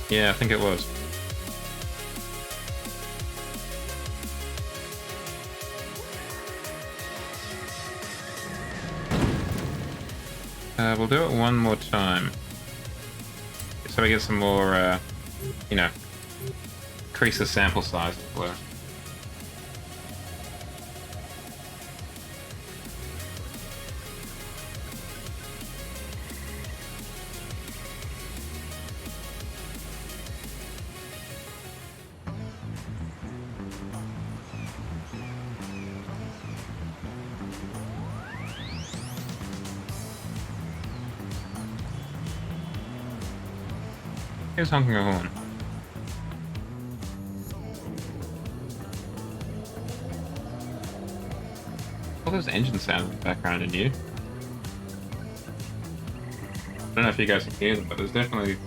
Yeah, I think it was. We'll do it one more time. So we get some more, you know, increase the sample size of blue. Who's honking a horn? All those engine sounds in the background in you. I don't know if you guys can hear them, but there's definitely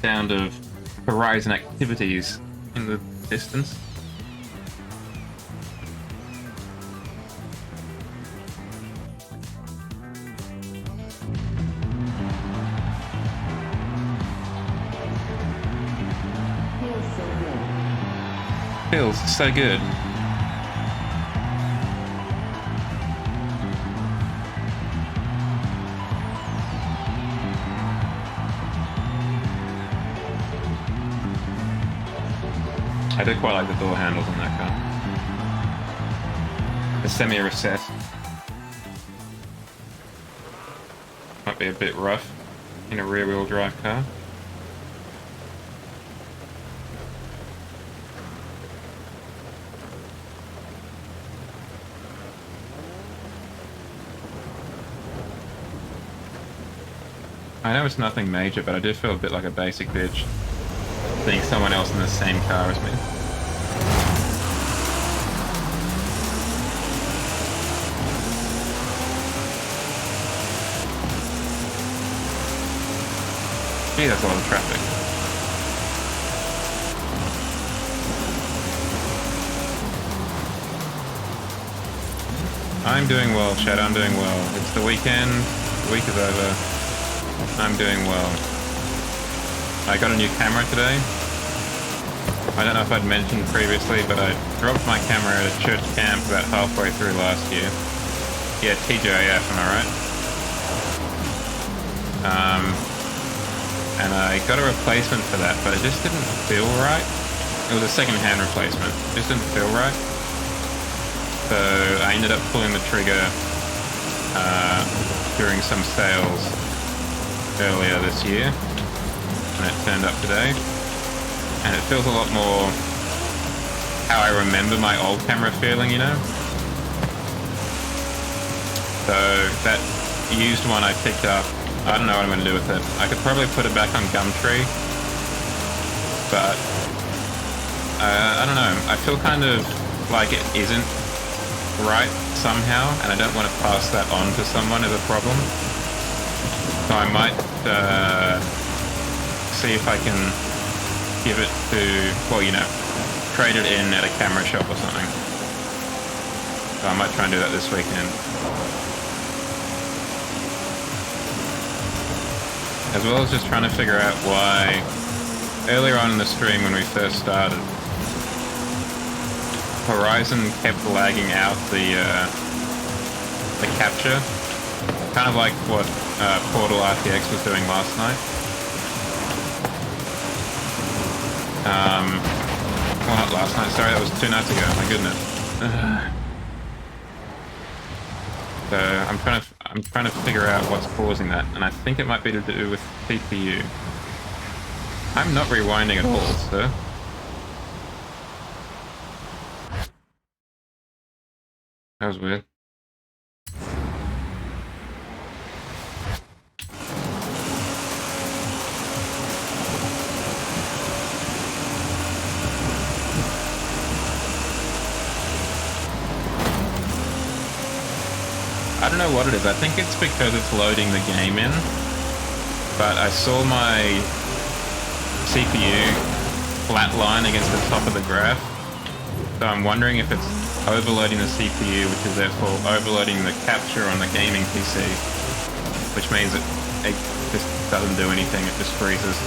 sound of Horizon activities in the distance. Feels so good. I do quite like the door handles on that car. The semi-recessed. Might be a bit rough in a rear-wheel drive car. I know it's nothing major, but I do feel a bit like a basic bitch seeing someone else in the same car as me. Gee, that's a lot of traffic. I'm doing well, Chad, I'm doing well. It's the weekend, the week is over. I'm doing well. I got a new camera today. I don't know if I'd mentioned previously, but I dropped my camera at a church camp about halfway through last year. Yeah, TJF, am I right? And I got a replacement for that, but it just didn't feel right. It was a second-hand replacement. It just didn't feel right. So I ended up pulling the trigger during some sales earlier this year, and it turned up today. And it feels a lot more how I remember my old camera feeling, you know? So that used one I picked up, I don't know what I'm going to do with it. I could probably put it back on Gumtree, but I don't know. I feel kind of like it isn't right somehow, and I don't want to pass that on to someone as a problem. So I might see if I can give it to, well, you know, trade it in at a camera shop or something. So I might try and do that this weekend. As well as just trying to figure out why earlier on in the stream when we first started, Horizon kept lagging out the capture, kind of like what Portal RTX was doing last night. Well, not last night, sorry, that was 2 nights ago, my goodness. So I'm trying to figure out what's causing that, and I think it might be to do with CPU. I'm not rewinding at all, sir. That was weird. I don't know what it is. I think it's because it's loading the game in, but I saw my CPU flatline against the top of the graph, so I'm wondering if it's overloading the CPU, which is therefore overloading the capture on the gaming PC, which means it just doesn't do anything, it just freezes.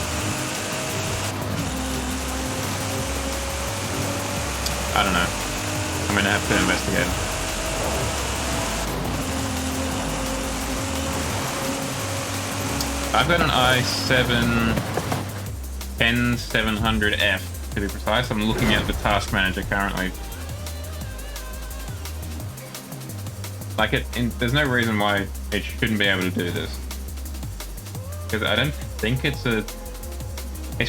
I don't know. I'm gonna have to investigate it. I've got an i7 10700F to be precise. I'm looking at the task manager currently. Like there's no reason why it shouldn't be able to do this. Because I don't think it's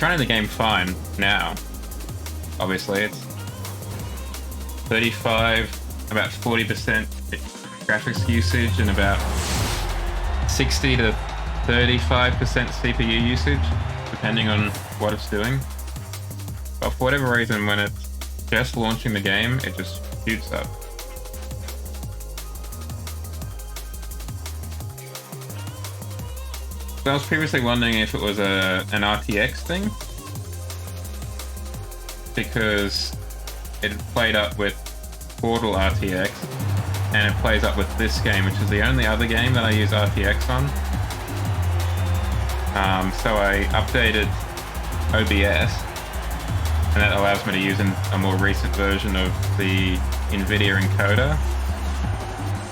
running the game fine now. Obviously, it's 35, about 40% graphics usage, and about 60 to 35% CPU usage, depending on what it's doing. But for whatever reason, when it's just launching the game, it just shoots up. So I was previously wondering if it was an RTX thing, because it played up with Portal RTX, and it plays up with this game, which is the only other game that I use RTX on. So I updated OBS, and that allows me to use a more recent version of the NVIDIA encoder.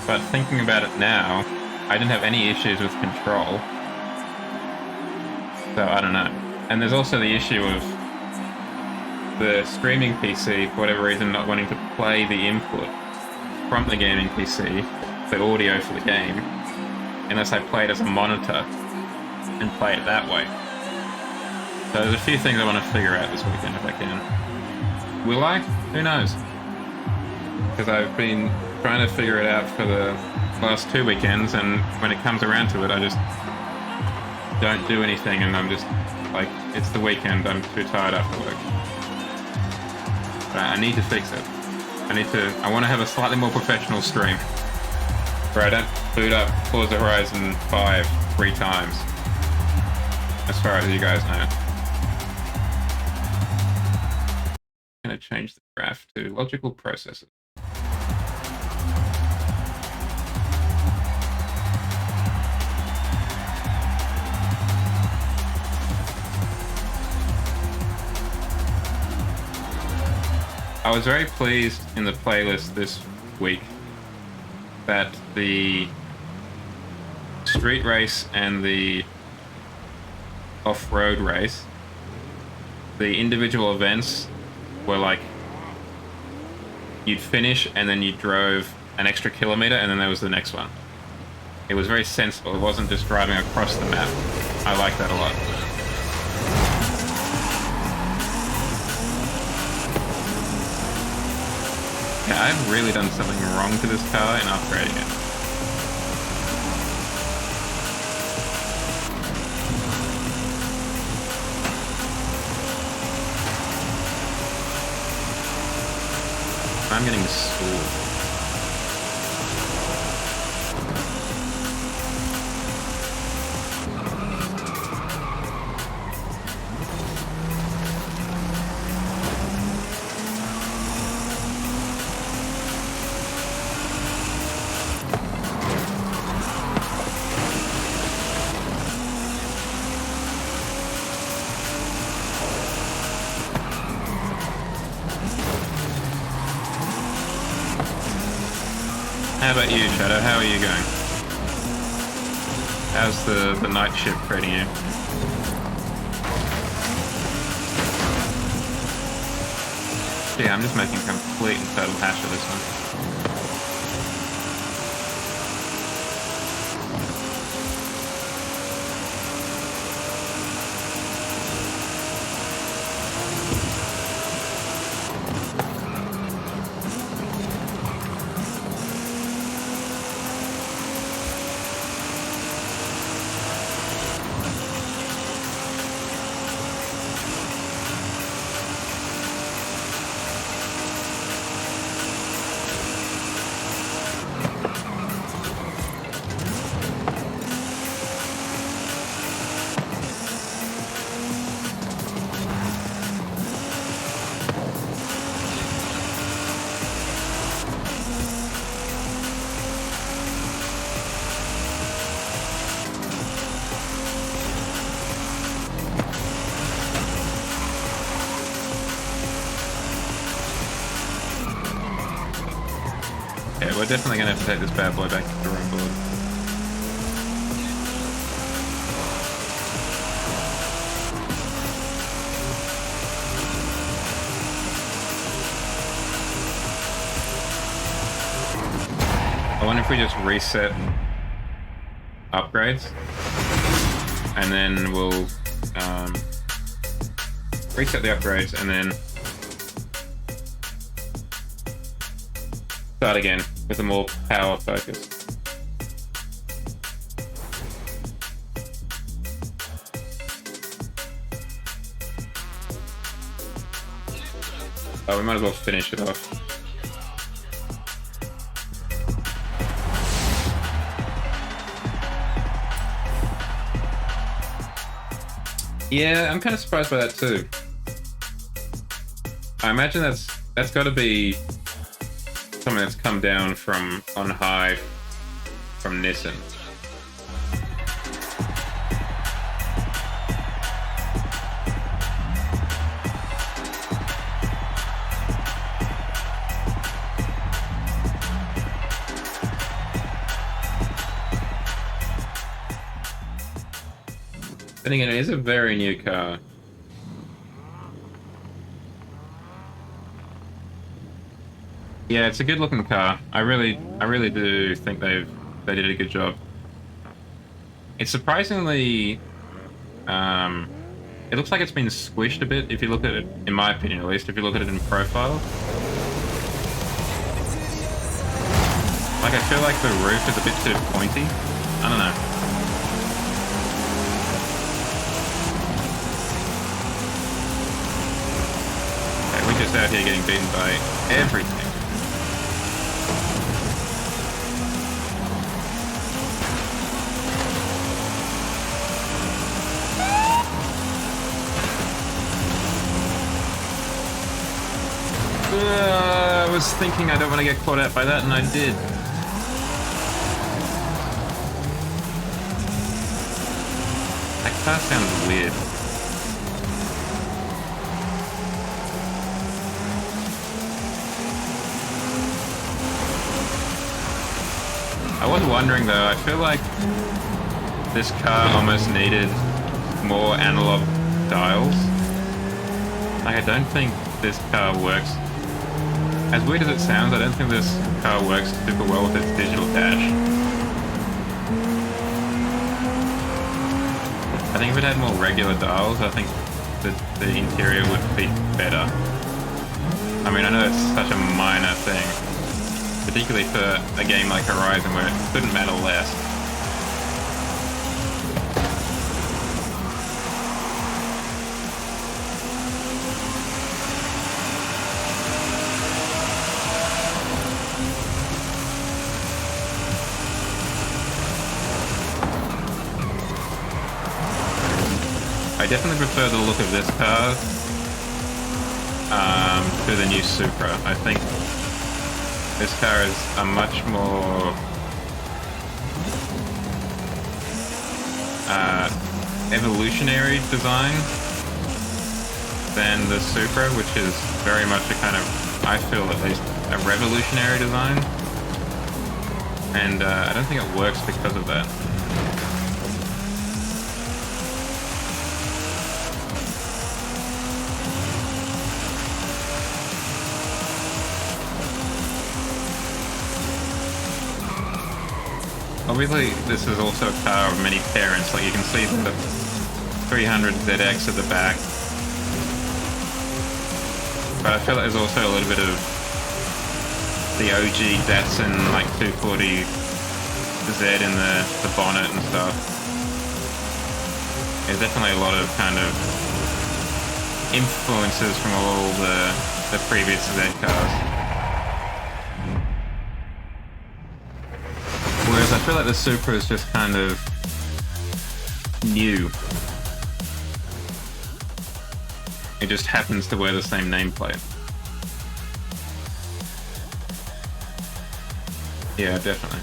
But thinking about it now, I didn't have any issues with control. So I don't know. And there's also the issue of the streaming PC, for whatever reason, not wanting to play the input from the gaming PC, the audio for the game, unless I play it as a monitor and play it that way. So there's a few things I want to figure out this weekend if I can. Will I? Who knows? Because I've been trying to figure it out for the last 2 weekends, and when it comes around to it, I just don't do anything, and I'm just like, it's the weekend, I'm too tired after work. But I need to fix it. I want to have a slightly more professional stream, where I don't boot up Forza Horizon 5 3 times. As far as you guys know. I'm going to change the graph to logical processes. I was very pleased in the playlist this week that the street race and the off-road race, the individual events were like you'd finish and then you drove an extra kilometer and then there was the next one. It was very sensible. It wasn't just driving across the map. I like that a lot. Yeah, I've really done something wrong to this car in upgrading it. I'm getting schooled. How about you, Shadow? How are you going? How's the night shift treating you? Yeah, I'm just making complete and total hash of this one. Yeah, we're definitely going to have to take this bad boy back to the drawing board. I wonder if we just reset upgrades and then we'll reset the upgrades and then start again with a more power focus. Oh, we might as well finish it off. Yeah, I'm kind of surprised by that too. I imagine that's got to be something that's come down from on high from Nissan. Then again, it is a very new car. Yeah, it's a good looking car. I really do think they did a good job. It's surprisingly, it looks like it's been squished a bit if you look at it, in my opinion at least, if you look at it in profile. Like, I feel like the roof is a bit too pointy. I don't know. Okay, we're just out here getting beaten by everything. I was thinking I don't want to get caught out by that, and I did. That car sounds weird. I was wondering though, I feel like this car almost needed more analog dials. Like, I don't think this car works. As weird as it sounds, I don't think this car works super well with its digital dash. I think if it had more regular dials, I think the interior would be better. I mean, I know it's such a minor thing, particularly for a game like Horizon where it couldn't matter less. I definitely prefer the look of this car to the new Supra. I think this car is a much more evolutionary design than the Supra, which is very much a kind of, I feel at least, a revolutionary design. And I don't think it works because of that. Obviously, this is also a car of many parents. Like, you can see the 300ZX at the back. But I feel like there's also a little bit of the OG Datsun, like 240Z in the bonnet and stuff. There's definitely a lot of kind of influences from all the previous Z cars. Whereas I feel like the Supra is just kind of new. It just happens to wear the same nameplate. Yeah, definitely.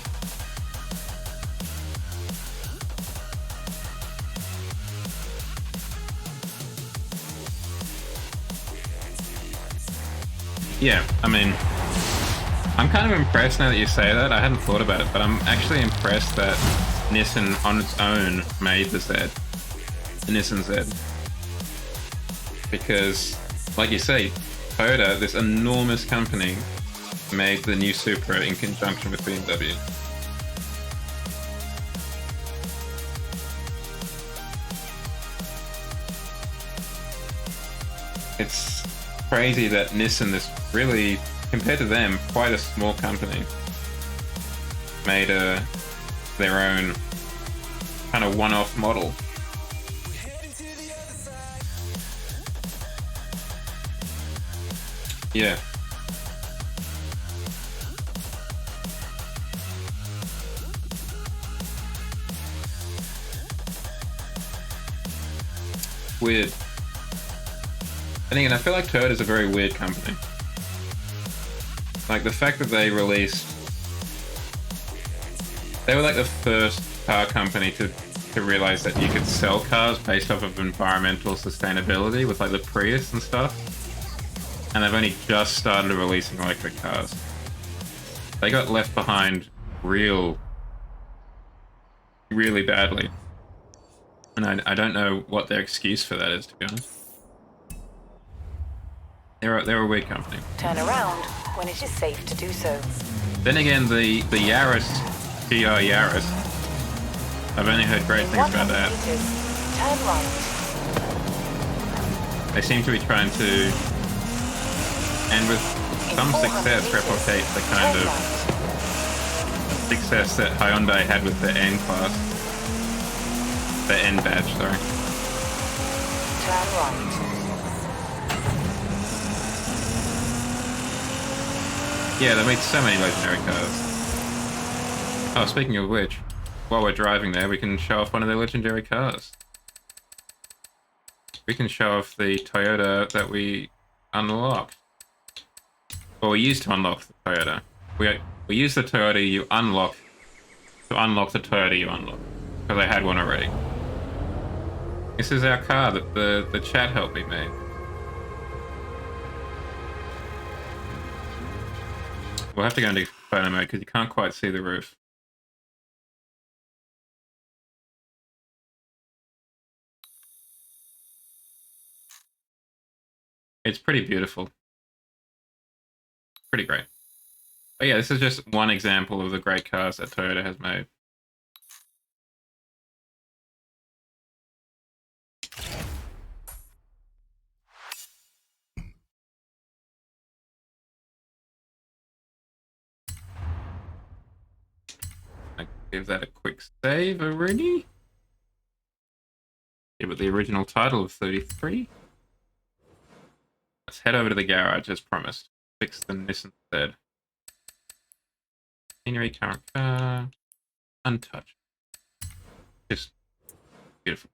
Yeah, I mean, I'm kind of impressed now that you say that. I hadn't thought about it, but I'm actually impressed that Nissan on its own made the Z, the Nissan Z. Because, like you say, Toyota, this enormous company, made the new Supra in conjunction with BMW. It's crazy that Nissan, this really, compared to them, quite a small company, made their own kind of one-off model. Yeah. Weird. And I feel like Toyota is a very weird company. Like, the fact that they released... They were like the first car company to realize that you could sell cars based off of environmental sustainability with like the Prius and stuff. And they've only just started releasing electric cars. They got left behind really badly. And I don't know what their excuse for that is, to be honest. They're a weird company. Turn around when it is safe to do so. Then again, the Yaris, GR Yaris, I've only heard great things about that. Meters, turn right. They seem to be trying to, and with some success, replicate the kind of success that Hyundai had with the N-Class. The N badge, sorry. Turn right. Yeah, they made so many legendary cars. Oh, speaking of which, while we're driving there, we can show off one of their legendary cars. We can show off the Toyota that we unlocked. Or we used to unlock the Toyota. We used the Toyota you unlock to unlock the Toyota you unlock. Because I had one already. This is our car that the chat helped me make. We'll have to go into photo mode because you can't quite see the roof. It's pretty beautiful. Pretty great. But yeah, this is just one example of the great cars that Toyota has made. I give that a quick save already. Give it the original title of 33. Let's head over to the garage as promised. Fix the Nissan Z. Scenery, current car, untouched. Just beautiful.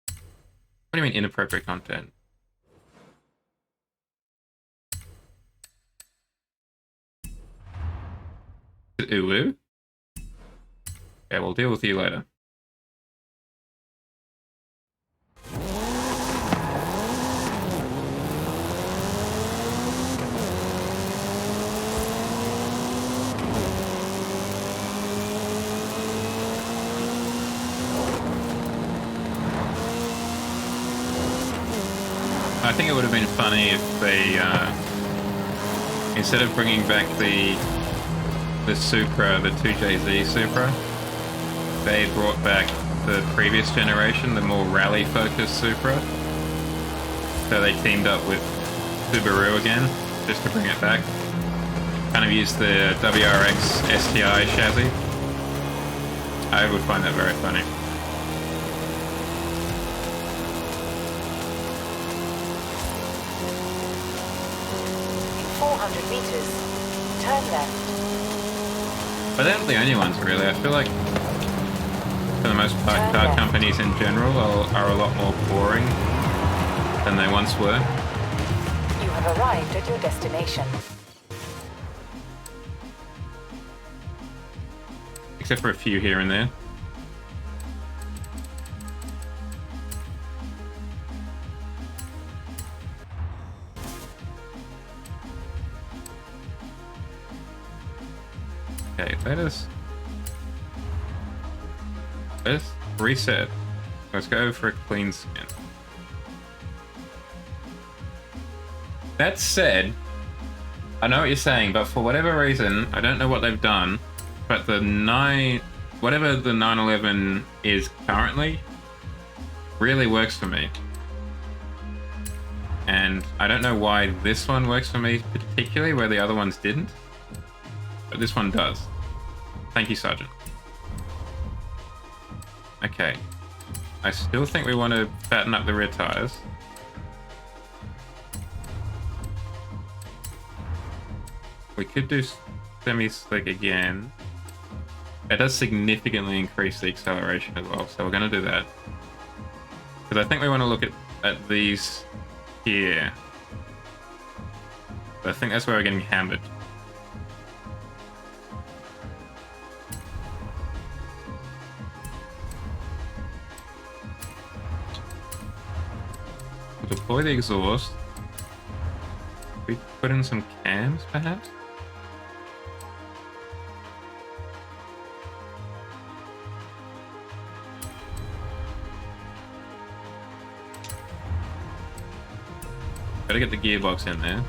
What do you mean inappropriate content? Ooh. Yeah, we'll deal with you later. I think it would have been funny if they, instead of bringing back the Supra, the 2JZ Supra, they brought back the previous generation, the more rally-focused Supra. So they teamed up with Subaru again, just to bring it back. Kind of used the WRX STI chassis. I would find that very funny. In 400 meters, turn left. But they're not the only ones, really. I feel like, for the most part, car companies in general are a lot more boring than they once were. You have arrived at your destination. Except for a few here and there. Okay, let's reset. Let's go for a clean scan. That said, I know what you're saying, but for whatever reason, I don't know what they've done, but whatever the 911 is currently really works for me. And I don't know why this one works for me particularly, where the other ones didn't. But this one does. Thank you, Sergeant. Okay. I still think we want to fatten up the rear tires. We could do semi-slick again. It does significantly increase the acceleration as well, so we're going to do that. Because I think we want to look at these here. But I think that's where we're getting hammered. We'll deploy the exhaust. We put in some cams, perhaps? Gotta get the gearbox in there.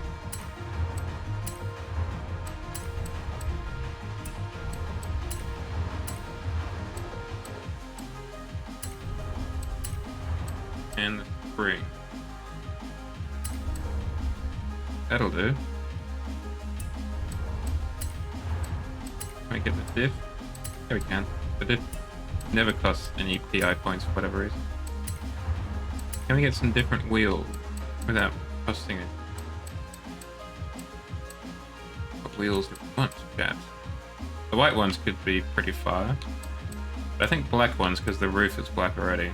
And the spring. That'll do. Can we get the diff? Yeah, we can. The diff never costs any PI points for whatever reason. Can we get some different wheels without costing it? What wheels do we want, chaps? The white ones could be pretty fire. But I think black ones, because the roof is black already.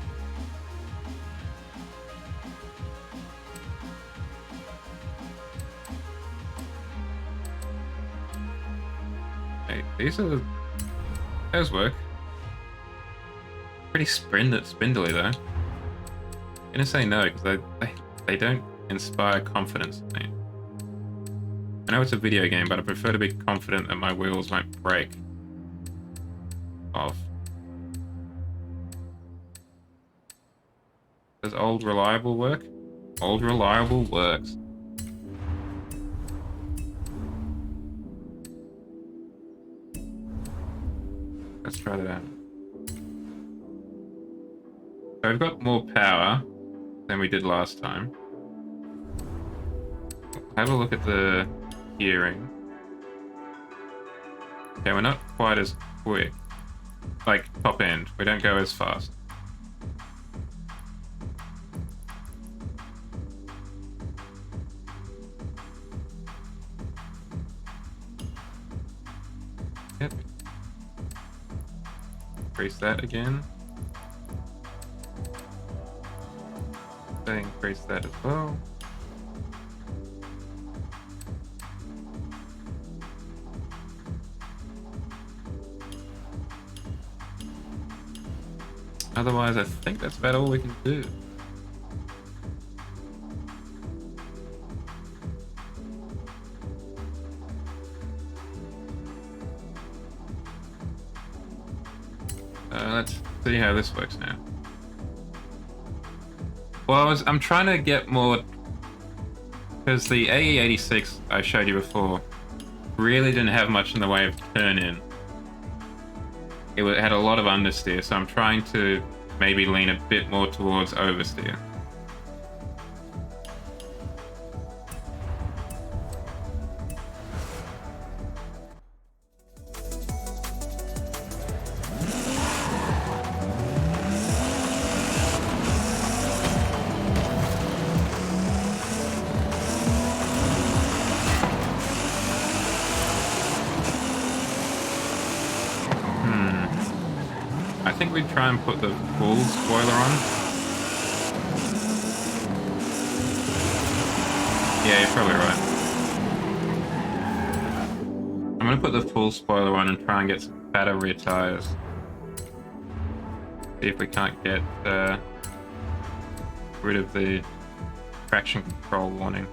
Hey, these are the... Those work. Pretty spindly though. I'm gonna say no, because they don't inspire confidence in me. I know it's a video game, but I prefer to be confident that my wheels won't break off. Does old reliable work? Old reliable works. Let's try that out. So we've got more power than we did last time. Have a look at the gearing. Okay, we're not quite as quick. Like, top end. We don't go as fast. Yep. Increase that again. Increase that as well. Otherwise, I think that's about all we can do. Let's see how this works now. Well, I'm trying to get more, because the AE86 I showed you before really didn't have much in the way of turn-in. It had a lot of understeer, so I'm trying to maybe lean a bit more towards oversteer. I think we'd try and put the full spoiler on. Yeah, you're probably right. I'm gonna put the full spoiler on and try and get some fatter rear tires. See if we can't get rid of the traction control warning.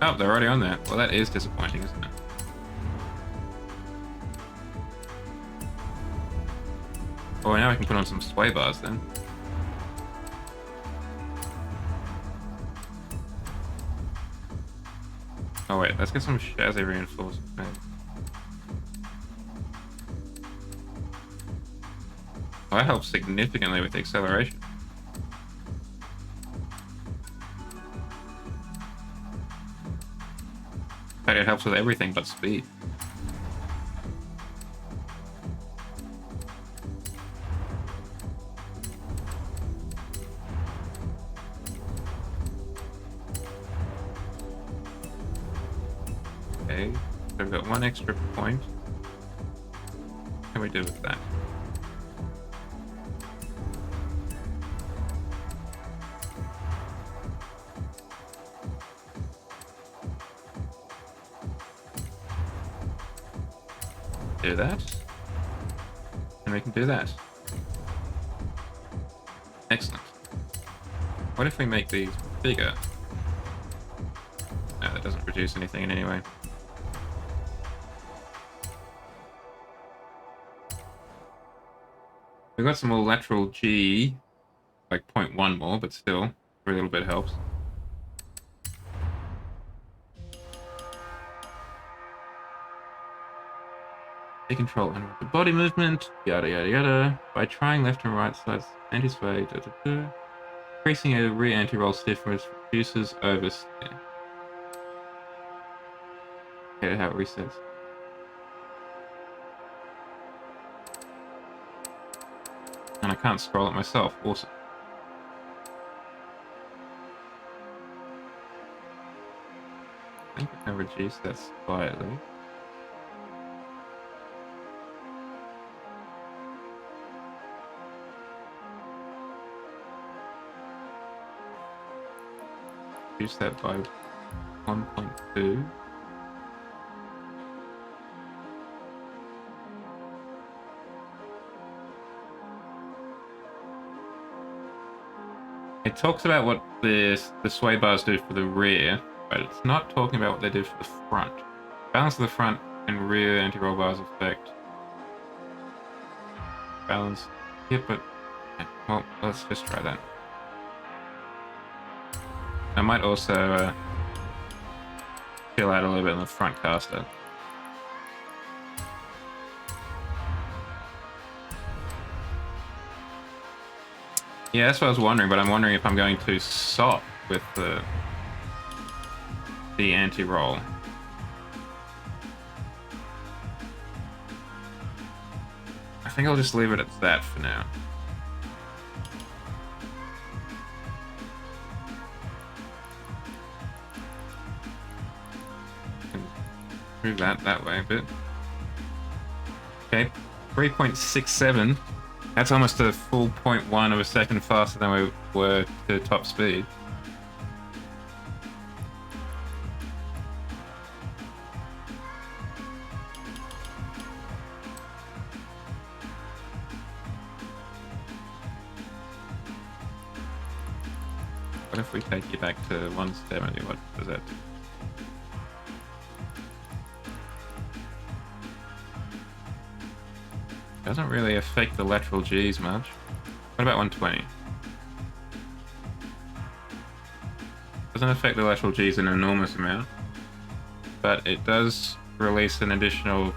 Oh, they're already on there. Well, that is disappointing, isn't it? Oh, now I can put on some sway bars then. Oh wait, let's get some chassis reinforcement. Oh, that helps significantly with the acceleration. It helps with everything but speed. Okay, so we've got one extra point. What can we do with that? Do that, and we can do that. Excellent. What if we make these bigger? No, that doesn't produce anything in any way. We've got some more lateral G, like 0.1 more, but still, every little bit helps. Control and the body movement, yada yada yada, by trying left and right sides anti-sway, increasing a rear anti-roll stiffness reduces oversteer. Okay, how it resets. And I can't scroll it myself, awesome. I think I can reduce that slightly. Reduce that by 1.2. It talks about what the sway bars do for the rear, but it's not talking about what they do for the front. Balance of the front and rear anti-roll bars effect. Balance. Yep, but well, let's just try that. I might also chill out a little bit on the front caster. Yeah, that's what I was wondering, but I'm wondering if I'm going too soft with the anti-roll. I think I'll just leave it at that for now. Move that way a bit. Okay, 3.67. That's almost a full 0.1 of a second faster than we were to top speed. What if we take you back to 170? What does that do? Doesn't really affect the lateral G's much. What about 120? Doesn't affect the lateral G's an enormous amount, but it does release an additional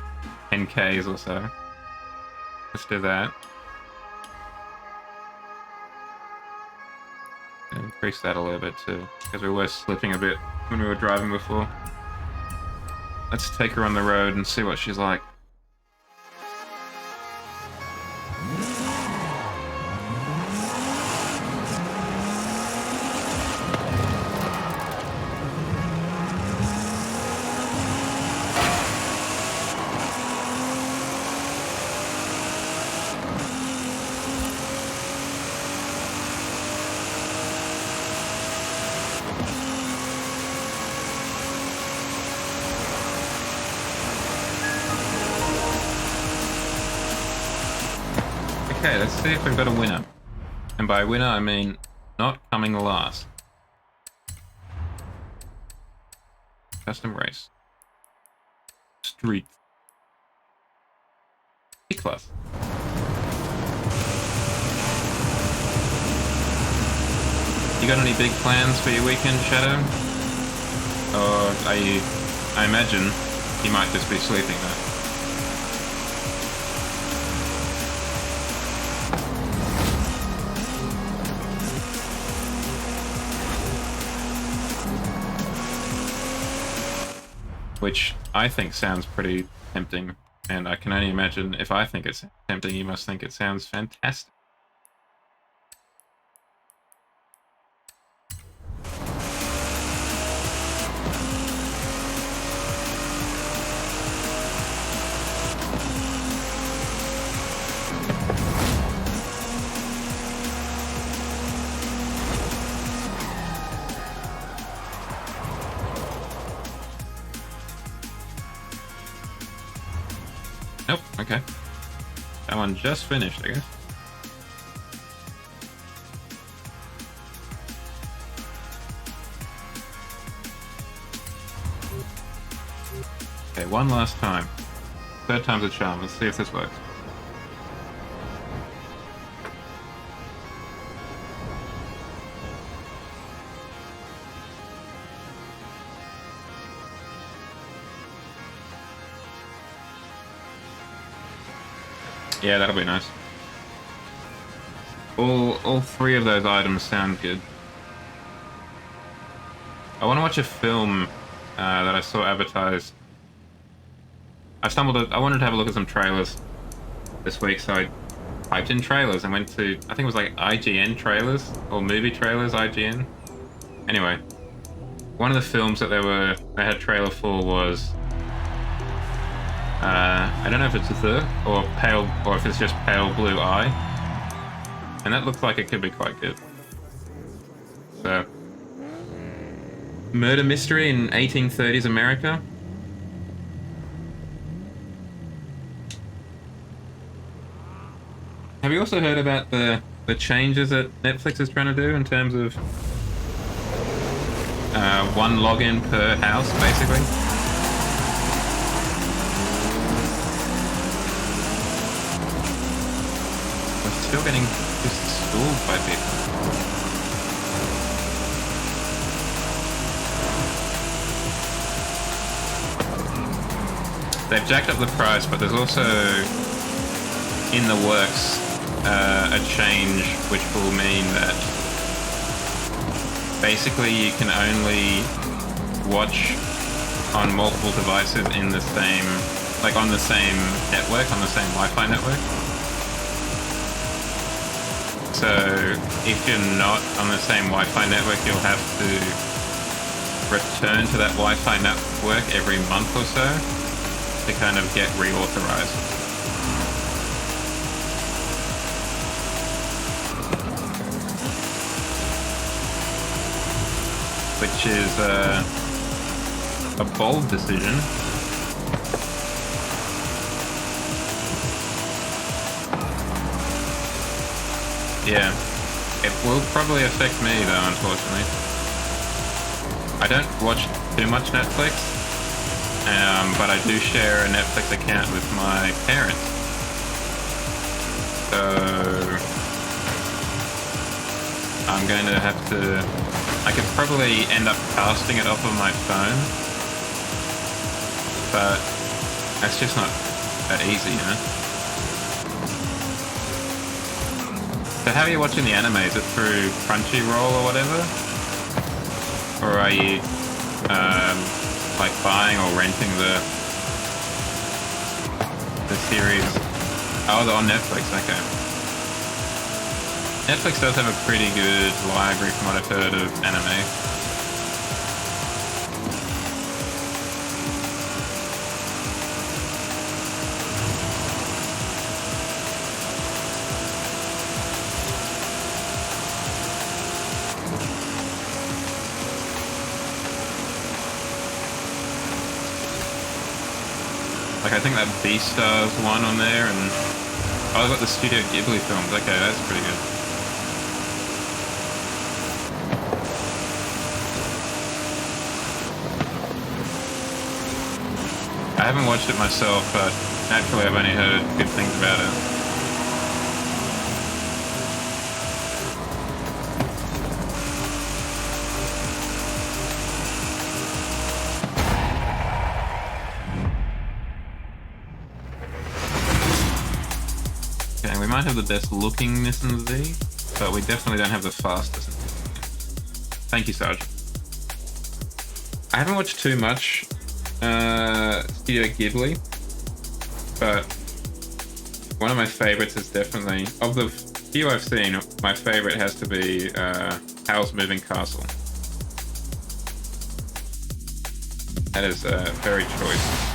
10 Ks or so. Let's do that. And increase that a little bit too, because we were slipping a bit when we were driving before. Let's take her on the road and see what she's like. Okay, let's see if we've got a winner. And by winner, I mean not coming last. Custom race. Street. E-class. You got any big plans for your weekend, Shadow? Or are you... I imagine you might just be sleeping though. Which I think sounds pretty tempting, and I can only imagine if I think it's tempting, you must think it sounds fantastic. Nope, okay. That one just finished, I guess. Okay, one last time. Third time's a charm. Let's see if this works. Yeah, that'll be nice. All three of those items sound good. I want to watch a film that I saw advertised. I wanted to have a look at some trailers this week, so I typed in trailers and went to, I think it was like IGN trailers, or movie trailers, IGN. Anyway, one of the films that they had a trailer for was I don't know if it's The or Pale, or if it's just Pale Blue Eye, and that looks like it could be quite good. So, murder mystery in 1830s America. Have you also heard about the changes that Netflix is trying to do in terms of one login per house, basically? still getting just schooled by people. They've jacked up the price, but there's also in the works a change which will mean that basically you can only watch on multiple devices in the same, like on the same network, on the same Wi-Fi network. So if you're not on the same Wi-Fi network, you'll have to return to that Wi-Fi network every month or so to kind of get reauthorized. Which is a bold decision. Yeah, it will probably affect me though, unfortunately. I don't watch too much Netflix, but I do share a Netflix account with my parents. So I'm going to have to... I could probably end up casting it off of my phone, but that's just not that easy, you know? So how are you watching the anime? Is it through Crunchyroll or whatever? Or are you like buying or renting the series? Oh, they're on Netflix, okay. Netflix does have a pretty good library from what I've heard of anime. Like, I think that Beastars one on there, and oh, I've got the Studio Ghibli films. Okay, that's pretty good. I haven't watched it myself, but naturally I've only heard good things about it. Okay, we might have the best looking Nissan Z, but we definitely don't have the fastest. Thank you, Sarge. I haven't watched too much Studio Ghibli, but one of my favorites is definitely, of the few I've seen, my favorite has to be Howl's Moving Castle. That is very choice.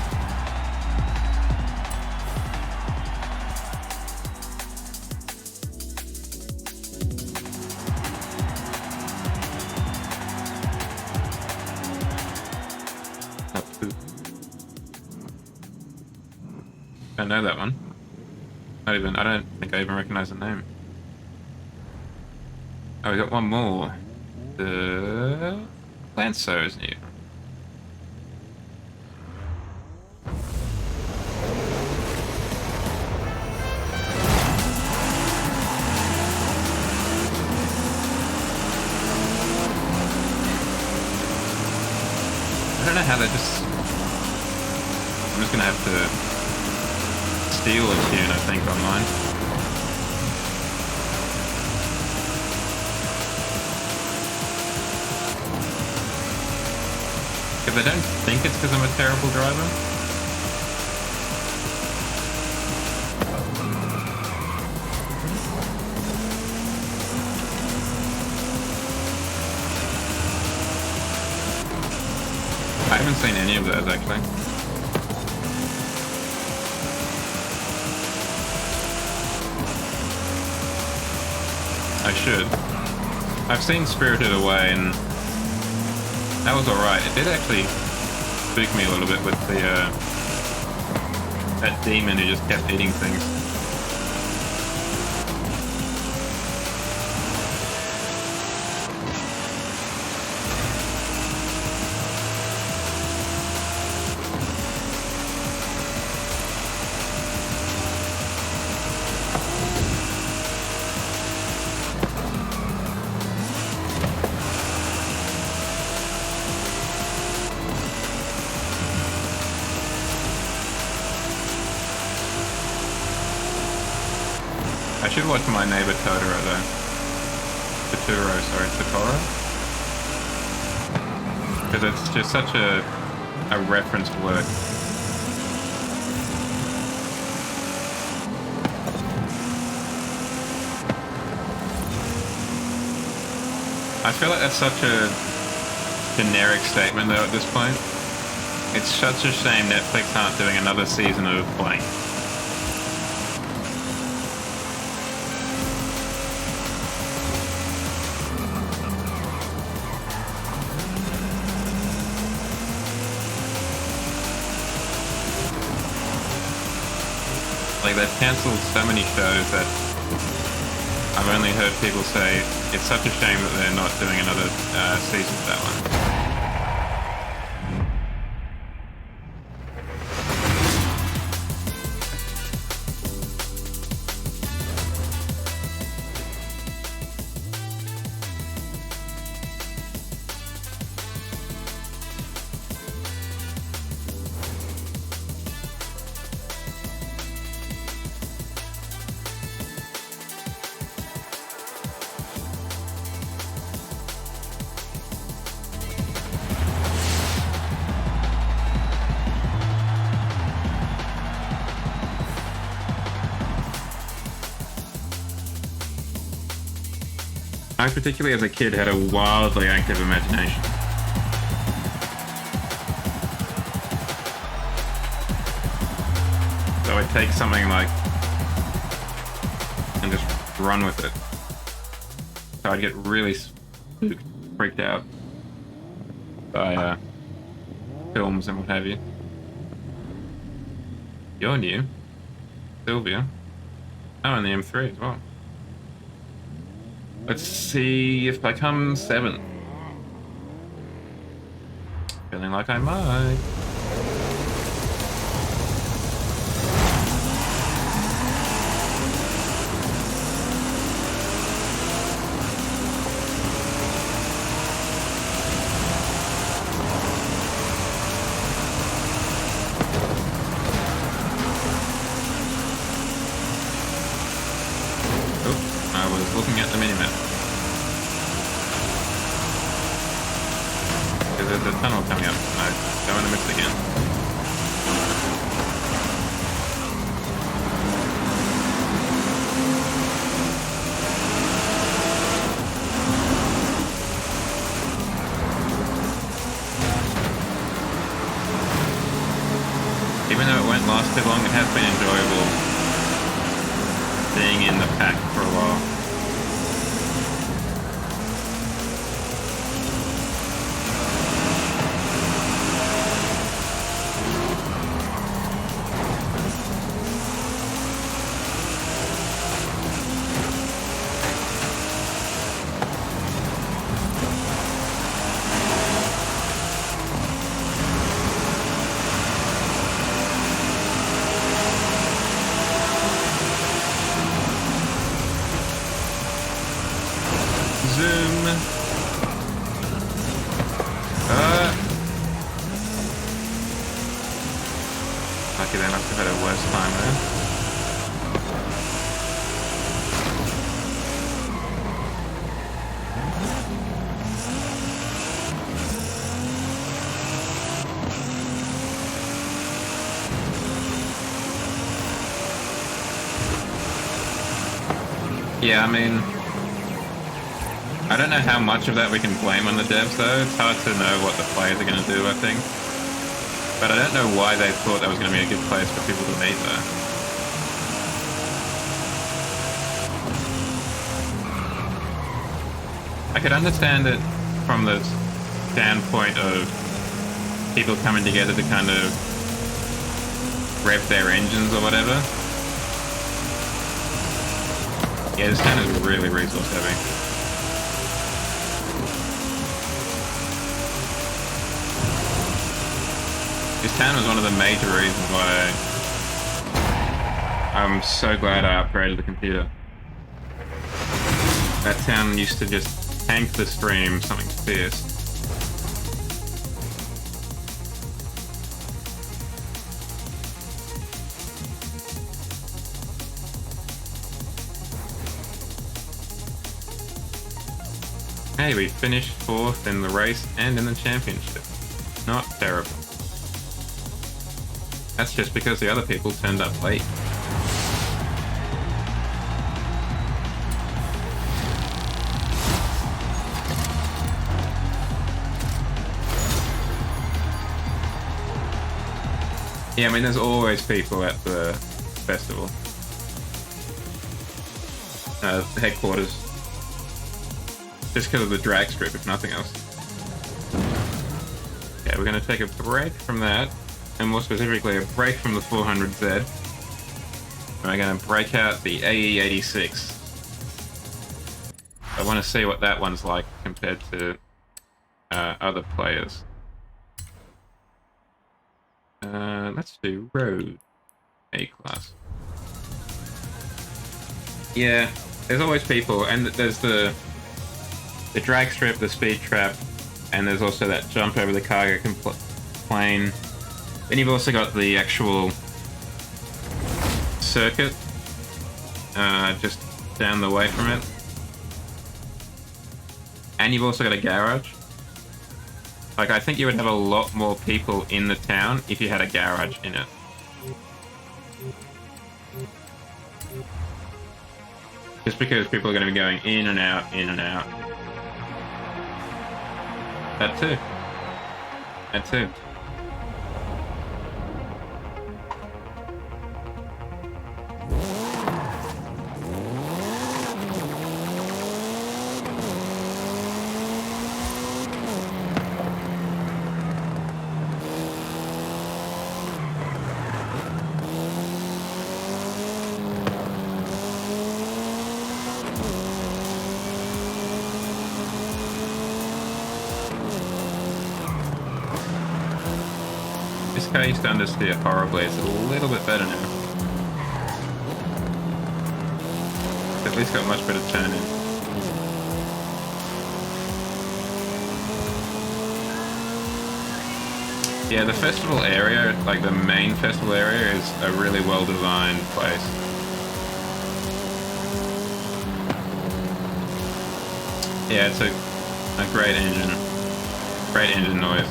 I don't know that one. I don't think I even recognize the name. Oh, we got one more. The Lancer is new. I don't know how they just... I'm just gonna have to steal a tune, I think, online. If they don't think it's because I'm a terrible driver. I haven't seen any of those, actually. I should. I've seen Spirited Away, and that was alright. It did actually spook me a little bit with the that demon who just kept eating things. I should watch My Neighbor Totoro though. Totoro? Because it's just such a referenced work. I feel like that's such a generic statement though at this point. It's such a shame Netflix aren't doing another season of blank. Like, they've cancelled so many shows that I've only heard people say it's such a shame that they're not doing another season of that one. I particularly as a kid had a wildly active imagination. So I'd take something like and just run with it. So I'd get really spooked, freaked out by films and what have you. You're new, Sylvia. Oh, and the M3 as well. Let's see if I come 7th. Feeling like I might. Oh, I was looking at the minimap. There's a tunnel coming up. I don't want to miss it again. Even though it won't last too long, it has been enjoyable being in the pack for a while. Zoom. Lucky they must have had a worse time there. Yeah, I mean, I don't know how much of that we can blame on the devs though. It's hard to know what the players are going to do, I think. But I don't know why they thought that was going to be a good place for people to meet though. I could understand it from the standpoint of people coming together to kind of rev their engines or whatever. Yeah, this town is really resource heavy. This town was one of the major reasons why I'm so glad I upgraded the computer. That town used to just tank the stream something fierce. Hey, we finished 4th in the race and in the championship. Not terrible. That's just because the other people turned up late. Yeah, I mean, there's always people at the festival. Headquarters. Just because of the drag strip, if nothing else. Yeah, we're going to take a break from that, and more specifically, a break from the 400Z. We're going to break out the AE86. I want to see what that one's like compared to other players. Let's do road A-class. Yeah, there's always people, and there's the drag strip, the speed trap, and there's also that jump over the cargo plane. Then you've also got the actual circuit just down the way from it. And you've also got a garage. Like, I think you would have a lot more people in the town if you had a garage in it. Just because people are going to be going in and out, in and out. That too. That too. This car used to understeer horribly. It's a little bit better now. It's at least got much better turn in. Yeah, the festival area, like the main festival area, is a really well-designed place. Yeah, it's a great engine. Great engine noise.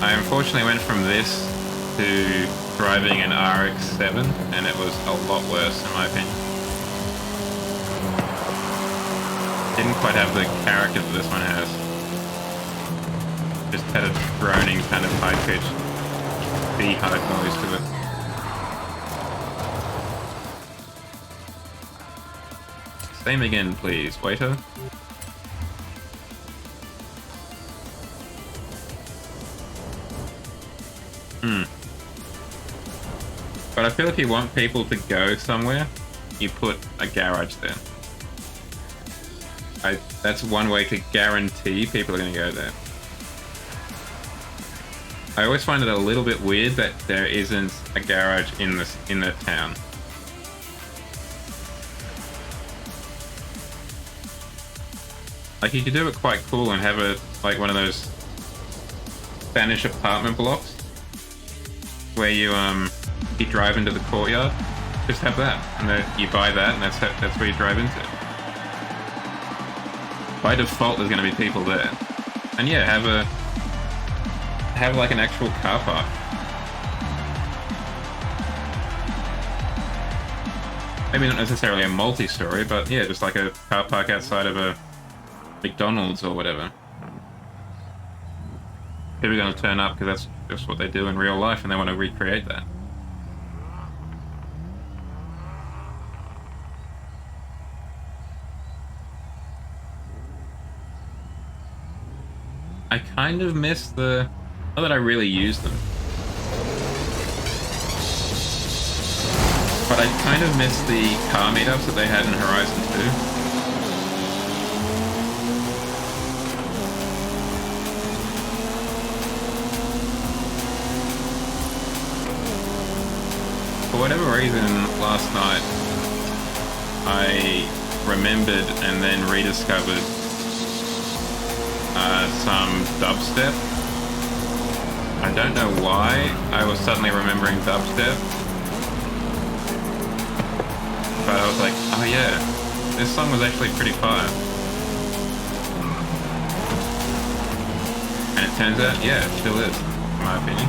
I unfortunately went from this to driving an RX-7, and it was a lot worse in my opinion. Didn't quite have the character that this one has. Just had a droning kind of high-pitched beehive noise to it. Same again, please, waiter. But I feel if you want people to go somewhere, you put a garage there. That's one way to guarantee people are going to go there. I always find it a little bit weird that there isn't a garage in the town. Like, you could do it quite cool and have like one of those Spanish apartment blocks where you drive into the courtyard. Just have that, and then you buy that, and that's where you drive into. By default, there's going to be people there, and yeah, have like an actual car park. Maybe not necessarily a multi-story, but yeah, just like a car park outside of a McDonald's or whatever. People are going to turn up because that's just what they do in real life, and they want to recreate that. I kind of miss not that I really use them, but I kind of miss the car meetups that they had in Horizon 2. For whatever reason, last night I remembered and then rediscovered some dubstep. I don't know why I was suddenly remembering dubstep, but I was like, oh yeah, this song was actually pretty fire. Turns out, yeah, it still is, in my opinion.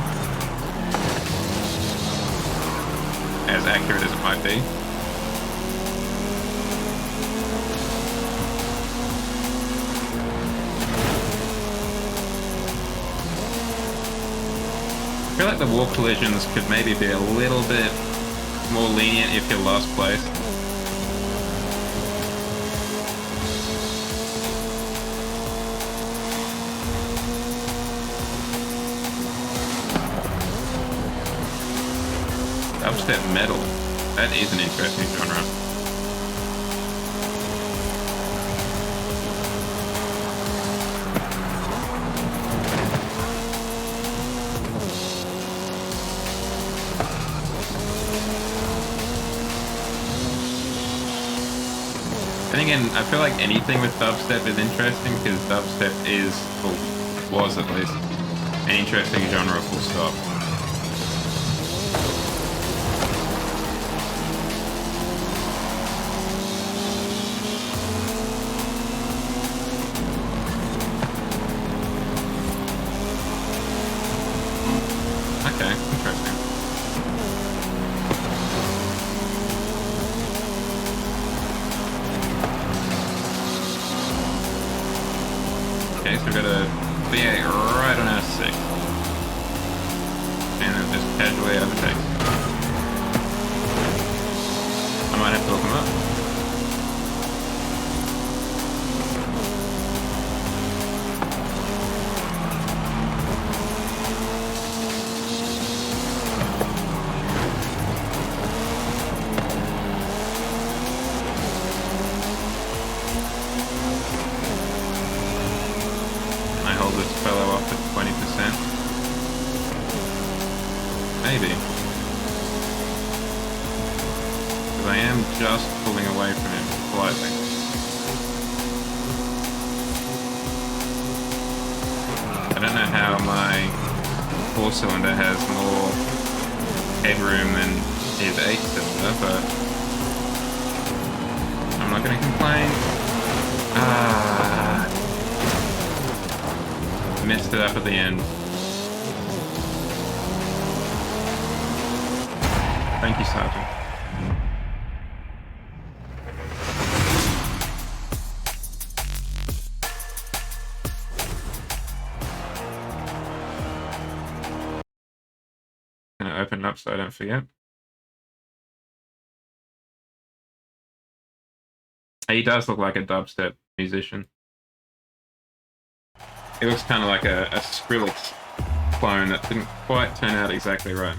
As accurate as it might be. I feel like the wall collisions could maybe be a little bit more lenient if you're last place. Dubstep metal. That is an interesting genre. And again, I feel like anything with dubstep is interesting because dubstep is, or was at least, an interesting genre full stop. Okay, interesting. Okay, so we've got a V8 right on our 6. And then just casually overtake. I might have to look them up. I hold this fellow off at 20%. Maybe. Because I am just pulling away from him slightly. I don't know how my 4-cylinder has more headroom than his 8-cylinder, but I'm not going to complain. Messed it up at the end. Thank you, Sergeant. Gonna open it up so I don't forget. He does look like a dubstep musician. It looks kind of like a Skrillex clone that didn't quite turn out exactly right.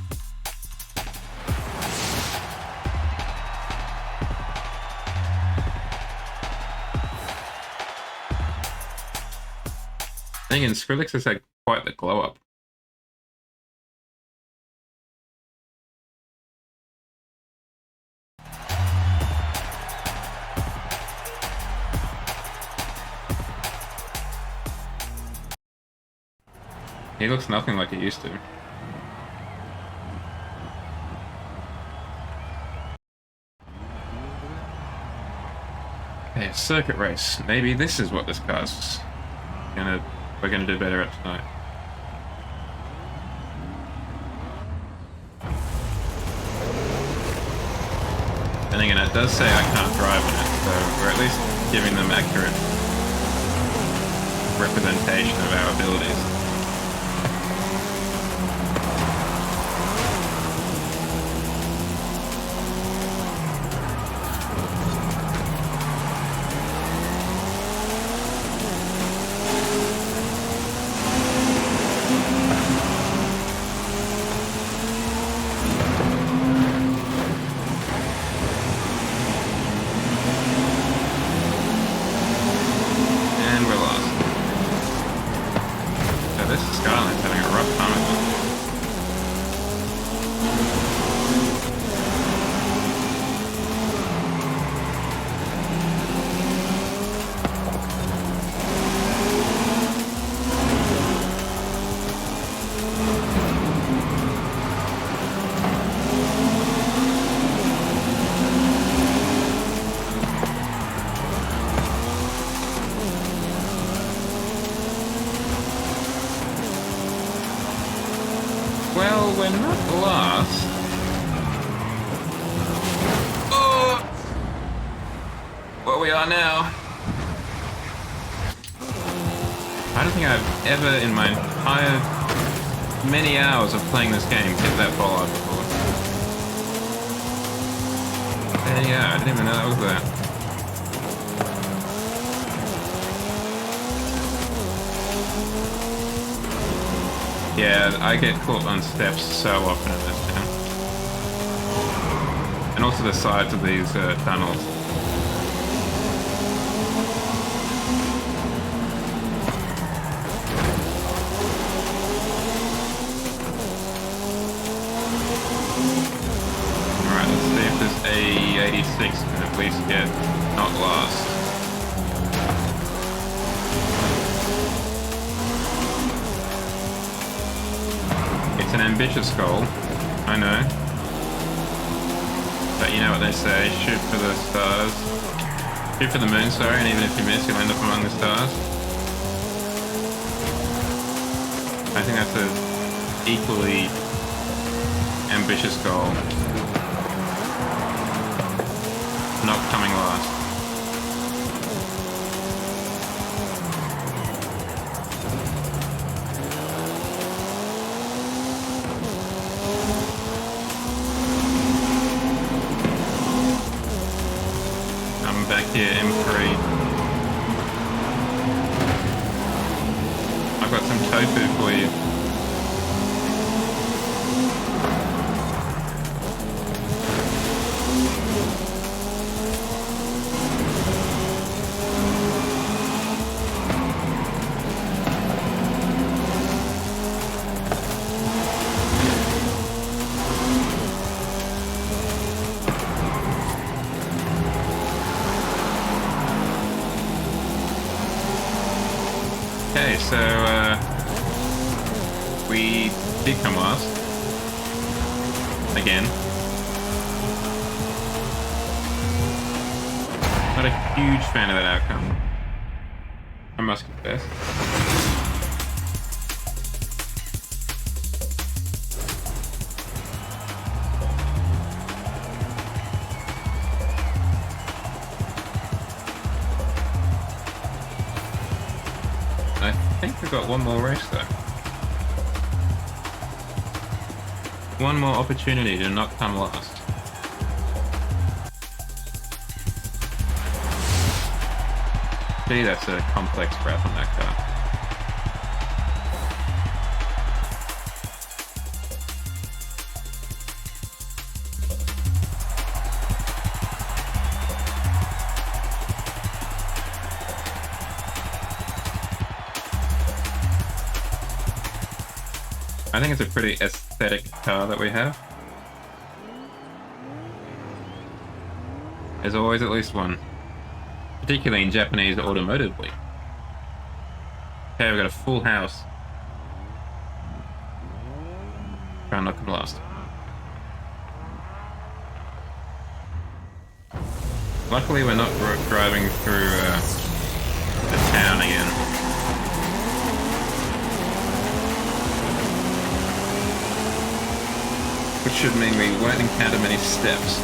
I think in Skrillex has had quite the glow up. He looks nothing like he used to. Okay, circuit race. Maybe this is what this car's we're gonna do better at tonight. And again, it does say I can't drive in it, so we're at least giving them accurate representation of our abilities. we're not last. Oh! Well, we are now. I don't think I've ever in my entire many hours of playing this game hit that fallout before. There you go, I didn't even know that was there. Yeah, I get caught on steps so often in this game. And also the sides of these tunnels. Alright, let's see if this A86 can at least get not lost. It's an ambitious goal, I know. But you know what they say, shoot for the stars. Shoot for the moon, sorry, and even if you miss, you'll end up among the stars. I think that's an equally ambitious goal. Not coming last. Back here, M3. I've got some tofu for you. Okay, so we did come last. Again. Not a huge fan of that outcome, I must confess. I think we've got one more race though. One more opportunity to not come last. Gee, that's a complex wrap on that car. I think it's a pretty aesthetic car that we have. There's always at least one. Particularly in Japanese automotive week. Okay, we've got a full house. Try and not come last. Luckily we're not driving through the town again. Which should mean we won't encounter many steps.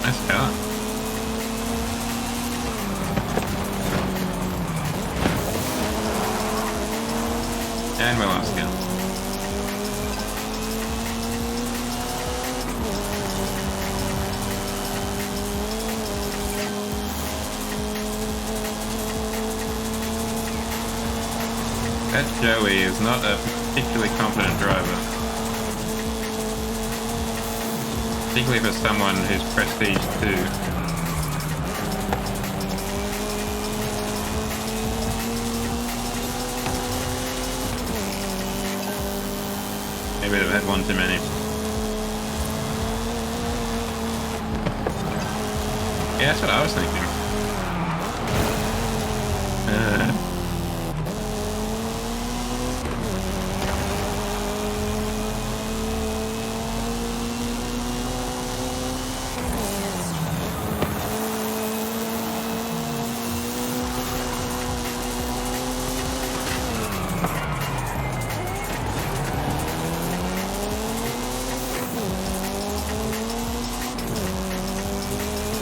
Nice car. And we lost again. That Joey is not a particularly competent driver. Particularly for someone who's prestige 2. Maybe they've had one too many. Yeah, that's what I was thinking.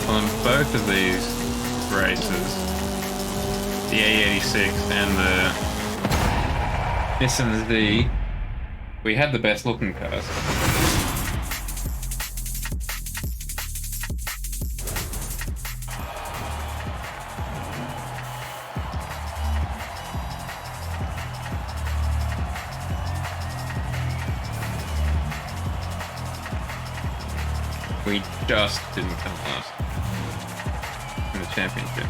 Well, in both of these races, the A86 and the Nissan Z, we had the best looking cars. We just didn't come last in the championship.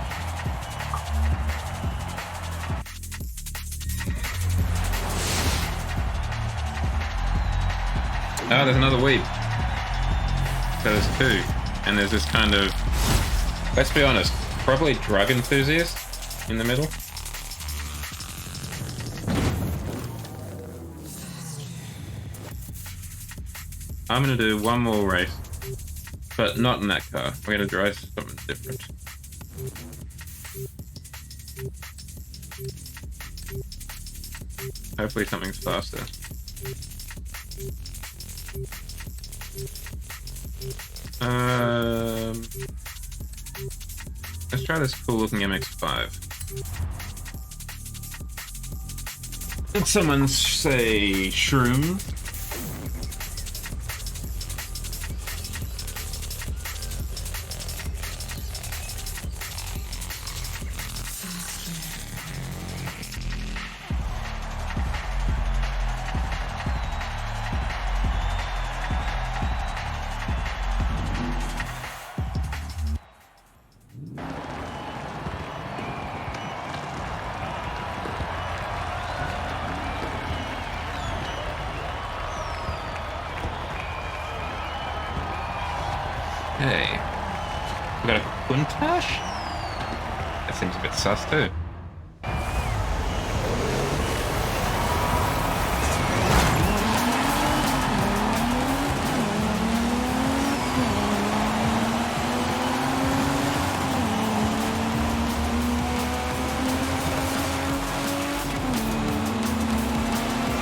Oh, there's another weed. So there's two. And there's this kind of, let's be honest, probably drug enthusiast in the middle. I'm gonna do one more race, but not in that car. We're gonna drive something different. Hopefully something's faster. Let's try this cool looking MX-5. Did someone say shroom? Hey, we got a Countach? That seems a bit sus too.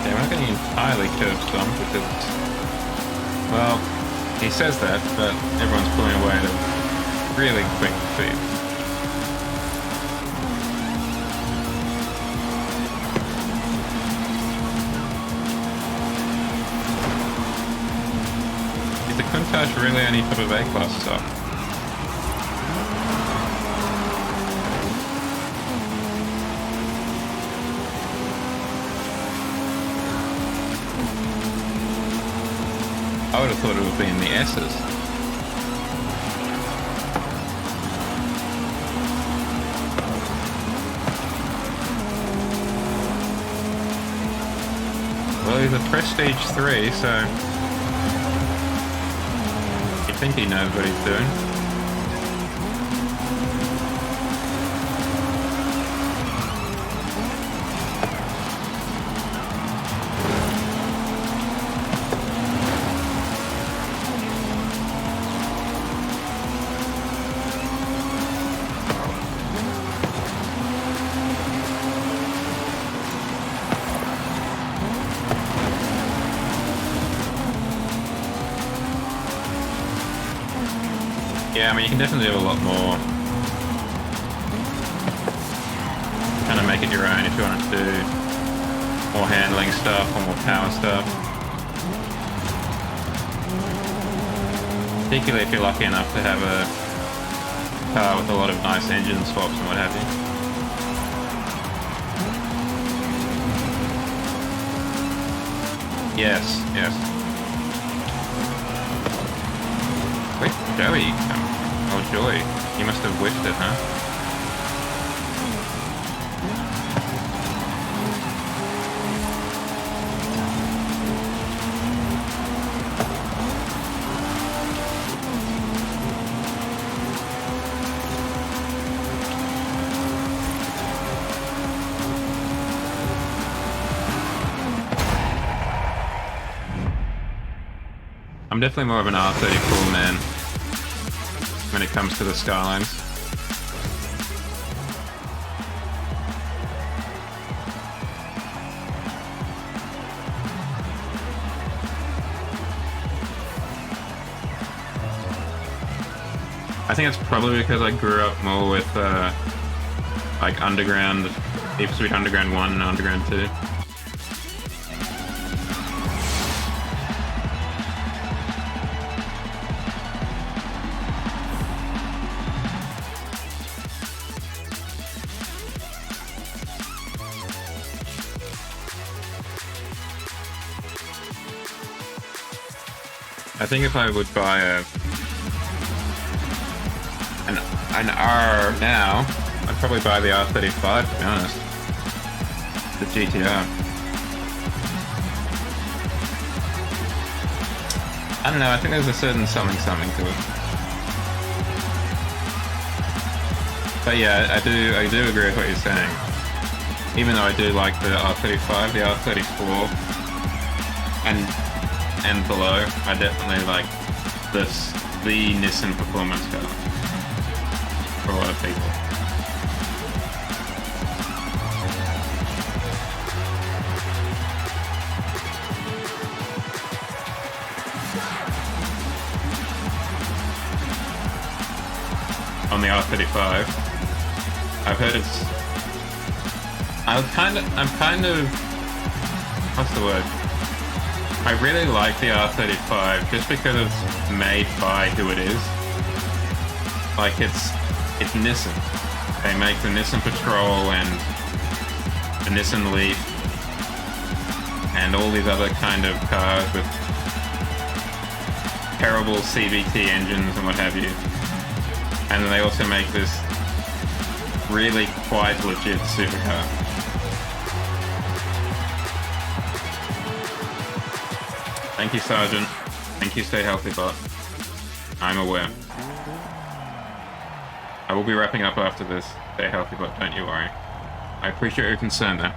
Yeah, we're not getting entirely curb stomped because, well, he says that, but everyone's pulling away at a really quick speed. Is the Countach really only top of A-class stuff? I would have thought it would be in the S's. Well, he's a Prestige 3, so you think he knows what he's doing. Yeah, I mean, you can definitely do a lot more. Kind of make it your own if you want to do more handling stuff or more power stuff. Particularly if you're lucky enough to have a car with a lot of nice engine swaps and what have you. Yes, yes. Where'd Joey come? Oh, Joy. You must have whiffed it, huh? I'm definitely more of an R34 man when it comes to the Skylines. I think it's probably because I grew up more with like Underground, Need for Speed Underground 1 and Underground 2. I think if I would buy an R now, I'd probably buy the R35 to be honest. The GTR. I don't know, I think there's a certain something to it. But yeah, I do agree with what you're saying. Even though I do like the R35, the R34 and below, I definitely like the Nissan performance car for a lot of people. On the R35, I've heard I'm kind of what's the word? I really like the R35 just because it's made by who it is. Like it's Nissan. They make the Nissan Patrol and the Nissan Leaf and all these other kind of cars with terrible CVT engines and what have you. And then they also make this really quite legit supercar. Thank you, Sergeant. Thank you, stay healthy, bot. I'm aware. I will be wrapping up after this. Stay healthy, bot, don't you worry. I appreciate your concern, though.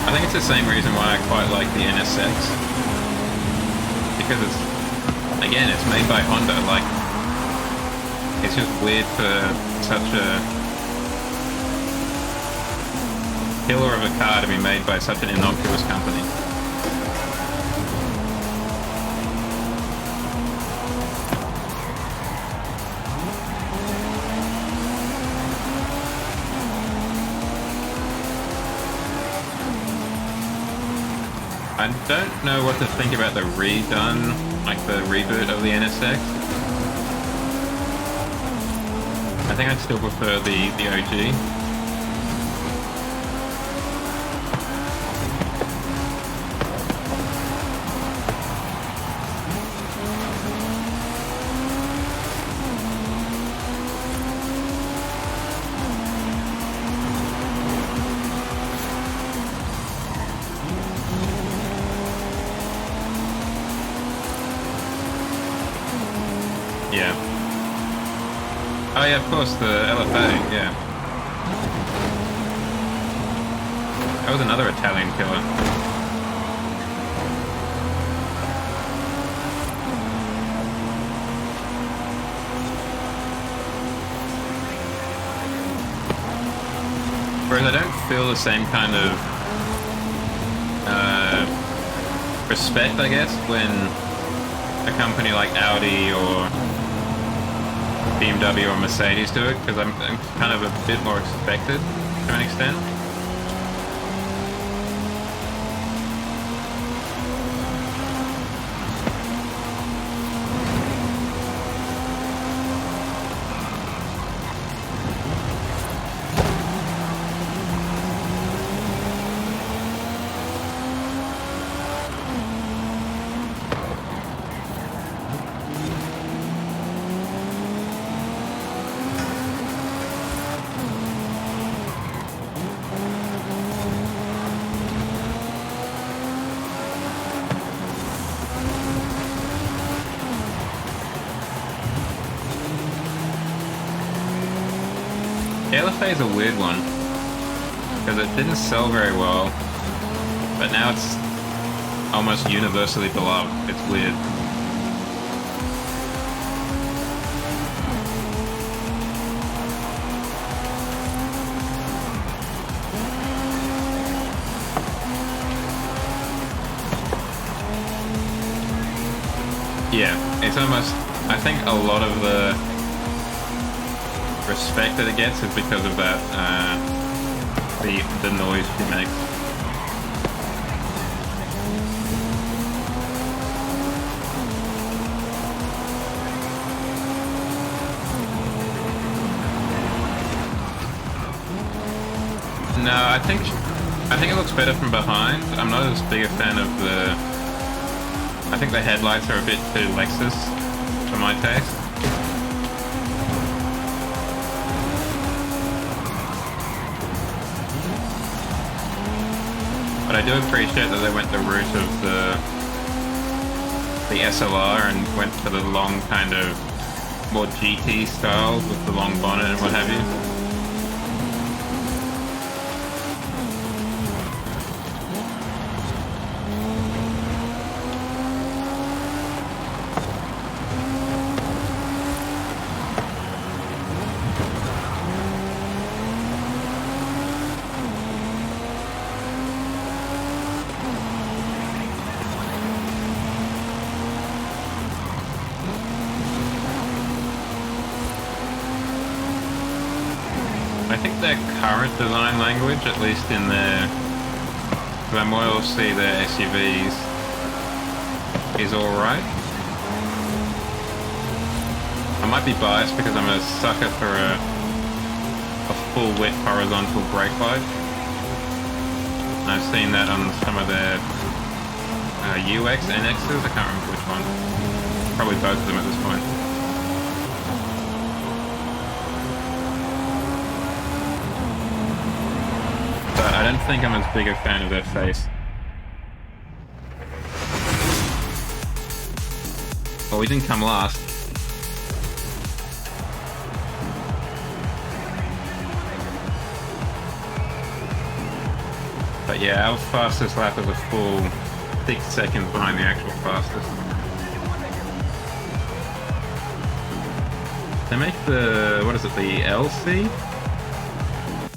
I think it's the same reason why I quite like the NSX. Because it's made by Honda, like, it's just weird for such a killer of a car to be made by such an innocuous company. I don't know what to think about the redone, like the reboot of the NSX. I think I'd still prefer the OG. Yeah. Oh yeah, of course, the LFA, yeah. That was another Italian killer. Whereas I don't feel the same kind of respect, I guess, when a company like Audi or BMW or Mercedes do it, because I'm kind of a bit more expected to an extent. LFA is a weird one, because it didn't sell very well, but now it's almost universally beloved. It's weird. Yeah, it's almost, I think a lot of the respect that it gets is because of that, the noise she makes. No, I think it looks better from behind. I'm not as big a fan of the... I think the headlights are a bit too Lexus for my taste. But I do appreciate that they went the route of the SLR and went for the long kind of more GT styles with the long bonnet and what have you. I think their current design language, at least in their... I more see their SUVs, is alright. I might be biased because I'm a sucker for a full width horizontal brake light. And I've seen that on some of their UX, NXs, I can't remember which one. Probably both of them at this point. But I don't think I'm as big a fan of their face. Well, we didn't come last. But yeah, our fastest lap is a full 6 seconds behind the actual fastest. They make the, what is it, the LC?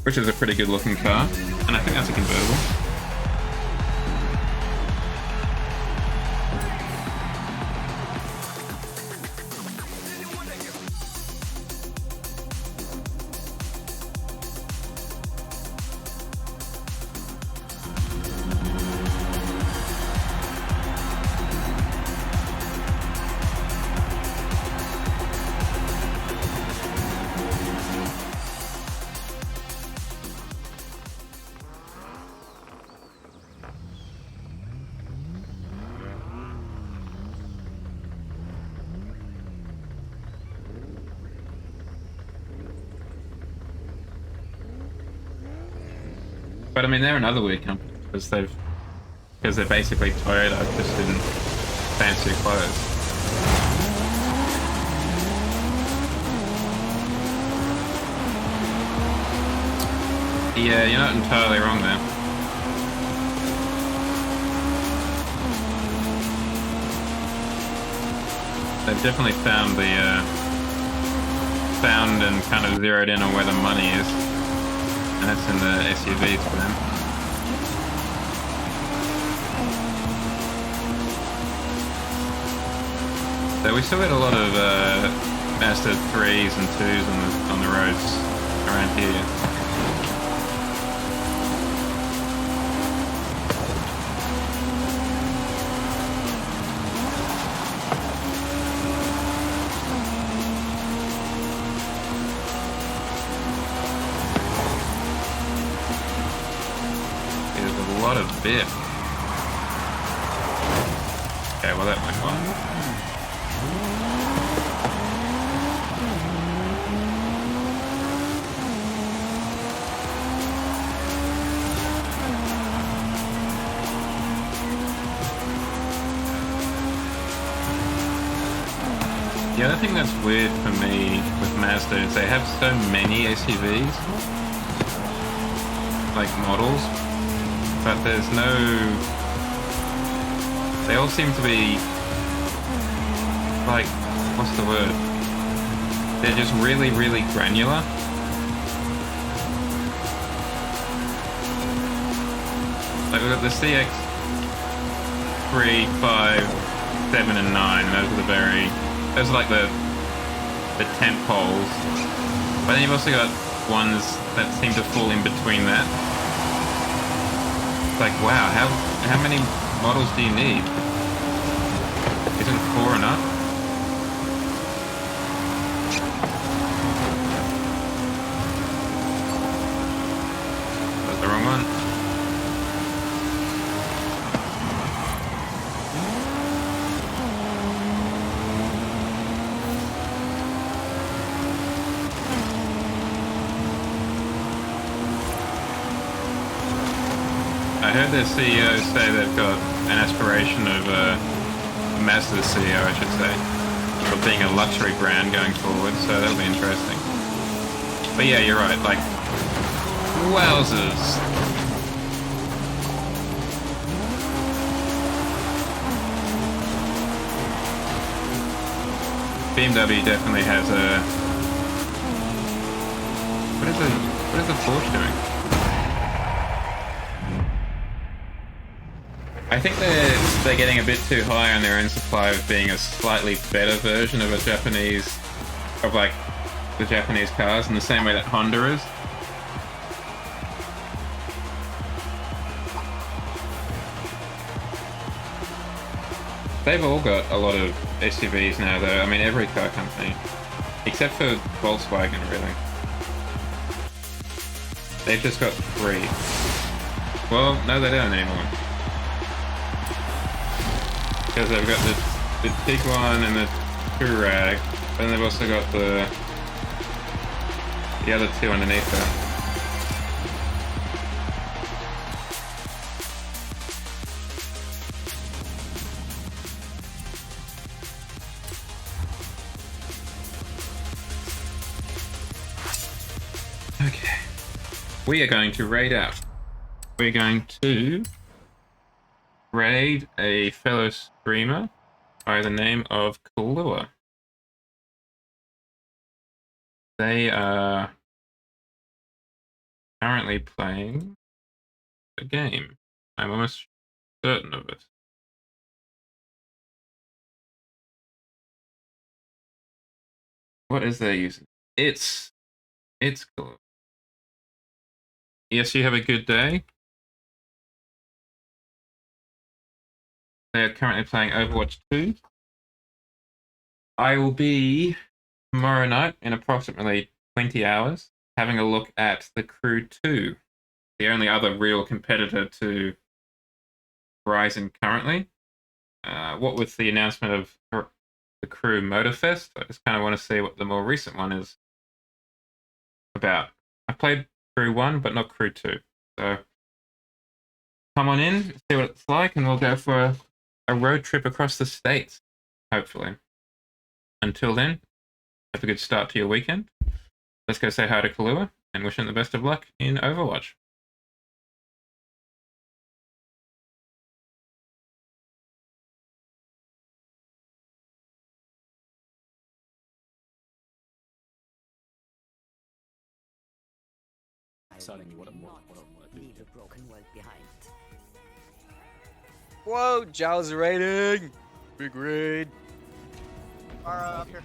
Which is a pretty good looking car, and I think that's a convertible. But I mean, they're another weird company because they're basically Toyota just in fancier clothes. Yeah, you're not entirely wrong there. They've definitely found and kind of zeroed in on where the money is. And that's in the SUVs for them. So we still get a lot of Mazda 3s and 2s on the roads around here. Bit. Okay, well that went well. Yeah, other thing that's weird for me with Mazda is they have so many SUVs, like models, but there's no... They all seem to be, like, what's the word? They're just really, really granular. Like, we've got the CX 3, 5, 7, and 9, and those are like the tent poles. But then you've also got ones that seem to fall in between that. It's like, wow, how many models do you need? Isn't 4 enough? That's the wrong one. I heard their CEO say they've got an aspiration of Mazda's CEO, I should say, of being a luxury brand going forward, so that'll be interesting. But yeah, you're right, like, wowzers. BMW definitely has a... What is the Porsche doing? I think they're getting a bit too high on their own supply of being a slightly better version of the Japanese cars in the same way that Honda is. They've all got a lot of SUVs now though, I mean every car company. Except for Volkswagen really. They've just got 3. Well, no they don't anymore. Because they've got the Tiguan and the Touareg, but then they've also got the other 2 underneath that. Okay. We are going to raid out. We're going to raid a fellow streamer by the name of Kahlua. They are currently playing a game. I'm almost certain of it. What is their username? It's Kahlua. Yes, you have a good day. They are currently playing Overwatch 2. I will be tomorrow night in approximately 20 hours having a look at the Crew 2, the only other real competitor to Horizon currently. What with the announcement of the Crew Motorfest, I just kind of want to see what the more recent one is about. I played Crew 1, but not Crew 2. So come on in, see what it's like, and we'll go for a road trip across the states, hopefully. Until then, have a good start to your weekend. Let's go say hi to Kahlua and wish him the best of luck in Overwatch. Leave the broken world behind. Whoa, Giles rating! Big raid. Up here.